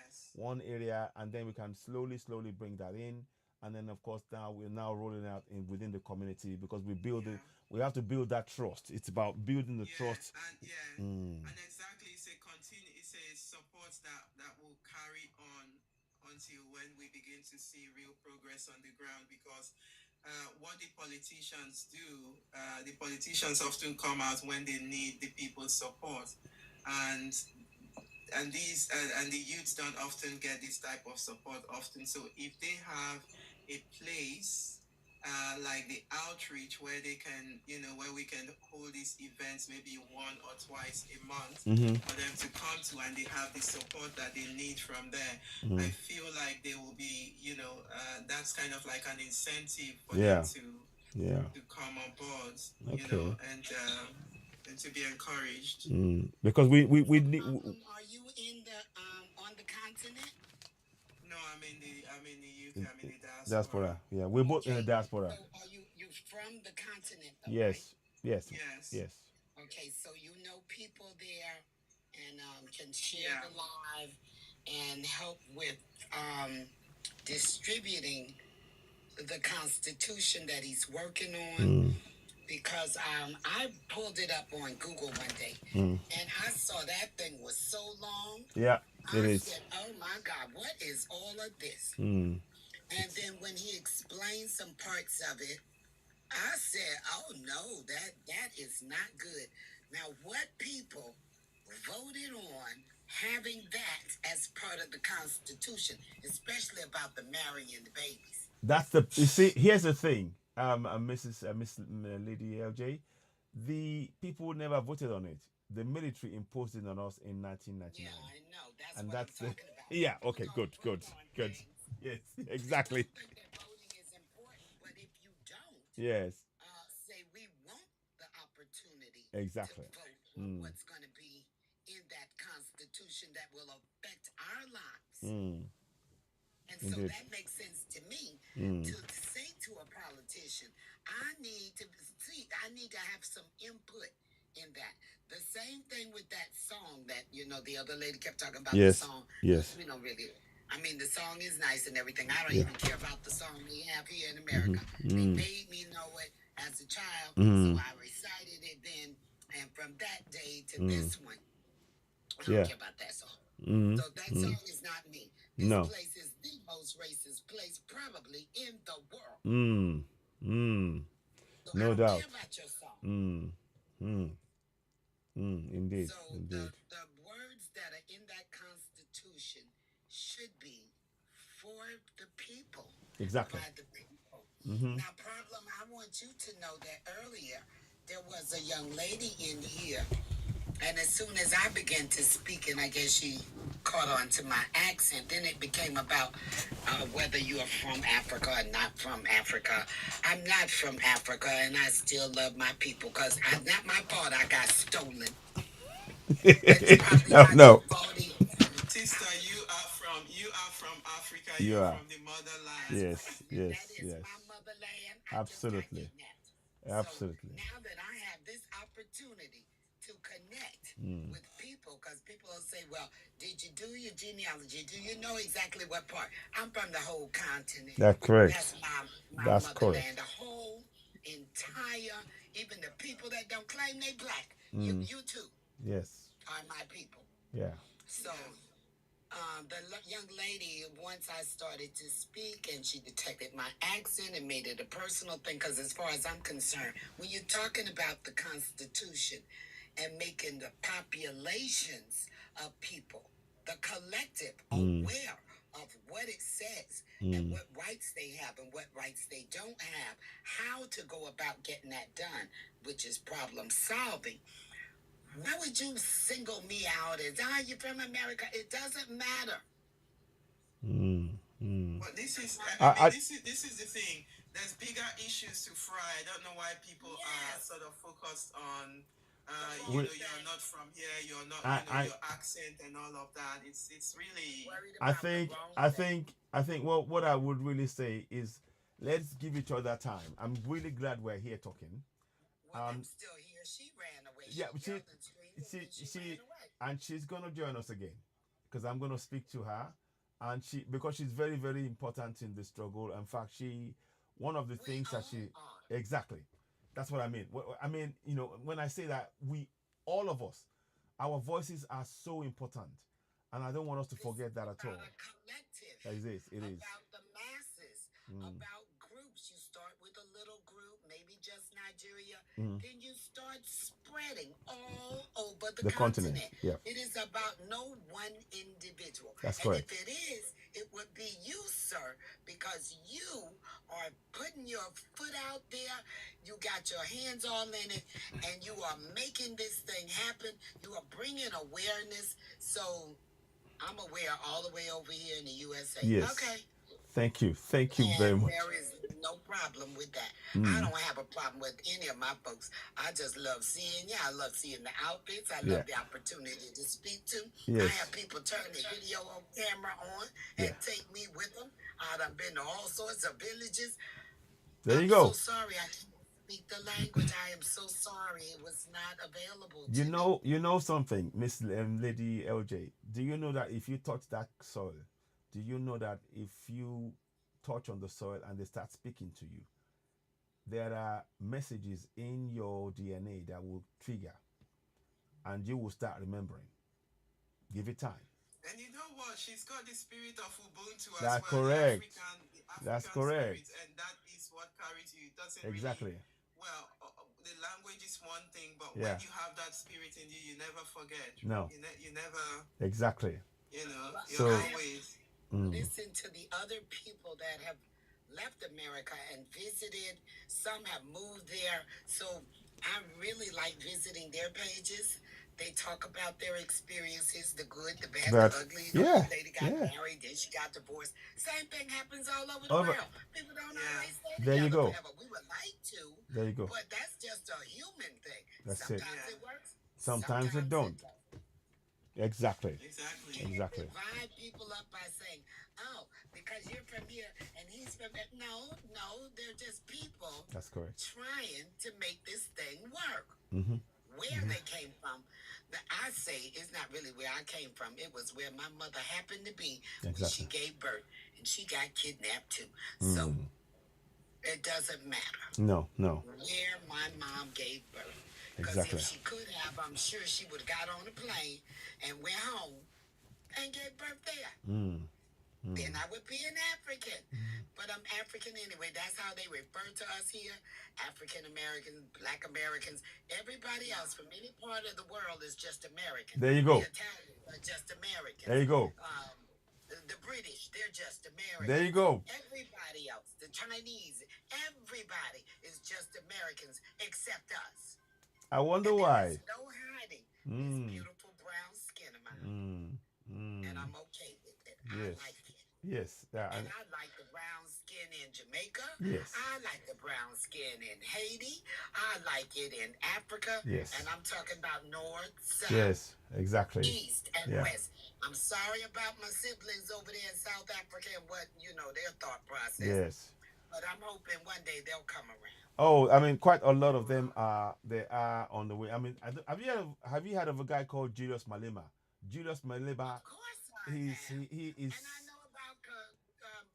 area, and then we can slowly bring that in. And then, of course, now we're rolling out within the community, because we have to build that trust. It's about building the trust. And exactly, it's a support that will carry on until when we begin to see real progress on the ground. Because what the politicians do, the politicians often come out when they need the people's support, and the youths don't often get this type of support often. So if they have a place like the outreach where they can, you know, where we can hold these events maybe 1 or twice a month for them to come to, and they have the support that they need from there, I feel like they will be, you know, that's kind of like an incentive for them to come on board, you know, and to be encouraged. Because we need. Are you in the on the continent? No, I'm in the UK. I'm in the diaspora. Diaspora. Yeah, we're both in the diaspora. So are you from the continent, though, yes. right? Yes. Okay, so you know people there, and can share the live and help with distributing the Constitution that he's working on. Because I pulled it up on Google one day, and I saw that thing was so long. Yeah, I said, "Oh my God, what is all of this?" And then when he explained some parts of it, I said, "Oh no, that is not good." Now, what people voted on having that as part of the Constitution, especially about the marrying the babies? You see, here's the thing, Miss Lady LJ, the people never voted on it. The military imposed it on us in 1999. Yeah, I know. That's and what that's I'm talking about. Yeah. Okay. Good. Yes. Exactly. I think that voting is important, but if you don't, Yes. Say we want the opportunity Exactly. to vote on what's going to be in that Constitution that will affect our lives. And so Indeed. that makes sense to me to say to a politician, I need to have some input in that. The same thing with that song that, the other lady kept talking about Yes. the song. Yes. We don't really, I mean, the song is nice and everything. I don't Yeah. even care about the song they have here in America. They made me know it as a child, so I recited it then. And from that day to this one, I don't Yeah. care about that song. Mm. So that song is not me. This No. place is the most racist place probably in the world. So I No don't doubt. care about your song. Indeed. So Indeed. the words that are in that Constitution should be for the people. Exactly. By the people. Now, problem, I want you to know that earlier there was a young lady in here, and as soon as I began to speak, and I guess she caught on to my accent, then it became about whether you are from Africa or not from Africa. I'm not from Africa, and I still love my people because not my fault I got stolen. It's probably not No. your fault either. Sister, you are from Africa. You You're are. from the motherland. Yes. Yes. That is Yes. my motherland. I Absolutely. just got kidnapped. Absolutely. So now that I have this opportunity to connect with people, because people will say, well, did you do your genealogy? Do you know exactly what part? I'm from the whole continent. That's correct. That's my That's motherland. correct. The whole entire, even the people that don't claim they black, you too Yes. are my people. Yeah. So the young lady, once I started to speak and she detected my accent and made it a personal thing, because as far as I'm concerned, when you're talking about the Constitution and making the populations of people, the collective, aware of what it says and what rights they have and what rights they don't have, how to go about getting that done, which is problem solving. Why would you single me out as, you're from America? It doesn't matter. But this is, this is the thing. There's bigger issues to fry. I don't know why people are sort of focused on, you're not from here. You're not, your accent and all of that. It's really. I think. Well, what I would really say is, let's give each other time. I'm really glad we're here talking. Well, I'm still here. She ran away. Yeah, She yelled and screamed, she ran away. and she's gonna join us again, because I'm gonna speak to her, and because she's very, very important in the struggle. In fact, one of the things that she are. exactly, that's what I mean. I mean, when I say that, all of us, our voices are so important, and I don't want us to forget that at all. About a collective. It is. About the masses. About groups. You start with a little group, maybe just Nigeria. Then you start spreading all over the continent. Yeah. It is about no one individual. That's and correct. if it is, it would be you, sir, because you are putting your foot out there. You got your hands all in it, and you are making this thing happen. You are bringing awareness. So I'm aware all the way over here in the USA. Yes. Okay. Thank you very much. There is no problem with that. I don't have a problem with any of my folks. I just love seeing you. I love seeing the outfits. I love the opportunity to speak to. Yes. I have people turn the video on camera on and take me with them. I've been to all sorts of villages. There you go. I'm so sorry I can't speak the language. I am so sorry it was not available to me. You know something, Miss Lady LJ. Do you know that if you touch that soil, do you know that if you touch on the soil and they start speaking to you, there are messages in your DNA that will trigger, and you will start remembering. Give it time. And you know what? She's got the spirit of Ubuntu as That's well. correct. The African That's correct. Spirit, and that is what carries you. It doesn't Exactly. The language is one thing, but Yeah. when you have that spirit in you, you never forget. No. You never. Exactly. You're So- always. Listen to the other people that have left America and visited. Some have moved there. So I really like visiting their pages. They talk about their experiences, the good, the bad, the ugly. The lady got married, then she got divorced. Same thing happens all over the world. People don't always stay There you together go. forever. We would like to, There you go. but that's just a human thing. That's it. Sometimes it works. Sometimes it don't. Exactly. Exactly. You Exactly. divide people up by saying, oh, because you're from here and he's from there. No, they're just people That's correct. trying to make this thing work. Where they came from, I say it's not really where I came from. It was where my mother happened to be when she Exactly. gave birth, and she got kidnapped too. So it doesn't matter No, no, where my mom gave birth. Because exactly. if she could have, I'm sure she would have got on a plane and went home and gave birth there. Then I would be an African. But I'm African anyway. That's how they refer to us here. African Americans, Black Americans, everybody else from any part of the world is just American. There you go. The Italians are just Americans. There you go. The British, they're just Americans. There you go. Everybody else, the Chinese, everybody is just Americans except us. I wonder And why. there's no hiding this beautiful brown skin of mine. And I'm okay with it. Yes. I like it. Yes. Yeah, And I like the brown skin in Jamaica. Yes. I like the brown skin in Haiti. I like it in Africa. Yes. And I'm talking about north, south, yes, exactly. east, and Yeah. west. I'm sorry about my siblings over there in South Africa and what, their thought process. Yes. But I'm hoping one day they'll come around. Oh, I mean, quite a lot of them are on the way. I mean, have you heard of a guy called Julius Malema? Julius Malema. Of course I He have. is. And I know about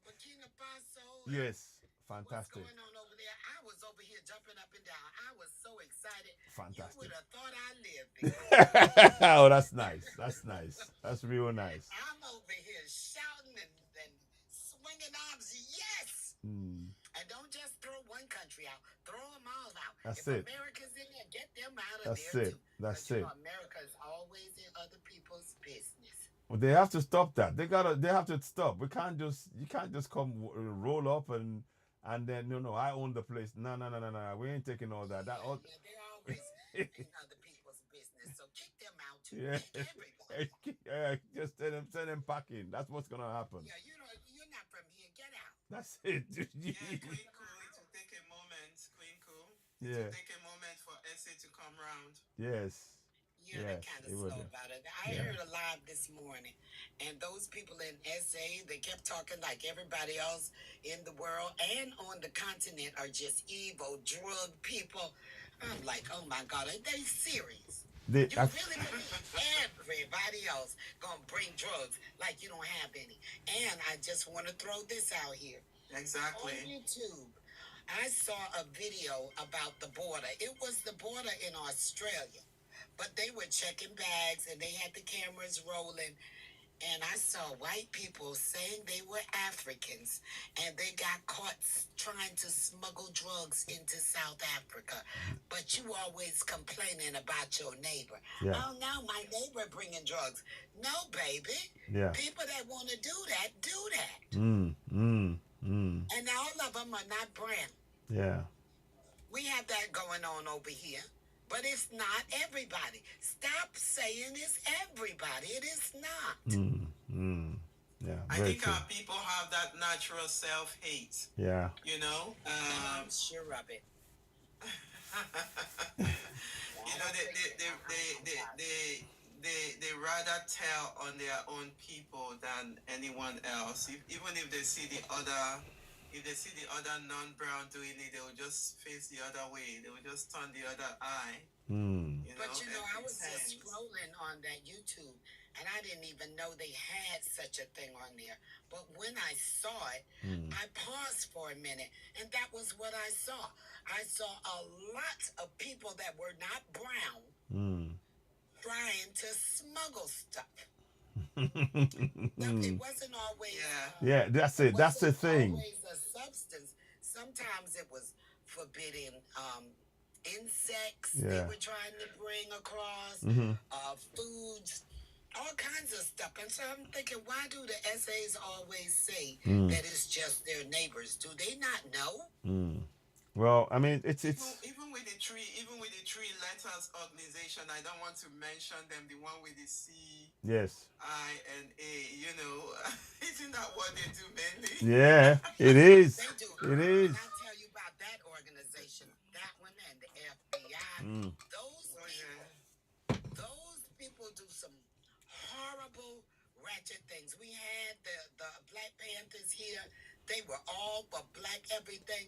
Burkina Faso. Yes, What's fantastic. going on over there? I was over here jumping up and down. I was so excited. Fantastic. You would have thought I lived. Oh, that's nice. That's nice. That's real nice. I'm over here shouting and swinging arms. Yes. And don't just throw one country out. Throw them all out. That's if it. America's in there, get them out of That's there it. too. That's But, it. America's always in other people's business. Well, they have to stop that. They have to stop. You can't just come roll up and then no, I own the place. No. We ain't taking all that. They're always in other people's business. So kick them out too. Yeah. Kick everybody. Just send them packing. That's what's gonna happen. Yeah, you're not from here. Get out. That's it. Yeah, Queen Cool, it will take a moment, Queen Cool. It Yeah. will take a moment for SA to come round. Yes. They're Yes, kind it of would slow be. about it. I heard a live this morning, and those people in SA, they kept talking like everybody else in the world and on the continent are just evil, drug people. I'm like, oh my God, are they serious? You really believe everybody else gonna bring drugs like you don't have any? And I just want to throw this out here. Exactly. On YouTube, I saw a video about the border. It was the border in Australia, but they were checking bags and they had the cameras rolling. And I saw white people saying they were Africans and they got caught trying to smuggle drugs into South Africa. But you always complaining about your neighbor. Yeah. Oh, no, my neighbor bringing drugs. No, baby. Yeah. People that want to do that. And all of them are not brown. Yeah. We have that going on over here. But it's not everybody. Stop saying it's everybody. It is not. Yeah. I Very think true. our people have that natural self-hate. Yeah. I'm sure of it. They rather tell on their own people than anyone else. Even if they see the other non-brown doing it, they will just face the other way. They will just turn the other eye. But I was just scrolling on that YouTube, and I didn't even know they had such a thing on there. But when I saw it, I paused for a minute, and that was what I saw. I saw a lot of people that were not brown trying to smuggle stuff. It wasn't always. Yeah, that's it. That's the thing. Always a substance. Sometimes it was forbidden insects they were trying to bring across, foods, all kinds of stuff. And so I'm thinking, why do the essays always say that it's just their neighbors? Do they not know? Well, I mean, it's even with the Tree Letters organization. I don't want to mention them. The one with the C, yes. I, and A. Isn't that what they do mainly? Yeah, it is. They do. It is. And I'll tell you about that organization, that one, and the FBI. Those people do some horrible, ratchet things. We had the Black Panthers here. They were all for black everything.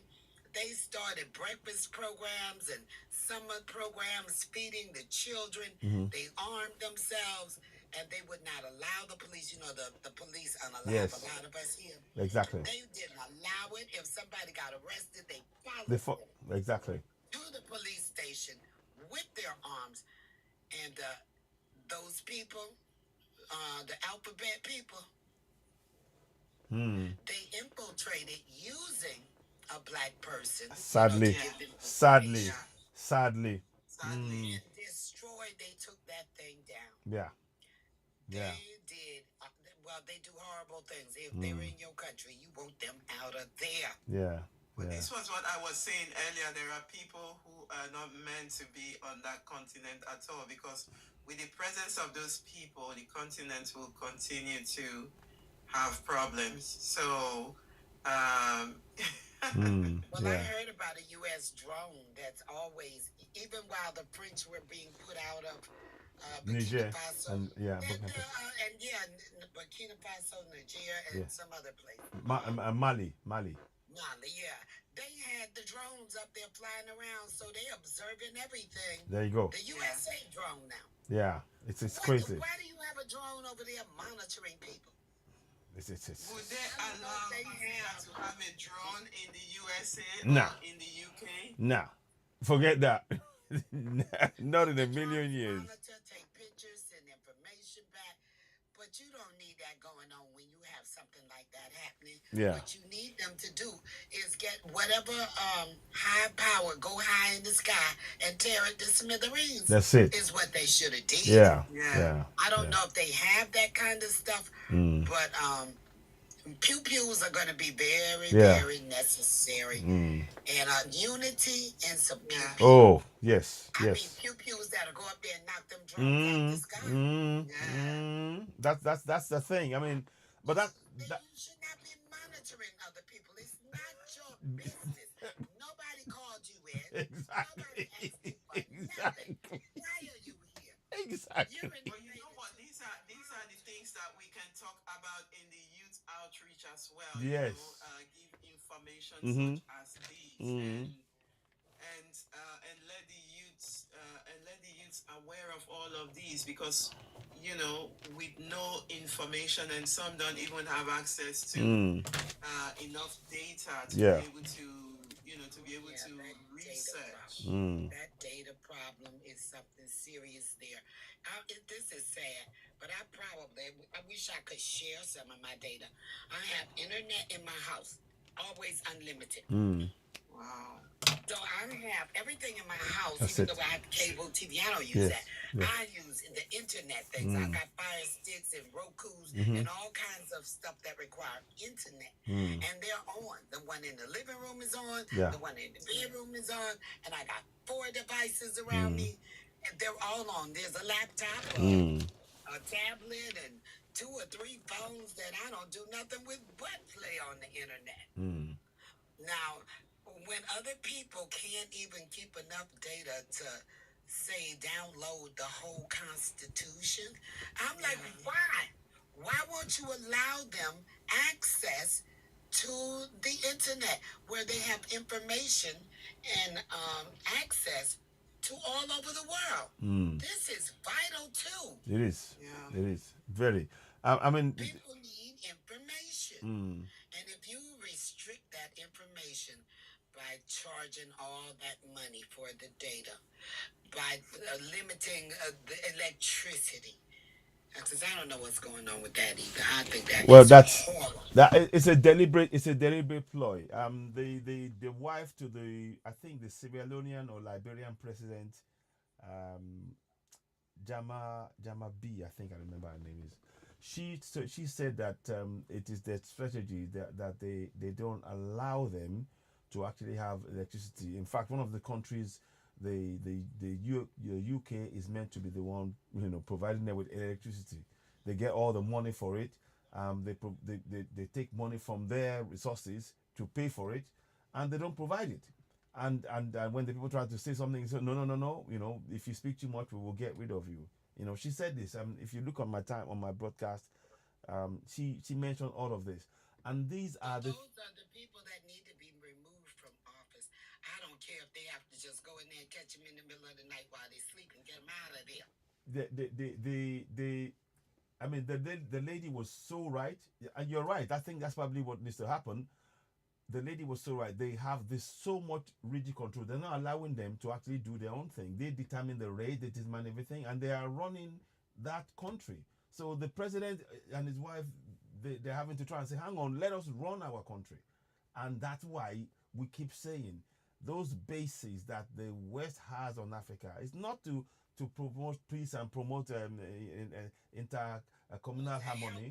They started breakfast programs and summer programs feeding the children. They armed themselves, and they would not allow the police. You know, the police unalive Yes. a lot of us here. Exactly. They didn't allow it. If somebody got arrested, they They followed them exactly. to the police station with their arms. And those people, the alphabet people, they infiltrated using a black person. Sadly. to give them Sadly. information. Sadly. And destroyed. They took that thing down. Yeah. Yeah. They did. Well, they do horrible things. If they're in your country, you want them out of there. Yeah. But Yeah. this was what I was saying earlier. There are people who are not meant to be on that continent at all, because with the presence of those people, the continent will continue to have problems. So, Well, I Yeah. heard about a U.S. drone that's always, even while the French were being put out of Niger Burkina Faso, and yeah, and, Burkina Faso. Burkina Faso, Nigeria, and Yeah. some other place. Mali. Mali, yeah. They had the drones up there flying around, so they observing everything. There you go. The USA drone now. Yeah. It's crazy. Why do you have a drone over there monitoring people? It's would they allow They Nigeria have- to have a drone in the USA Nah. or in the UK? nah. Forget that. Not in a million Drones years. Monitor, take pictures, send information back, but you don't need that going on when you have something like that happening. Yeah. What you need them to do is get whatever high power, go high in the sky and tear it to smithereens. That's it. Is what they should have did. Yeah. Yeah. Yeah. I don't know if they have that kind of stuff, but pew pews are going to be very, Yeah. very necessary. And unity and some pew pews. Oh, yes. I mean, Yes. pew pews that'll go up there and knock them drums out the sky. That's the thing. I mean, but that You should not be monitoring other people. It's not your business. Nobody called you in. exactly. Nobody asked you for nothing. Why are you here? Exactly. You're in But you know what? These are the things that we can talk about in the youth outreach as well. Yes. Give information Mhm. such as these, Mhm. and let the youths aware of all of these, because with no information, and some don't even have access to enough data to Yeah. be able to Yeah, that data research. problem. That data problem is something serious there. This is sad, but I wish I could share some of my data. I have internet in my house, always unlimited. Wow. So I have everything in my house, That's even it. though I have cable TV. I don't use Yes, that. yes. I use the internet things. I got Fire Sticks and Roku's and all kinds of stuff that require internet. And they're on. The one in the living room is on. Yeah. The one in the bedroom is on. And I got 4 devices around me. And they're all on. There's a laptop, a tablet, and 2 or 3 phones that I don't do nothing with but play on the internet. Now, when other people can't even keep enough data to say download the whole Constitution, I'm like, why? Why won't you allow them access to the internet where they have information and access to all over the world? This is vital too. It is. Yeah. It is very. I mean. People need information. And if you restrict that information by charging all that money for the data, by limiting the electricity, because I don't know what's going on with that either. I think that Well, is that's horrible. it's a deliberate ploy. The wife to I think the Sierra Leonean or Liberian president, Jama B, I think I remember her name is. She said that it is their strategy that they don't allow them to actually have electricity. In fact, one of the countries, the UK is meant to be the one providing them with electricity. They get all the money for it. They take money from their resources to pay for it, and they don't provide it. And when the people try to say something, say no. If you speak too much, we will get rid of you. She said this. If you look on my broadcast, she mentioned all of this, and these are Those are the people that need to be removed from office. I don't care care if they have to just go in there and catch them in the middle of the night while they're sleeping, get them out of there. I mean, the lady was so right, and you're right. I think that's probably what needs to happen. The lady was so right. They have this so much rigid control. They're not allowing them to actually do their own thing. They determine the rate, they determine everything, and they are running that country. So the president and his wife, they're having to try and say, hang on, let us run our country. And that's why we keep saying those bases that the West has on Africa is not to promote peace and promote communal harmony.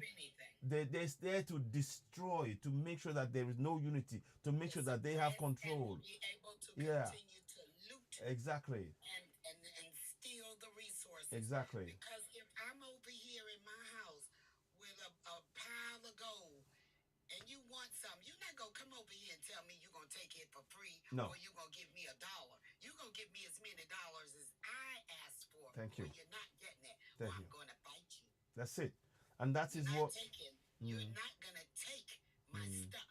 They're there to destroy, to make sure that there is no unity, to make sure that they have control. Yeah, exactly. And steal the resources. Exactly. Because if I'm over here in my house with a pile of gold and you want some, you're not going to come over here and tell me you're going to take it for free. No. Or you're going to give me $1. You're going to give me as many dollars as I asked for. Thank you. You're not getting it. Thank I'm you. going to fight you. That's it. And that is what you're not going to take my stuff.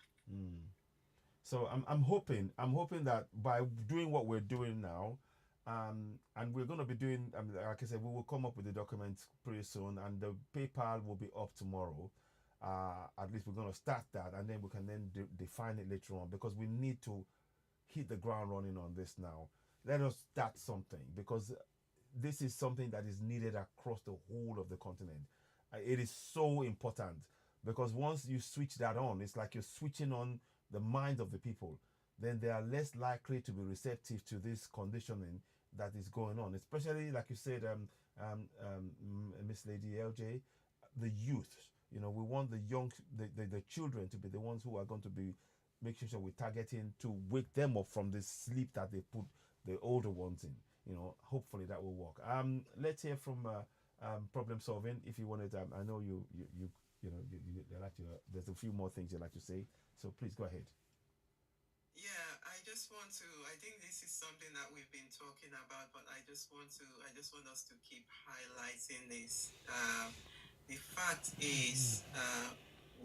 So I'm hoping that by doing what we're doing now, and we're going to be doing, like I said, we will come up with the documents pretty soon, and the PayPal will be up tomorrow. At least we're going to start that, and then we can then define it later on, because we need to hit the ground running on this now. Let us start something, because this is something that is needed across the whole of the continent. It is so important, because once you switch that on, it's like you're switching on the minds of the people. Then they are less likely to be receptive to this conditioning that is going on, especially like you said, Miss Lady LJ, the youth. You know, we want the young, the children to be the ones who are going to be making sure we're targeting to wake them up from the sleep that they put the older ones in. You know, hopefully that will work. Let's hear from problem solving. If you wanted, I know you like to. There's a few more things you like to say, so please go ahead. Yeah, I just want to. I think this is something that we've been talking about, but I just want us to keep highlighting this. The fact is,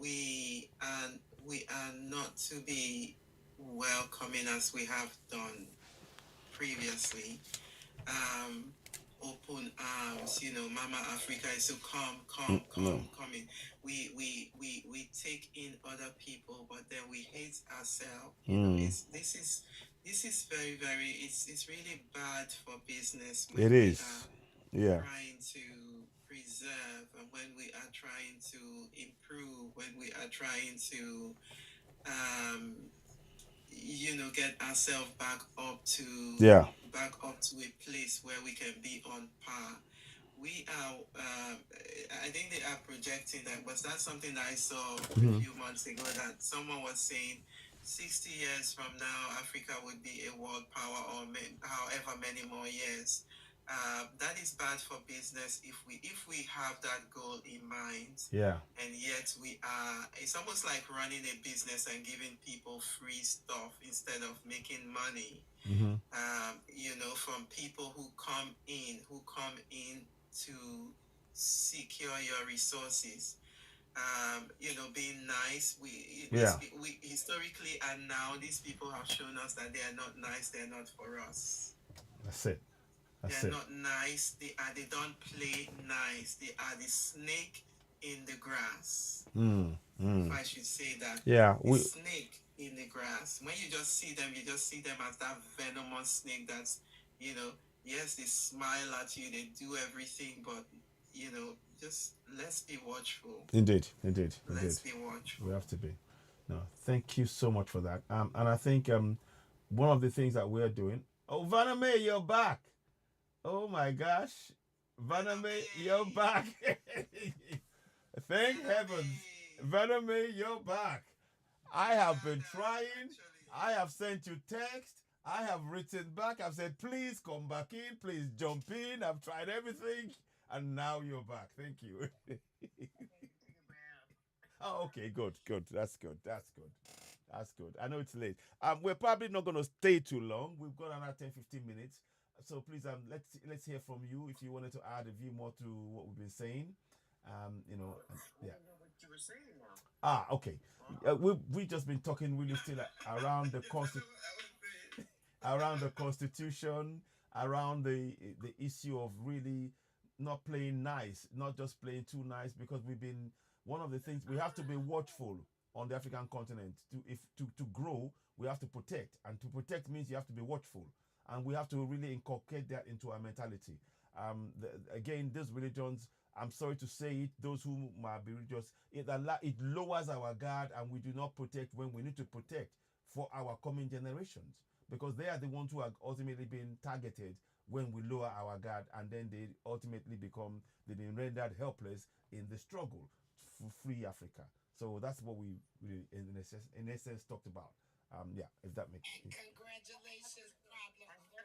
we are not to be welcoming as we have done previously. Open arms, Mama Africa is to come in. We take in other people, but then we hate ourselves. This is very, very, it's really bad for business. It is. Trying to preserve, and when we are trying to improve, when we are trying to get ourselves back up to a place where we can be on par. We are I think they are projecting that. Was that something that I saw a few months ago, that someone was saying 60 years from now Africa would be a world power, or however many more years. That is bad for business if we have that goal in mind. Yeah. And yet it's almost like running a business and giving people free stuff instead of making money. From people who come in to secure your resources. Being nice. We historically and now these people have shown us that they are not nice. They're not for us. That's it. They're not nice. They don't play nice. They are the snake in the grass. If I should say that. Yeah. The snake in the grass. When you just see them as that venomous snake that's, yes, they smile at you, they do everything, but, just let's be watchful. Indeed. Let's be watchful. We have to be. No, thank you so much for that. And I think one of the things that we're doing. Oh, Vaname, you're back. Oh my gosh, Vaname, you're back. Thank heavens. Vaname, you're back. I have been trying. I have sent you text. I have written back. I've said, please come back in. Please jump in. I've tried everything. And now you're back. Thank you. Oh, okay, good. That's good. I know it's late. We're probably not going to stay too long. We've got another 10-15 minutes. So please, let's hear from you if you wanted to add a view more to what we've been saying. Yeah. I don't know what you were saying now. Okay. We've just been talking really still around the concept. around the Constitution, around the issue of really not playing nice, not just playing too nice, because we've been one of the things we have to be watchful on the African continent. To grow, we have to protect, and to protect means you have to be watchful, and we have to really inculcate that into our mentality. Again, these religions, I'm sorry to say it, those who might be religious, it lowers our guard, and we do not protect when we need to protect for our coming generations, because they are the ones who are ultimately being targeted when we lower our guard, and then they ultimately they've been rendered helpless in the struggle to free Africa. So that's what we in essence talked about. Yeah, if that makes And sense. congratulations, problem, for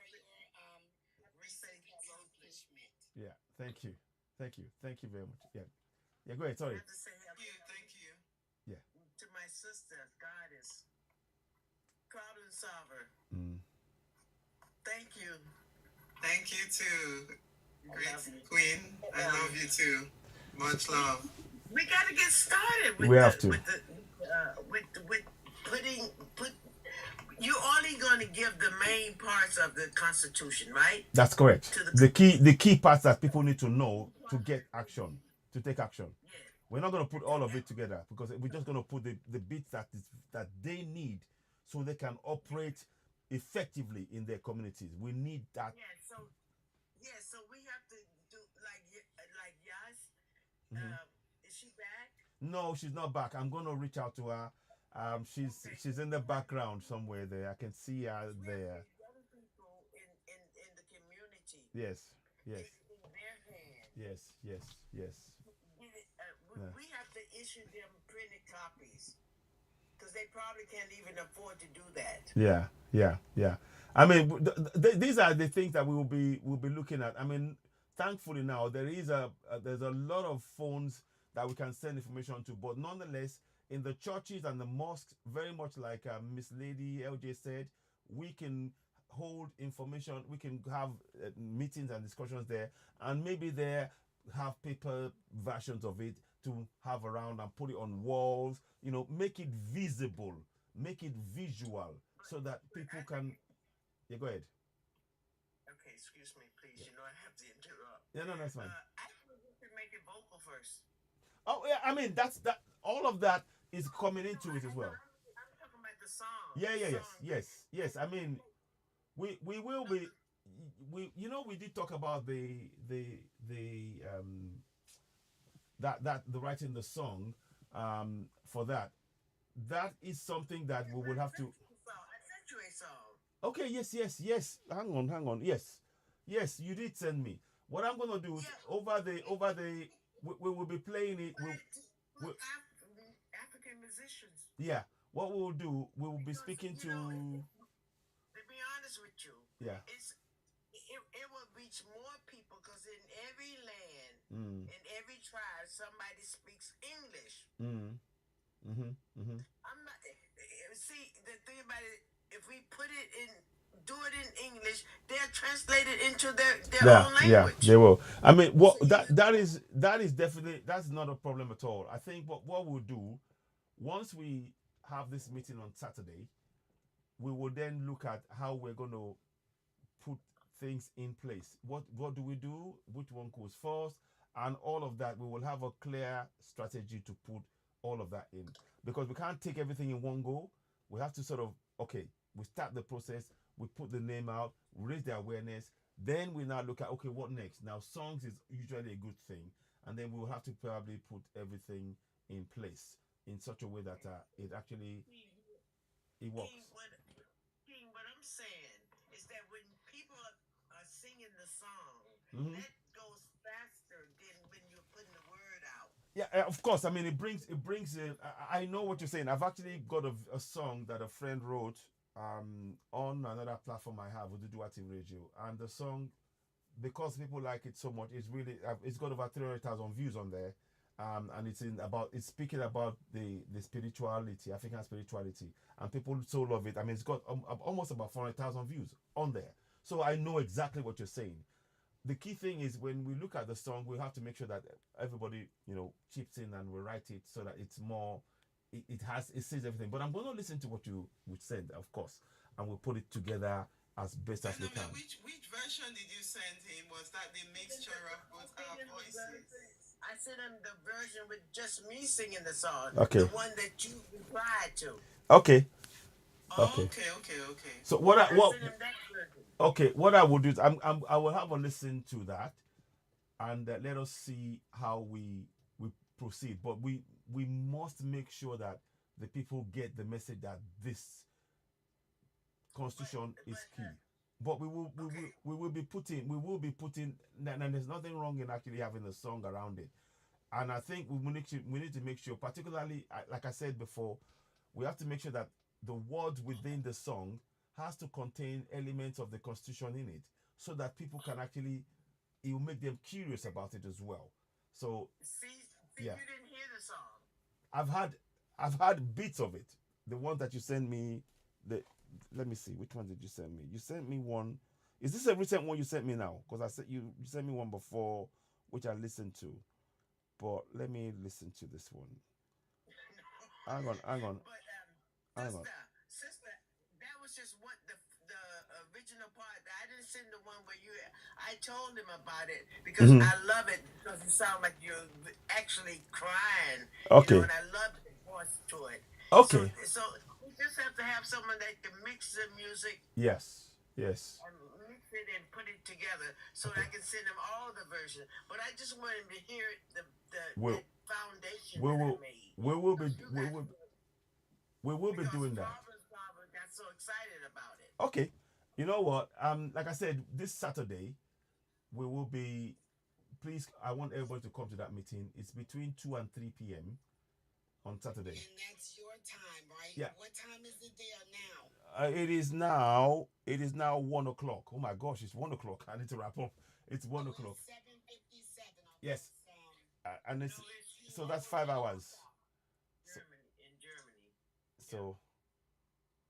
your recent accomplishment. Yeah, thank you very much. Yeah, yeah. Go ahead. I Sorry. have to say Thank you. Yeah. to my sister, goddess, problem solver. Mm. Thank you. Thank you too, I great love you. queen. I love you too. Much love. We got to get started with We have to. with putting. You're only going to give the main parts of the Constitution, right? That's correct. To The key parts that people need to know to get action, to take action. Yeah. We're not going to put all of it together, because we're just going to put the bits that they need so they can operate effectively in their communities. We need that. So we have to do like Yas. Mhm. Is she back? No, she's not back. I'm going to reach out to her. She's in the background somewhere there. I can see her there. Young people in the community. Yes. It's in their hands. Yes. Yeah. We have to issue them printed copies because they probably can't even afford to do that. Yeah. I mean, these are the things that we'll be looking at. I mean, thankfully now there's a lot of phones that we can send information to, but nonetheless, in the churches and the mosques, very much like Miss Lady LJ said, we can hold information. We can have meetings and discussions there, and maybe there have paper versions of it to have around and put it on walls. Make it visible, make it visual, so that people can. Yeah, go ahead. Okay, excuse me, please. You know I have to interrupt. Yeah, no, that's fine. Actually, we should make it vocal first. Oh yeah, I mean that. All of that is coming into it as well. I'm talking about the song. Yes. I mean, we will be. We did talk about the the writing the song for that. That is something that we will have to. I sent you a song. Okay, yes. Hang on. Yes, you did send me. What I'm gonna do is over the we will be playing it. African musicians. Yeah. What we will do, we will be speaking to. To be honest with you, Yeah. It will reach more people because in every land, in every tribe, somebody speaks English. I'm not. See, the thing about it, if we do it in English, they'll translate it into their own language. Yeah, they will. I mean, that is definitely, that's not a problem at all. I think what we'll do, once we have this meeting on Saturday, we will then look at how we're going to put things in place. What do we do? Which one goes first? And all of that, we will have a clear strategy to put all of that in, because we can't take everything in one go. We have to sort of, okay, we start the process, we put the name out, raise the awareness, then we now look at, okay, what next? Now, songs is usually a good thing, and then we will have to probably put everything in place in such a way that it actually works. What I'm saying is that when people are singing the song, that goes faster than when you're putting the word out. Yeah, of course. I mean, it brings. I know what you're saying. I've actually got a song that a friend wrote on another platform I have, Oduduwa TV Radio, and the song, because people like it so much, it's got over 300,000 views on there, and it's speaking about the spirituality, African spirituality, and people so love it. I mean, it's got almost about 400,000 views on there. So I know exactly what you're saying. The key thing is when we look at the song, we have to make sure that everybody, chips in and we write it so that it's more, it says everything. But I'm going to listen to what you said, of course, and we'll put it together as best as we Phenomena, can. which version did you send him? Was that the mixture of both our voices? I sent him the version with just me singing the song. Okay. The one that you replied to. Okay. Okay. Okay. Okay. So what I I what sent him that version. okay, what I will do is I will have a listen to that, and let us see how we proceed. But we must make sure that the people get the message that this constitution is key. But we will be putting and there's nothing wrong in actually having a song around it. And I think we need to make sure, particularly like I said before, we have to make sure that the words within the song has to contain elements of the constitution in it, so that people can actually, it will make them curious about it as well. So See, yeah, you didn't hear the song. I've had bits of it. The one that you sent me, let me see, which one did you send me? You sent me one. Is this a recent one you sent me now? Because I said you sent me one before, which I listened to. But let me listen to this one. Hang on. But sister, that was just what the original part. I didn't send the one where you. I told him about it because I love it, because you sound like you're actually crying. Okay. And I love the voice to it. Okay. So we just have to have someone that can mix the music. Yes. And mix it and put it together so that I can send him all the versions. But I just want him to hear the foundation that I made. We will be doing that. Robert got so excited about it. Okay. You know what? Like I said, this Saturday we will be. Please, I want everybody to come to that meeting. It's between 2 and 3 p.m. on Saturday. And that's your time, right? Yeah. What time is it there now? It is now 1 o'clock. Oh my gosh, it's 1 o'clock. I need to wrap up. It's 1 o'clock. 7:57. Yes. And it's so that's 5 hours. In Germany. So.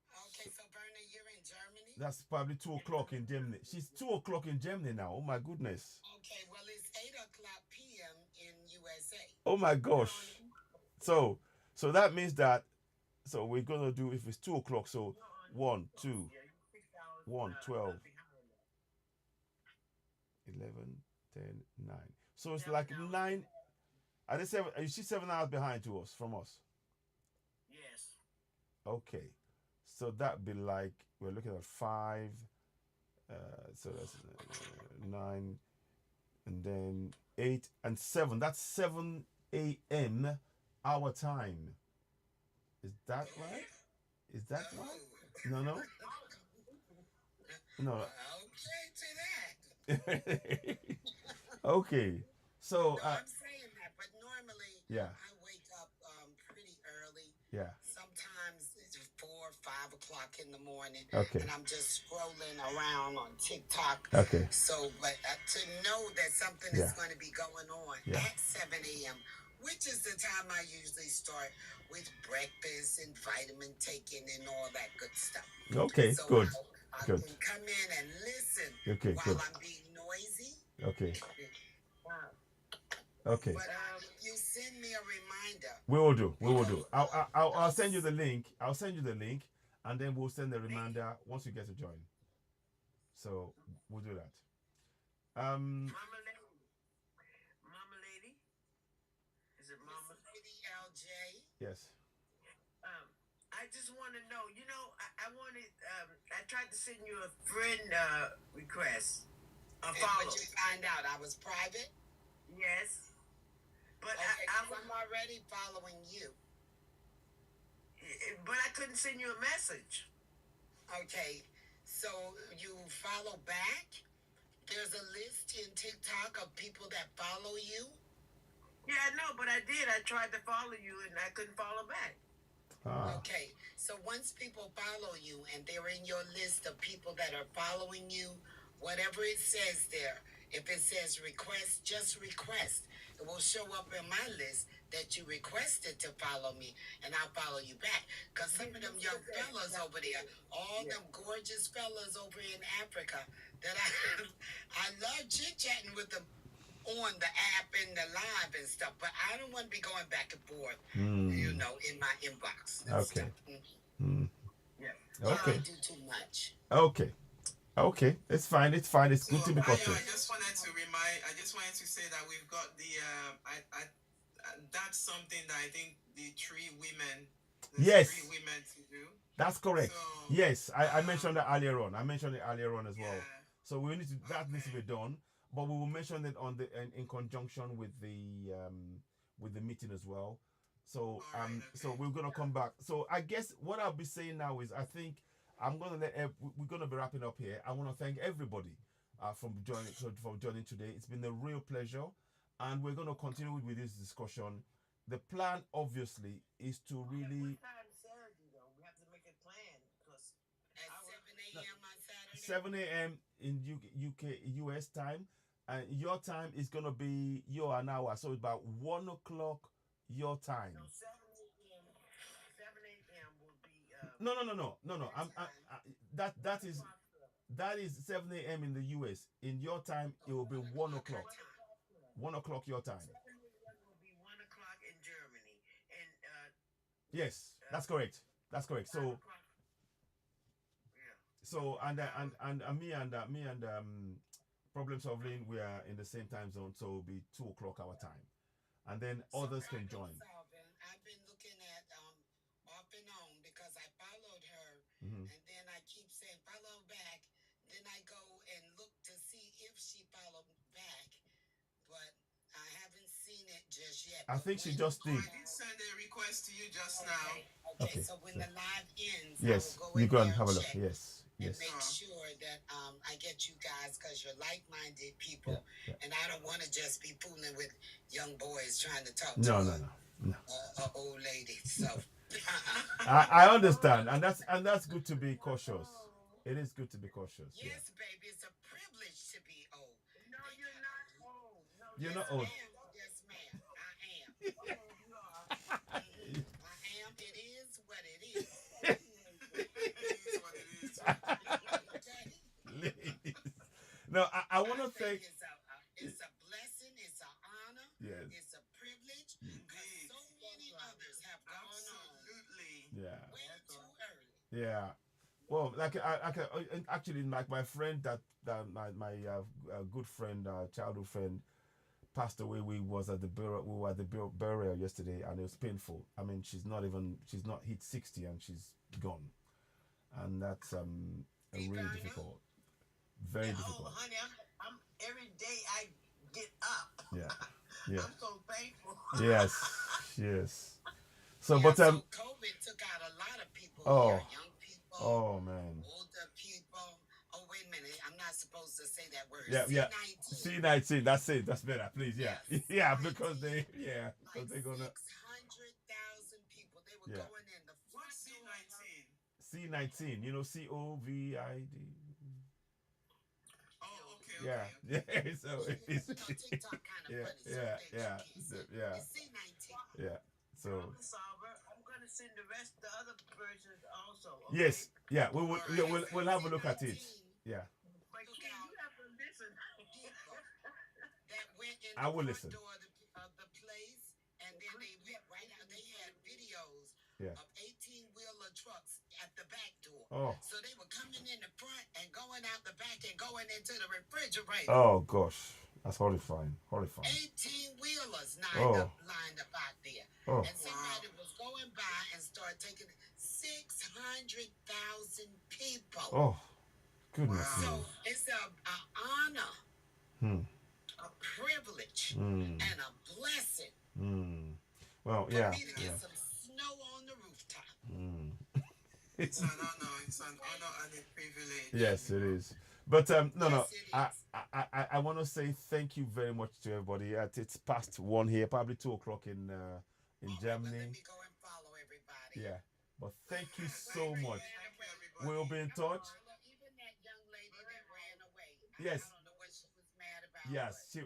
Okay, so Berna, you're in Germany? That's probably 2 o'clock in Germany. She's 2 o'clock in Germany now. Oh my goodness. Okay, well it's 8 o'clock p.m. in USA. Oh my gosh. So that means that, so we're gonna do, if it's 2 o'clock, so 1, 2, 1, 12, 11, 10, 9. So it's like 9. Are they 7? Is she 7 hours behind from us? Yes. Okay. So that'd be like, we're looking at 5. So that's 9, and then 8 and 7. That's 7 a.m. our time. Is that right? Is that right? No. Okay to that. Okay. So I'm saying that, but normally I wake up pretty early. Yeah. Sometimes it's 4 or 5 o'clock in the morning. Okay. And I'm just scrolling around on TikTok. Okay. So, but to know that something is going to be going on at 7 a.m., which is the time I usually start with breakfast and vitamin taking and all that good stuff. Okay, so good. I Good. can come in and listen while good. I'm being noisy. Okay. Okay. But you send me a reminder. We will do. I'll send you the link. I'll send you the link, and then we'll send the reminder once you get to join. So we'll do that. Mama lady. Is it Mama Lady LJ? Yes. I just want to know. I wanted. I tried to send you a friend request. A follow. But you find out I was private. Yes. But okay, I'm already following you. But I couldn't send you a message. Okay, so you follow back? There's a list in TikTok of people that follow you? Yeah, I know, but I did. I tried to follow you and I couldn't follow back. Okay, so once people follow you and they're in your list of people that are following you, whatever it says there, if it says request, just request. It will show up in my list that you requested to follow me, and I'll follow you back. Because some of them young fellas over there, all them gorgeous fellas over in Africa, that I love chit-chatting with them on the app and the live and stuff, but I don't want to be going back and forth, in my inbox. Okay. Yeah. Okay. I do too much. Okay. Okay, it's fine. It's fine. It's So good to be I cautious. just wanted to remind, I just wanted to say that we've got the, that's something that I think there's three Yes, women to do. that's So, correct. Yes, I mentioned that earlier on. I mentioned it earlier on as well. yeah, So we need to that needs to okay, be done, but we will mention it on the in conjunction with the meeting as well. So all right, so okay. we're gonna come back. So I guess what I'll be saying now is I think I'm gonna we're gonna be wrapping up here. I want to thank everybody from joining today. It's been a real pleasure, and we're gonna continue with this discussion. The plan obviously is to really What time Saturday though? We have to make a plan because At I was 7 a.m. on Saturday. 7 a.m. in UK US time, and your time is gonna be your an hour, so it's about 1 o'clock your time. no 7 a.m. 7 a.m. will be No. That time. That one is o'clock. that is 7 a.m. in the US. In your time, it Oh, will be 1 one o'clock our o'clock. time. 1 o'clock your time. 7 a.m. will be 1 o'clock in Germany, and Yes, that's correct. That's correct. 5 o'clock. Yeah, So an hour. me and problem solving, we are in the same time zone, so it'll be 2 o'clock our time, and then So others can problem join. solving, I've been looking at off and on because I followed her, Hmm. and then I keep saying follow back. Then I go and look to see if she followed back, but I haven't seen it just yet. I But think she when just Oh, did. I did send a request to you just now. okay, okay. Okay. So when So the live ends, I will yes, go you in go and there and have a look. check Yes, and yes. make Oh, sure that I get you guys because you're like-minded Yeah, people, yeah. and I don't want to just be fooling with young boys trying to talk to No, no, no, no. a old lady. So I understand, and that's good to be cautious. It is good to be cautious. Yeah. yes, baby, it's a privilege to be old. No, They you're got not old. No, You're yes, not you're not old. ma'am. old. Yes, ma'am. I am. Oh, you are. I am. It is what it is. it is what it is. Okay. Ladies. No, I want I to think thank. it's a blessing. It's an honor. Yes. It's a privilege because Indeed. so many others have gone on Absolutely. Yeah. way too early. Yeah. Well, actually, like my friend my good friend, childhood friend, passed away. We was at the burial. We were at the burial yesterday, and it was painful. I mean, she's not hit 60, and she's gone, and that's really Ivana, difficult, very Yeah, oh, difficult. honey, I'm every day I get up. Yeah, yeah, I'm so thankful. yes, yes. So, yeah, but so COVID took out a lot of people oh, here. Young people, oh man, older people. Oh, wait a minute. I'm not supposed to say that word. yeah, yeah. C19. C19, that's it. That's better, please. Yeah, Yes, yeah, because C19. because Like they're gonna 600,000 people. They were yeah. going in the front What's door. C19? C19, COVID. Oh, okay, Yeah, okay, yeah. okay. So You it's know, TikTok kind of yeah, funny. Some yeah, things you yeah, can't say. yeah, It's C19. yeah. So Problem solver. I'm gonna send the rest, the other versions also. Okay? yes, yeah. We will All right. we'll have a look at it. C19 Yeah, But took Ken, out you have to listen. people that went in I the will front listen. door of the place, and then they went right out. They had videos Yeah. of 18-wheeler trucks at the back door. Oh, So they were coming in the front and going out the back and going into the refrigerator. oh gosh, that's horrifying, horrifying. 18-wheelers Oh, lined up out there. oh, And somebody was going by and started taking 600,000 people. oh, goodness Wow. So me. it's an honor, Hmm. a privilege, Hmm. and a blessing Hmm. Well, for yeah, me to get yeah. some snow on the rooftop. Hmm. It's an honor. It's an honor and a privilege. Yes, it is. But no, no. Yes, it I is. I want to say thank you very much to everybody. It's past 1 here, probably 2 o'clock in All right, well, let Germany. me go and follow everybody. Yeah. But thank you so Thank you, much. Thank you, everybody. We'll be in touch. Even that young lady that ran away. Yes. I don't know what she was mad about. Yes,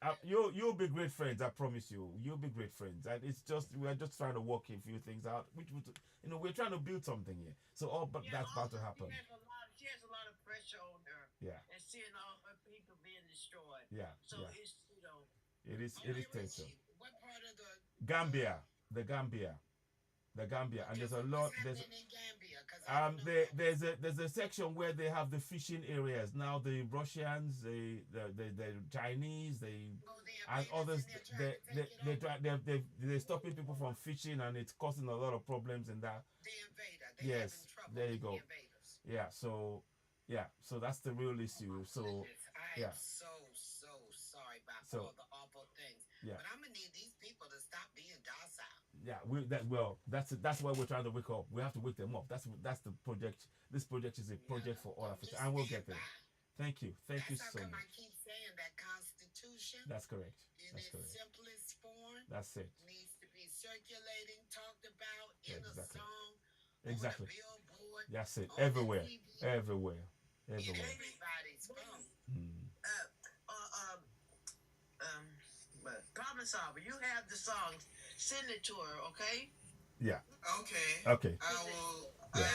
but you'll be great friends. I promise you, you'll be great friends. And it's just we're just trying to work a few things out, which would we're trying to build something here. So all but Yeah, that's about to also, happen. she has a lot of pressure on her, Yeah, and seeing all her people being destroyed. yeah, So yeah. it's It is where is tension. she? What part of the Gambia, the Gambia. the Gambia, and Okay, there's a what's lot. happening in Gambia? Because I don't know There's a section where they have the fishing areas. Now the Russians, the Chinese, Oh, the and invaders, others, and they're trying to take it over. they're stopping people from fishing, and it's causing a lot of problems in that. The invader. They having Yes, trouble there you with the go. invaders. Yeah, so that's the real issue. So Goodness, I yeah, am so sorry about So, all the awful things. yeah. But I'm gonna need these people to stop being docile. yeah, that's why we're trying to wake up. We have to wake them up. That's the project. This project is a project for all Don't Africa, just and we'll stand get there. by. Thank you That's you how so come much. I keep saying that Constitution That's correct. in That's its correct. simplest form That's it. needs to be circulating, talked about in a Exactly. song, Exactly. on a billboard, That's it. on the Everywhere. TV, Everywhere. in Everywhere. everybody's phone. Mm. Problem solver, you have the song. Send it to her, okay? Yeah. Okay. Okay. I will. Yeah.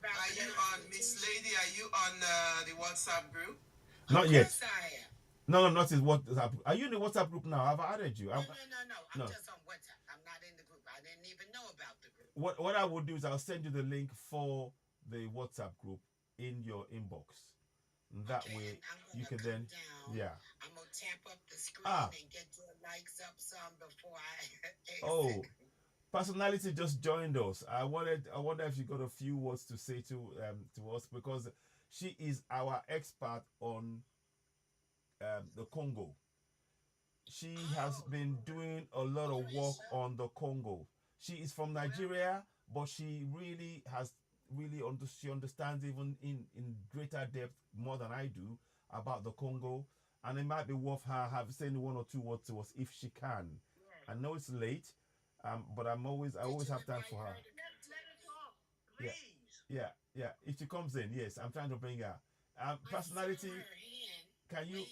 Are you on, Miss Lady? Are you on the WhatsApp group? Not Of yet. course I am. No, not his WhatsApp. Are you in the WhatsApp group now? I've added you. No. I'm No. just on WhatsApp. I'm not in the group. I didn't even know about the group. What I will do is I'll send you the link for the WhatsApp group in your inbox. That Okay, way and I'm gonna you can come then down. yeah. I'm gonna tap up the screen Ah. and get your likes up some before I exit. Oh, Personality just joined us. I wonder if you got a few words to say to us, because she is our expert on the Congo. She has been doing a lot of work on the Congo. She is from Nigeria, but she she understands even in greater depth, more than I do, about the Congo. And it might be worth her saying one or two words to us if she can. I know it's late, but I always have time for her. Let her talk, Yeah. please. Yeah. If she comes in, yes, I'm trying to bring her. Personality, can you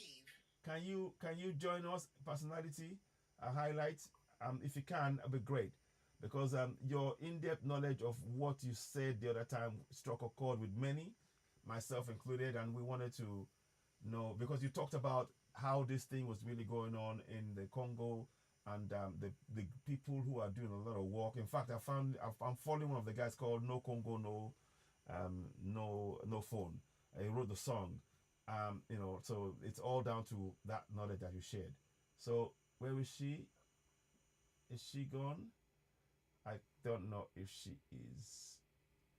join us? Personality, a highlight. If you can, it'll be great, because your in-depth knowledge of what you said the other time struck a chord with many, myself included, and we wanted to know, because you talked about how this thing was really going on in the Congo, and the people who are doing a lot of work. In fact, I'm following one of the guys called No Congo No Phone. He wrote the song, so it's all down to that knowledge that you shared. So where is she? Is she gone? I don't know if she is.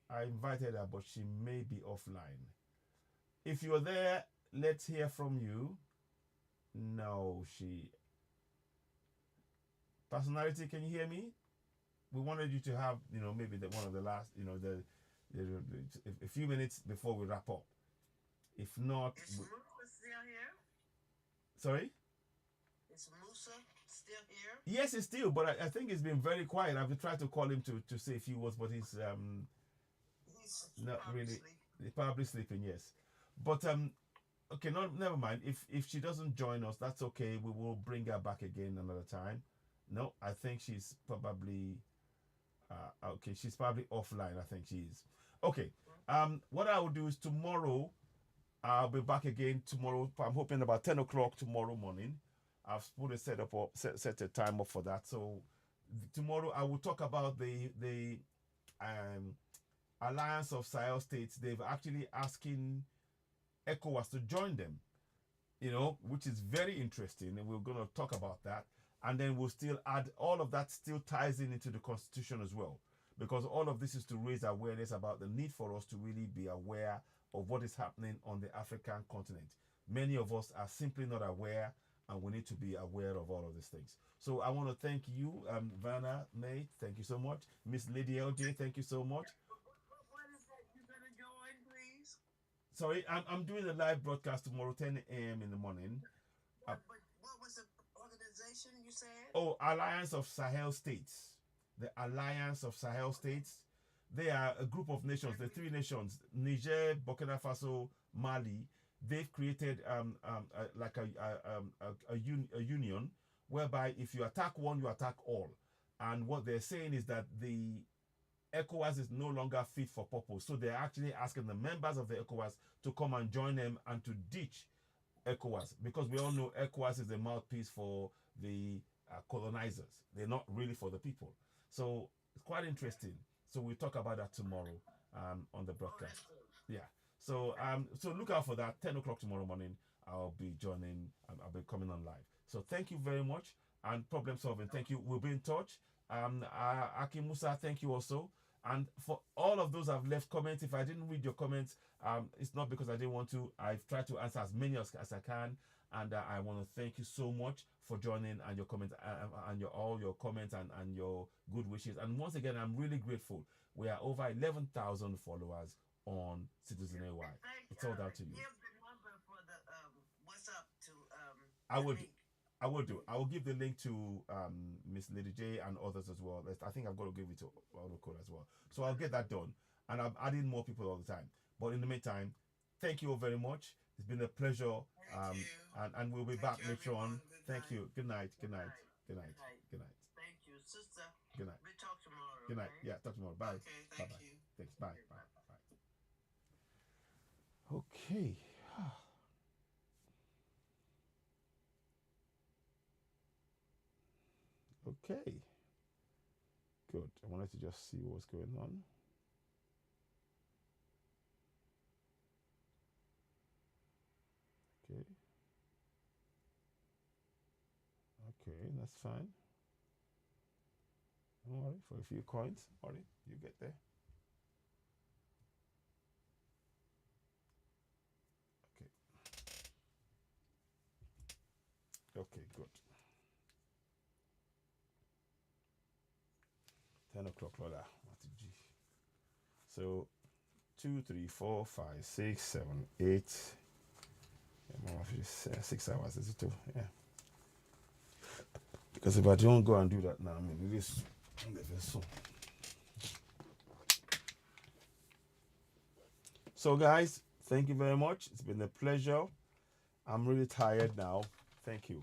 I invited her, but she may be offline. If you're there, let's hear from you. No, Personality, can you hear me? We wanted you to have, maybe one of the last, a few minutes before we wrap up. If not, Is Musa still here? sorry? Is Musa still here? Yes, it's still, but I think he's been very quiet. I've tried to call him to say a few words, but he's He's not probably really. asleep. He's probably sleeping. Yes, but okay, never mind. If she doesn't join us, that's okay. We will bring her back again another time. No, I think she's probably okay. She's probably offline. I think she is. Okay. What I will do is tomorrow, I'll be back again tomorrow. I'm hoping about 10 o'clock tomorrow morning. I've put a set a time up for that. So tomorrow I will talk about the Alliance of Sahel States. They've actually asking ECOWAS to join them, which is very interesting, and we're going to talk about that. And then we'll still add, all of that still ties into the Constitution as well, because all of this is to raise awareness about the need for us to really be aware of what is happening on the African continent. Many of us are simply not aware, and we need to be aware of all of these things. So I want to thank you, Vanna, May, thank you so much. Miss Lady LJ, thank you so much. What is that you're going to join, please? Sorry, I'm doing a live broadcast tomorrow, 10 a.m. in the morning. But what was the organization you said? Oh, Alliance of Sahel States. The Alliance of Sahel States. They are a group of nations, the three nations, Niger, Burkina Faso, Mali. They've created a union whereby if you attack one, you attack all. And what they're saying is that the ECOWAS is no longer fit for purpose. So they're actually asking the members of the ECOWAS to come and join them and to ditch ECOWAS, because we all know ECOWAS is a mouthpiece for the colonizers. They're not really for the people. So It's quite interesting. So we'll talk about that tomorrow on the broadcast. Yeah. So look out for that. 10 o'clock tomorrow morning. I'll be joining. I'll be coming on live. So thank you very much. And problem solving. Thank you. We'll be in touch. Aki Musa, thank you also. And for all of those I've left comments, if I didn't read your comments, it's not because I didn't want to. I've tried to answer as many as I can, and I want to thank you so much for joining and your comments and all your comments and your good wishes. And once again, I'm really grateful. We are over 11,000 followers on Citizen AY. It's all down to you. Give the number for the what's up to I would. link. I will do. I will give the link to Miss Lady J and others as well. I think I've got to give it to Code as well. So I'll get that done. And I'm adding more people all the time. But in the meantime, thank you all very much. It's been a pleasure. And we'll be back later on. Thank you. Good night. Good night. Good night. Good night. Thank you, sister. Good night. We talk tomorrow. Good night. Okay? Yeah, talk tomorrow. Bye. Okay, thank Bye-bye. you. Thanks. Bye. Bye. Bye. Okay. Okay. Good. I wanted to just see what's going on. Okay. Okay, that's fine. Don't worry, for a few coins. Don't worry, you get there. Okay. Okay, good. 10 o'clock, Lola. So 2, 3, 4, 5, 6, 7, 8. 6 hours, is it too? Yeah. Because if I don't go and do that now, I mean, it is soon. So, guys, thank you very much. It's been a pleasure. I'm really tired now. Thank you.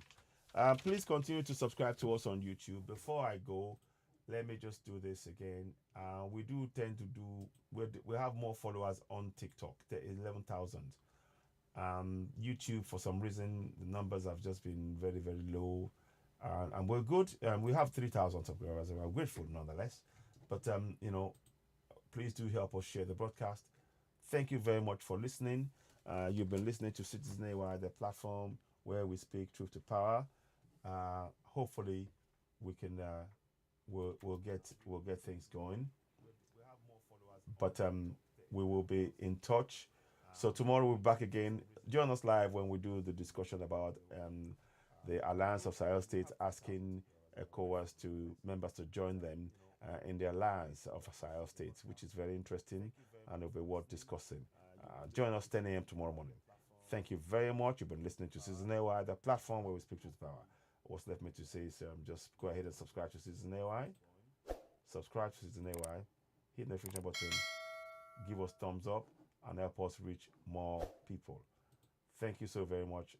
Please continue to subscribe to us on YouTube. Before I go, let me just do this again. We do tend to do, we have more followers on TikTok, 11,000. YouTube, for some reason, the numbers have just been very, very low. And we're good. We have 3,000 subscribers, and we're grateful nonetheless. But, please do help us share the broadcast. Thank you very much for listening. You've been listening to Citizen AY, the platform where we speak truth to power. Hopefully, we can we'll get things going. But we will be in touch. So tomorrow we'll be back again. Join us live when we do the discussion about the Alliance of Sahel States, asking ECOWAS members to join them in the Alliance of Sahel States, which is very interesting and will be worth discussing. Join us 10 a.m. tomorrow morning. Thank you very much. You've been listening to Citizen AY, the platform where we speak truth to power. What's left me to say is just go ahead and subscribe to Citizen AY. Subscribe to Citizen AY. Hit the notification button. Give us thumbs up and help us reach more people. Thank you so very much.